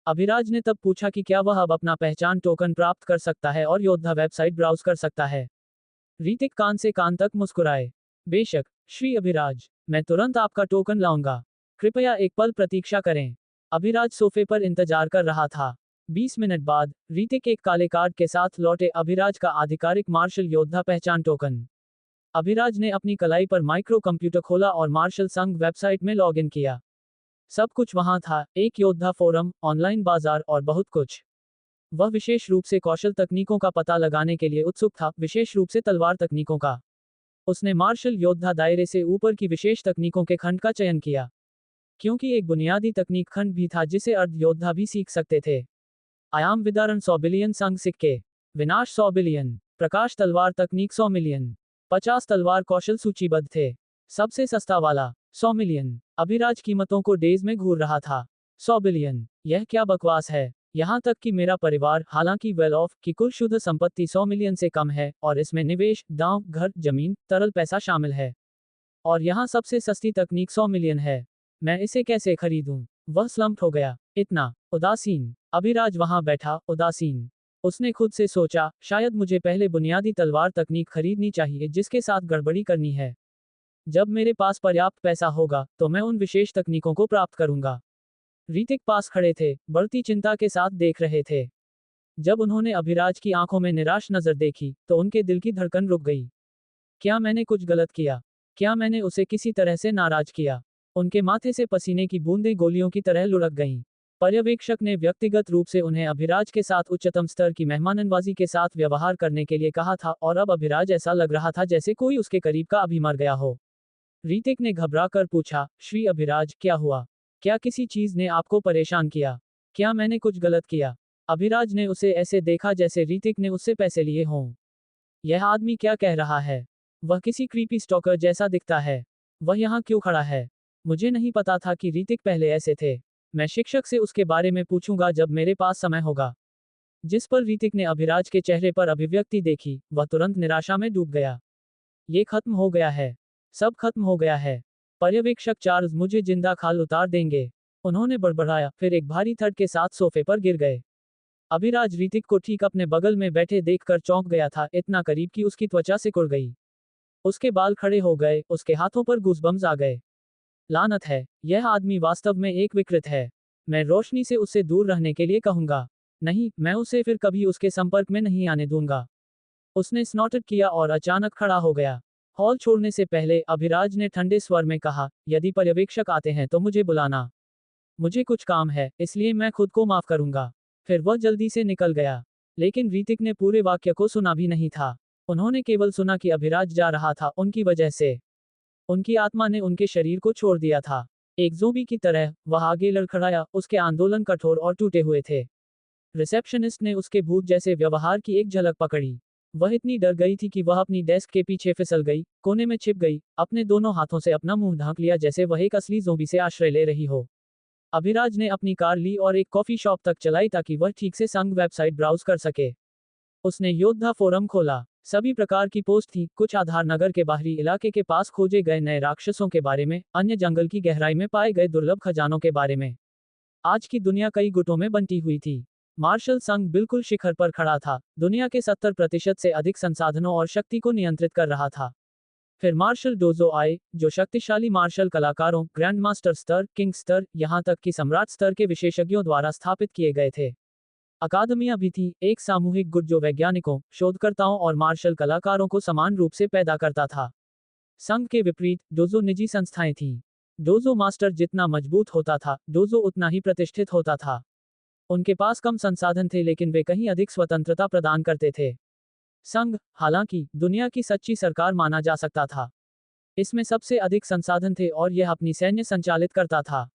अभिराज ने तब पूछा कि क्या वह अब अपना पहचान टोकन प्राप्त कर सकता है और योद्धा वेबसाइट ब्राउज कर सकता है। ऋतिक कान से कान तक मुस्कुराए। बेशक, श्री अभिराज, मैं तुरंत आपका टोकन लाऊंगा। कृपया एक पल प्रतीक्षा करें। अभिराज सोफे पर इंतजार कर रहा था। 20 मिनट बाद ऋतिक एक काले कार्ड के साथ लौटे। अभिराज का आधिकारिक मार्शल योद्धा पहचान टोकन। अभिराज ने अपनी कलाई पर माइक्रो कंप्यूटर खोला और मार्शल संघ वेबसाइट में लॉग इन किया। सब कुछ वहां था, एक योद्धा फोरम, ऑनलाइन बाजार और बहुत कुछ। वह विशेष रूप से कौशल तकनीकों का पता लगाने के लिए उत्सुक था, विशेष रूप से तलवार तकनीकों का। उसने मार्शल योद्धा दायरे से ऊपर की विशेष तकनीकों के खंड का चयन किया, क्योंकि एक बुनियादी तकनीक खंड भी था जिसे अर्ध योद्धा भी सीख सकते थे। आयाम विदारण 100 बिलियन संघ सिक्के। विनाश 100 बिलियन। प्रकाश तलवार तकनीक 100 मिलियन। 50 तलवार कौशल सूचीबद्ध थे। सबसे सस्ता वाला 100 मिलियन। अभिराज कीमतों को डेज में घूर रहा था। 100 बिलियन, यह क्या बकवास है? यहाँ तक कि मेरा परिवार, हालांकि वेल ऑफ, की कुल शुद्ध संपत्ति 100 मिलियन से कम है और इसमें निवेश, दांव, घर, जमीन, तरल पैसा शामिल है। और यहाँ सबसे सस्ती तकनीक 100 मिलियन है। मैं इसे कैसे खरीदूं? वह स्लम्प हो गया। इतना उदासीन। अभिराज वहां बैठा, उदासीन। उसने खुद से सोचा, शायद मुझे पहले बुनियादी तलवार तकनीक खरीदनी चाहिए जिसके साथ गड़बड़ी करनी है। जब मेरे पास पर्याप्त पैसा होगा तो मैं उन विशेष तकनीकों को प्राप्त करूंगा। ऋतिक पास खड़े थे, बढ़ती चिंता के साथ देख रहे थे। जब उन्होंने अभिराज की आंखों में निराश नजर देखी तो उनके दिल की धड़कन रुक गई। क्या मैंने कुछ गलत किया? क्या मैंने उसे किसी तरह से नाराज किया? उनके माथे से पसीने की बूंदें गोलियों की तरह लुढ़क गईं। पर्यवेक्षक ने व्यक्तिगत रूप से उन्हें अभिराज के साथ उच्चतम स्तर की मेहमाननवाजी के साथ व्यवहार करने के लिए कहा था और अब अभिराज ऐसा लग रहा था जैसे कोई उसके करीब का अभी मर गया हो। ऋतिक ने घबरा कर पूछा, श्री अभिराज, क्या हुआ? क्या किसी चीज ने आपको परेशान किया? क्या मैंने कुछ गलत किया? अभिराज ने उसे ऐसे देखा जैसे ऋतिक ने उससे पैसे लिए हों। यह आदमी क्या कह रहा है? वह किसी क्रीपी स्टॉकर जैसा दिखता है। वह यहाँ क्यों खड़ा है? मुझे नहीं पता था कि ऋतिक पहले ऐसे थे। मैं शिक्षक से उसके बारे में पूछूंगा जब मेरे पास समय होगा। जिस पर ऋतिक ने अभिराज के चेहरे पर अभिव्यक्ति देखी, वह तुरंत निराशा में डूब गया। ये खत्म हो गया है। सब खत्म हो गया है। पर्यवेक्षक चार्ल्स मुझे जिंदा खाल उतार देंगे। उन्होंने बड़बड़ाया, फिर एक भारी थड़ के साथ सोफे पर गिर गए। अभिराज ऋतिक को ठीक अपने बगल में बैठे देखकर चौंक गया था, इतना करीब कि उसकी त्वचा सिकुड़ गई। उसके बाल खड़े हो गए, उसके हाथों पर गूज़बम्स आ गए। लानत है, यह आदमी वास्तव में एक विकृत है। मैं रोशनी से उससे दूर रहने के लिए कहूंगा। नहीं, मैं उसे फिर कभी उसके संपर्क में नहीं आने दूंगा। उसने स्नॉटेड किया और अचानक खड़ा हो गया। हॉल छोड़ने से पहले अभिराज ने ठंडे स्वर में कहा, यदि पर्यवेक्षक आते हैं तो मुझे बुलाना। मुझे कुछ काम है, इसलिए मैं खुद को माफ करूंगा। फिर वह जल्दी से निकल गया। लेकिन रीतिक ने पूरे वाक्य को सुना भी नहीं था। उन्होंने केवल सुना कि अभिराज जा रहा था उनकी वजह से। उनकी आत्मा ने उनके शरीर को छोड़ दिया था। एक ज़ोंबी की तरह, वह आगे लड़खड़ाया, उसके आंदोलन कठोर और टूटे हुए थे। रिसेप्शनिस्ट ने उसके भूत जैसे व्यवहार की एक झलक पकड़ी। वह इतनी डर गई थी कि वह अपनी डेस्क के पीछे फिसल गई, कोने में छिप गई, अपने दोनों हाथों से अपना मुंह ढांक लिया जैसे वह एक असली ज़ोंबी से आश्रय ले रही हो। अभिराज ने अपनी कार ली और एक कॉफी शॉप तक चलाई ताकि वह ठीक से संघ वेबसाइट ब्राउज कर सके। उसने योद्धा फोरम खोला। सभी प्रकार की पोस्ट थी, कुछ आधार नगर के बाहरी इलाके के पास खोजे गए नए राक्षसों के बारे में, अन्य जंगल की गहराई में पाए गए दुर्लभ खजानों के बारे में। आज की दुनिया कई गुटों में बंटी हुई थी। मार्शल संघ बिल्कुल शिखर पर खड़ा था, दुनिया के 70% से अधिक संसाधनों और शक्ति को नियंत्रित कर रहा था। फिर मार्शल डोजो आए, जो शक्तिशाली मार्शल कलाकारों, ग्रैंड मास्टर स्तर, किंग स्तर, यहाँ तक कि सम्राट स्तर के विशेषज्ञों द्वारा स्थापित किए गए थे। अकादमियां भी थी, एक सामूहिक गुट जो वैज्ञानिकों, शोधकर्ताओं और मार्शल कलाकारों को समान रूप से पैदा करता था। संघ के विपरीत, डोजो निजी संस्थाएं थीं। डोजो मास्टर जितना मजबूत होता था, डोजो उतना ही प्रतिष्ठित होता था। उनके पास कम संसाधन थे लेकिन वे कहीं अधिक स्वतंत्रता प्रदान करते थे। संघ, हालांकि, दुनिया की सच्ची सरकार माना जा सकता था। इसमें सबसे अधिक संसाधन थे और यह अपनी सैन्य संचालित करता था।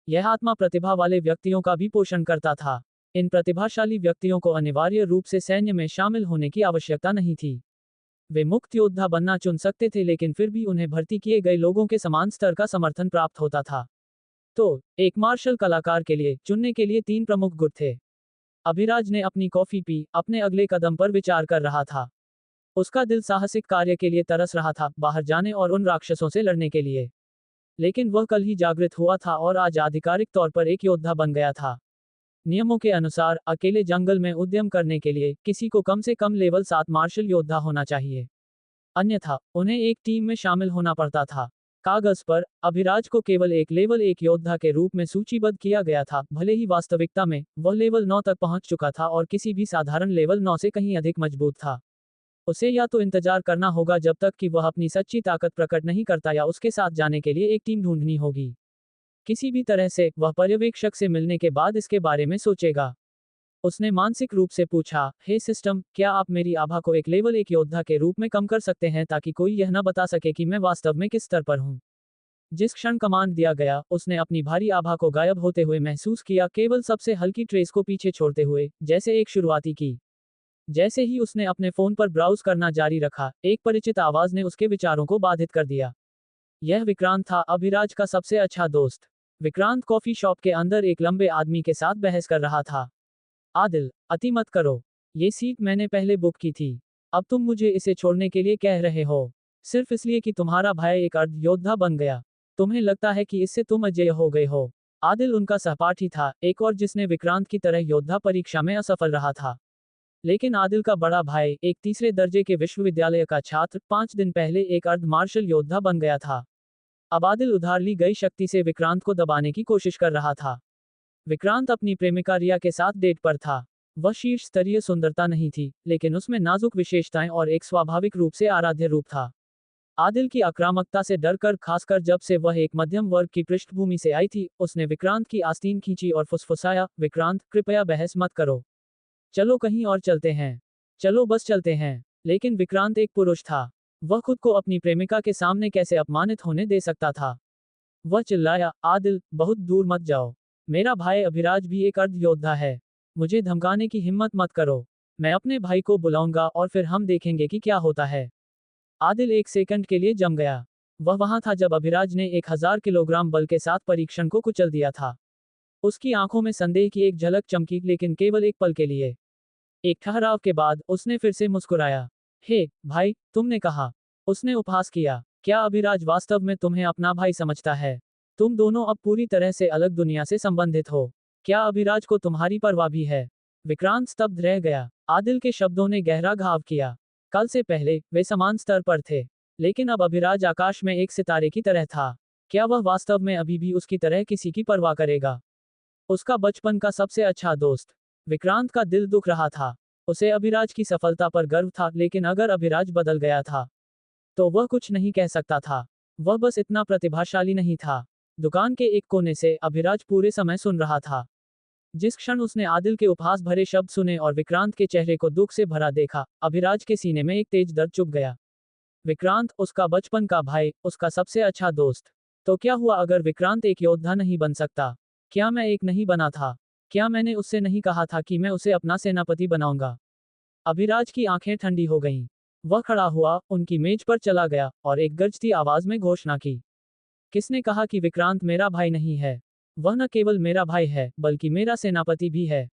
यह आत्मा प्रतिभा वाले व्यक्तियों का भी पोषण करता था। इन प्रतिभाशाली व्यक्तियों को अनिवार्य रूप से सैन्य में शामिल होने की आवश्यकता नहीं थी। वे मुक्त योद्धा बनना चुन सकते थे लेकिन फिर भी उन्हें भर्ती किए गए लोगों के समान स्तर का समर्थन प्राप्त होता था। तो, एक मार्शल कलाकार के लिए चुनने के लिए 3 प्रमुख गुट थे। अभिराज ने अपनी कॉफी पी, अपने अगले कदम पर विचार कर रहा था। उसका दिल साहसिक कार्य के लिए तरस रहा था, बाहर जाने और उन राक्षसों से लड़ने के लिए। लेकिन वह कल ही जागृत हुआ था और आज आधिकारिक तौर पर एक योद्धा बन गया था। नियमों के अनुसार, अकेले जंगल में उद्यम करने के लिए, किसी को कम से कम लेवल 7 मार्शल योद्धा होना चाहिए। अन्यथा, उन्हें एक टीम में शामिल होना पड़ता था। कागज पर, अभिराज को केवल एक लेवल 1 योद्धा के रूप में सूचीबद्ध किया गया था, भले ही वास्तविकता में, वह लेवल 9 तक पहुंच चुका था और किसी भी साधारण लेवल 9 से कहीं अधिक मजबूत था। उसे या तो इंतजार करना होगा जब तक कि वह अपनी सच्ची ताकत प्रकट नहीं करता या उसके साथ जाने के लिए एक टीम ढूंढनी होगी। किसी भी तरह से, वह पर्यवेक्षक से मिलने के बाद इसके बारे में सोचेगा। उसने मानसिक रूप से पूछा, हे सिस्टम, क्या आप मेरी आभा को एक लेवल 1 योद्धा के रूप में कम कर सकते हैं ताकि कोई यह न बता सके कि मैं वास्तव में किस स्तर पर हूं। जिस क्षण कमांड दिया गया, उसने अपनी भारी आभा को गायब होते हुए महसूस किया, केवल सबसे हल्की ट्रेस को पीछे छोड़ते हुए, जैसे एक शुरुआती की। जैसे ही उसने अपने फोन पर ब्राउज करना जारी रखा, एक परिचित आवाज ने उसके विचारों को बाधित कर दिया। यह विक्रांत था, अभिराज का सबसे अच्छा दोस्त। विक्रांत कॉफी शॉप के अंदर एक लंबे आदमी के साथ बहस कर रहा था। आदिल, अति मत करो। ये सीट मैंने पहले बुक की थी। अब तुम मुझे इसे छोड़ने के लिए कह रहे हो, सिर्फ इसलिए कि तुम्हारा भाई एक अर्ध योद्धा बन गया। तुम्हें लगता है कि इससे तुम अजेय हो गए हो। आदिल उनका सहपाठी था, एक और जिसने विक्रांत की तरह योद्धा परीक्षा में असफल रहा था। लेकिन आदिल का बड़ा भाई, एक तीसरे दर्जे के विश्वविद्यालय का छात्र, 5 दिन पहले एक अर्ध मार्शल योद्धा बन गया था। अब आदिल उधार ली गई शक्ति से विक्रांत को दबाने की कोशिश कर रहा था। विक्रांत अपनी प्रेमिका रिया के साथ डेट पर था। वह शीर्ष स्तरीय सुंदरता नहीं थी, लेकिन उसमें नाजुक विशेषताएं और एक स्वाभाविक रूप से आराध्य रूप था। आदिल की आक्रामकता से डरकर, खासकर जब से वह एक मध्यम वर्ग की पृष्ठभूमि से आई थी, उसने विक्रांत की आस्तीन खींची और फुसफुसाया, विक्रांत, कृपया बहस मत करो। चलो कहीं और चलते हैं। चलो बस चलते हैं। लेकिन विक्रांत एक पुरुष था। वह खुद को अपनी प्रेमिका के सामने कैसे अपमानित होने दे सकता था। वह चिल्लाया, आदिल, बहुत दूर मत जाओ। मेरा भाई अभिराज भी एक अर्ध योद्धा है। मुझे धमकाने की हिम्मत मत करो। मैं अपने भाई को बुलाऊंगा और फिर हम देखेंगे कि क्या होता है। आदिल एक सेकंड के लिए जम गया। वह वहां था जब अभिराज ने 1000 किलोग्राम बल के साथ परीक्षण को कुचल दिया था। उसकी आंखों में संदेह की एक झलक चमकी, लेकिन केवल एक पल के लिए। एक ठहराव के बाद, उसने फिर से मुस्कुराया। हे, भाई, तुमने कहा। उसने उपहास किया। क्या अभिराज वास्तव में तुम्हें अपना भाई समझता है? तुम दोनों अब पूरी तरह से अलग दुनिया से संबंधित हो। क्या अभिराज को तुम्हारी परवाह भी है? विक्रांत स्तब्ध रह गया। आदिल के शब्दों ने गहरा घाव किया। कल से पहले, वे समान स्तर पर थे। लेकिन अब अभिराज आकाश में एक सितारे की तरह था। क्या वह वास्तव में अभी भी उसकी तरह किसी की परवाह करेगा? उसका बचपन का सबसे अच्छा दोस्त। विक्रांत का दिल दुख रहा था। उसे अभिराज की सफलता पर गर्व था, लेकिन अगर अभिराज बदल गया था तो वह कुछ नहीं कह सकता था। वह बस इतना प्रतिभाशाली नहीं था। दुकान के एक कोने से अभिराज पूरे समय सुन रहा था। जिस क्षण उसने आदिल के उपहास भरे शब्द सुने और विक्रांत के चेहरे को दुख से भरा देखा, अभिराज के सीने में एक तेज दर्द चुभ गया। विक्रांत, उसका बचपन का भाई, उसका सबसे अच्छा दोस्त। तो क्या हुआ अगर विक्रांत एक योद्धा नहीं बन सकता? क्या मैं एक नहीं बना था? क्या मैंने उससे नहीं कहा था कि मैं उसे अपना सेनापति बनाऊंगा? अभिराज की आंखें ठंडी हो गईं। वह खड़ा हुआ, उनकी मेज पर चला गया और एक गरजती आवाज में घोषणा की। किसने कहा कि विक्रांत मेरा भाई नहीं है? वह न केवल मेरा भाई है, बल्कि मेरा सेनापति भी है।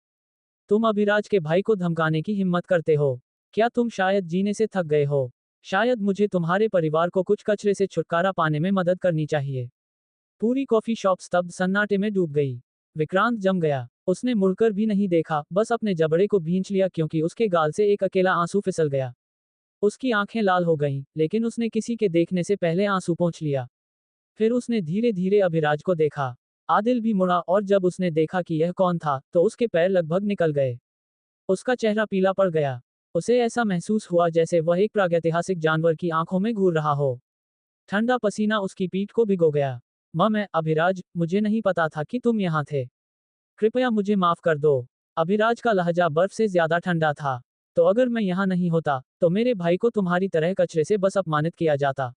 तुम अभिराज के भाई को धमकाने की हिम्मत करते हो? क्या तुम शायद जीने से थक गए हो? शायद मुझे तुम्हारे परिवार को कुछ कचरे से छुटकारा पाने में मदद करनी चाहिए। पूरी कॉफी शॉप स्तब्ध सन्नाटे में डूब गई। विक्रांत जम गया। उसने मुड़कर भी नहीं देखा, बस अपने जबड़े को भींच लिया क्योंकि उसके गाल से एक अकेला आंसू फिसल गया। उसकी आंखें लाल हो गईं, लेकिन उसने किसी के देखने से पहले आंसू पोंछ लिया। फिर उसने धीरे धीरे अभिराज को देखा। आदिल भी मुड़ा और जब उसने देखा कि यह कौन था, तो उसके पैर लगभग निकल गए। उसका चेहरा पीला पड़ गया। उसे ऐसा महसूस हुआ जैसे वह एक प्रागैतिहासिक जानवर की आंखों में घूर रहा हो। ठंडा पसीना उसकी पीठ को भिगो गया। मैं अभिराज, मुझे नहीं पता था कि तुम यहाँ थे। कृपया मुझे माफ कर दो। अभिराज का लहजा बर्फ से ज्यादा ठंडा था। तो अगर मैं यहाँ नहीं होता, तो मेरे भाई को तुम्हारी तरह कचरे से बस अपमानित किया जाता।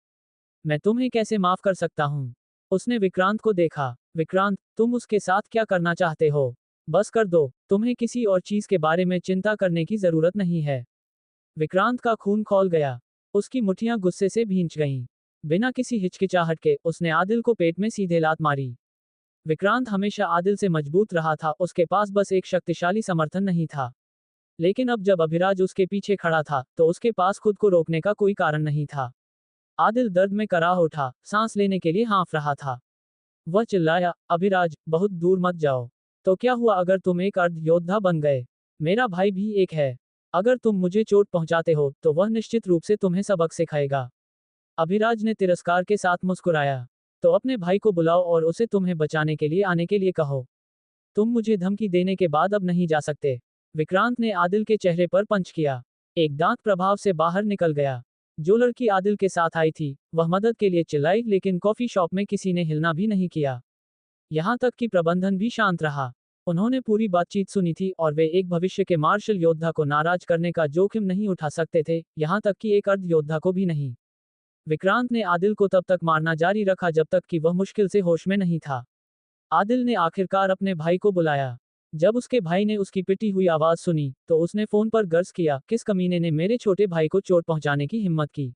मैं तुम्हें कैसे माफ कर सकता हूँ? उसने विक्रांत को देखा। विक्रांत, तुम उसके साथ क्या करना चाहते हो? बस कर दो, तुम्हें किसी और चीज के बारे में चिंता करने की जरूरत नहीं है। विक्रांत का खून खौल गया। उसकी मुट्ठियां गुस्से से भींच गईं। बिना किसी हिचकिचाहट के उसने आदिल को पेट में सीधे लात मारी। विक्रांत हमेशा आदिल से मजबूत रहा था, उसके पास बस एक शक्तिशाली समर्थन नहीं था। लेकिन अब जब अभिराज उसके पीछे खड़ा था, तो उसके पास खुद को रोकने का कोई कारण नहीं था। आदिल दर्द में कराह उठा, सांस लेने के लिए हाँफ रहा था। वह चिल्लाया, अभिराज, बहुत दूर मत जाओ। तो क्या हुआ अगर तुम एक अर्ध योद्धा बन गए? मेरा भाई भी एक है। अगर तुम मुझे चोट पहुंचाते हो, तो वह निश्चित रूप से तुम्हें सबक सिखाएगा। अभिराज ने तिरस्कार के साथ मुस्कुराया। तो अपने भाई को बुलाओ और उसे तुम्हें बचाने के लिए आने के लिए कहो। तुम मुझे धमकी देने के बाद अब नहीं जा सकते। विक्रांत ने आदिल के चेहरे पर पंच किया। एक दांत प्रभाव से बाहर निकल गया। जो लड़की आदिल के साथ आई थी, वह मदद के लिए चिल्लाई, लेकिन कॉफी शॉप में किसी ने हिलना भी नहीं किया। यहाँ तक कि प्रबंधन भी शांत रहा। उन्होंने पूरी बातचीत सुनी थी और वे एक भविष्य के मार्शल योद्धा को नाराज करने का जोखिम नहीं उठा सकते थे, यहाँ तक कि एक अर्ध योद्धा को भी नहीं। विक्रांत ने आदिल को तब तक मारना जारी रखा जब तक कि वह मुश्किल से होश में नहीं था। आदिल ने आखिरकार अपने भाई को बुलाया। जब उसके भाई ने उसकी पिटी हुई आवाज सुनी, तो उसने फोन पर गर्ज किया, किस कमीने ने मेरे छोटे भाई को चोट पहुंचाने की हिम्मत की?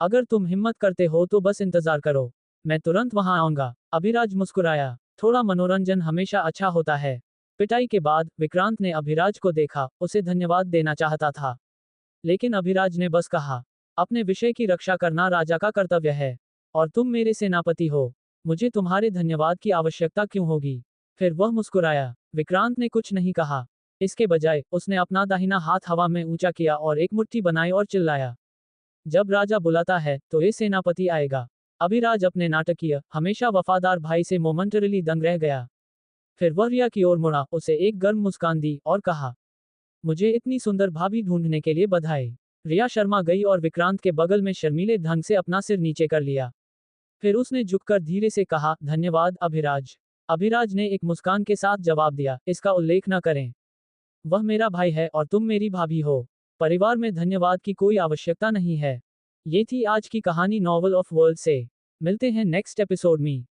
अगर तुम हिम्मत करते हो तो बस इंतजार करो, मैं तुरंत वहां आऊंगा। अभिराज मुस्कुराया। थोड़ा मनोरंजन हमेशा अच्छा होता है। पिटाई के बाद विक्रांत ने अभिराज को देखा, उसे धन्यवाद देना चाहता था। लेकिन अभिराज ने बस कहा, अपने विषय की रक्षा करना राजा का कर्तव्य है। और तुम मेरे सेनापति हो। मुझे तुम्हारे धन्यवाद की आवश्यकता क्यों होगी? फिर वह मुस्कुराया। विक्रांत ने कुछ नहीं कहा। इसके बजाय उसने अपना दाहिना हाथ हवा में ऊंचा किया और एक मुट्ठी बनाई और चिल्लाया, जब राजा बुलाता है तो ये सेनापति आएगा। अभिराज अपने नाटकीय, हमेशा वफादार भाई से मोमेंटरीली दंग रह गया। फिर वह रिया की ओर मुड़ा, उसे एक गर्म मुस्कान दी और कहा, मुझे इतनी सुंदर भाभी ढूंढने के लिए बधाई। रिया शर्मा गई और विक्रांत के बगल में शर्मीले ढंग से अपना सिर नीचे कर लिया। फिर उसने झुककर धीरे से कहा, धन्यवाद अभिराज। अभिराज ने एक मुस्कान के साथ जवाब दिया, इसका उल्लेख न करें। वह मेरा भाई है और तुम मेरी भाभी हो। परिवार में धन्यवाद की कोई आवश्यकता नहीं है। ये थी आज की कहानी नॉवल ऑफ वर्ल्ड से। मिलते हैं नेक्स्ट एपिसोड में।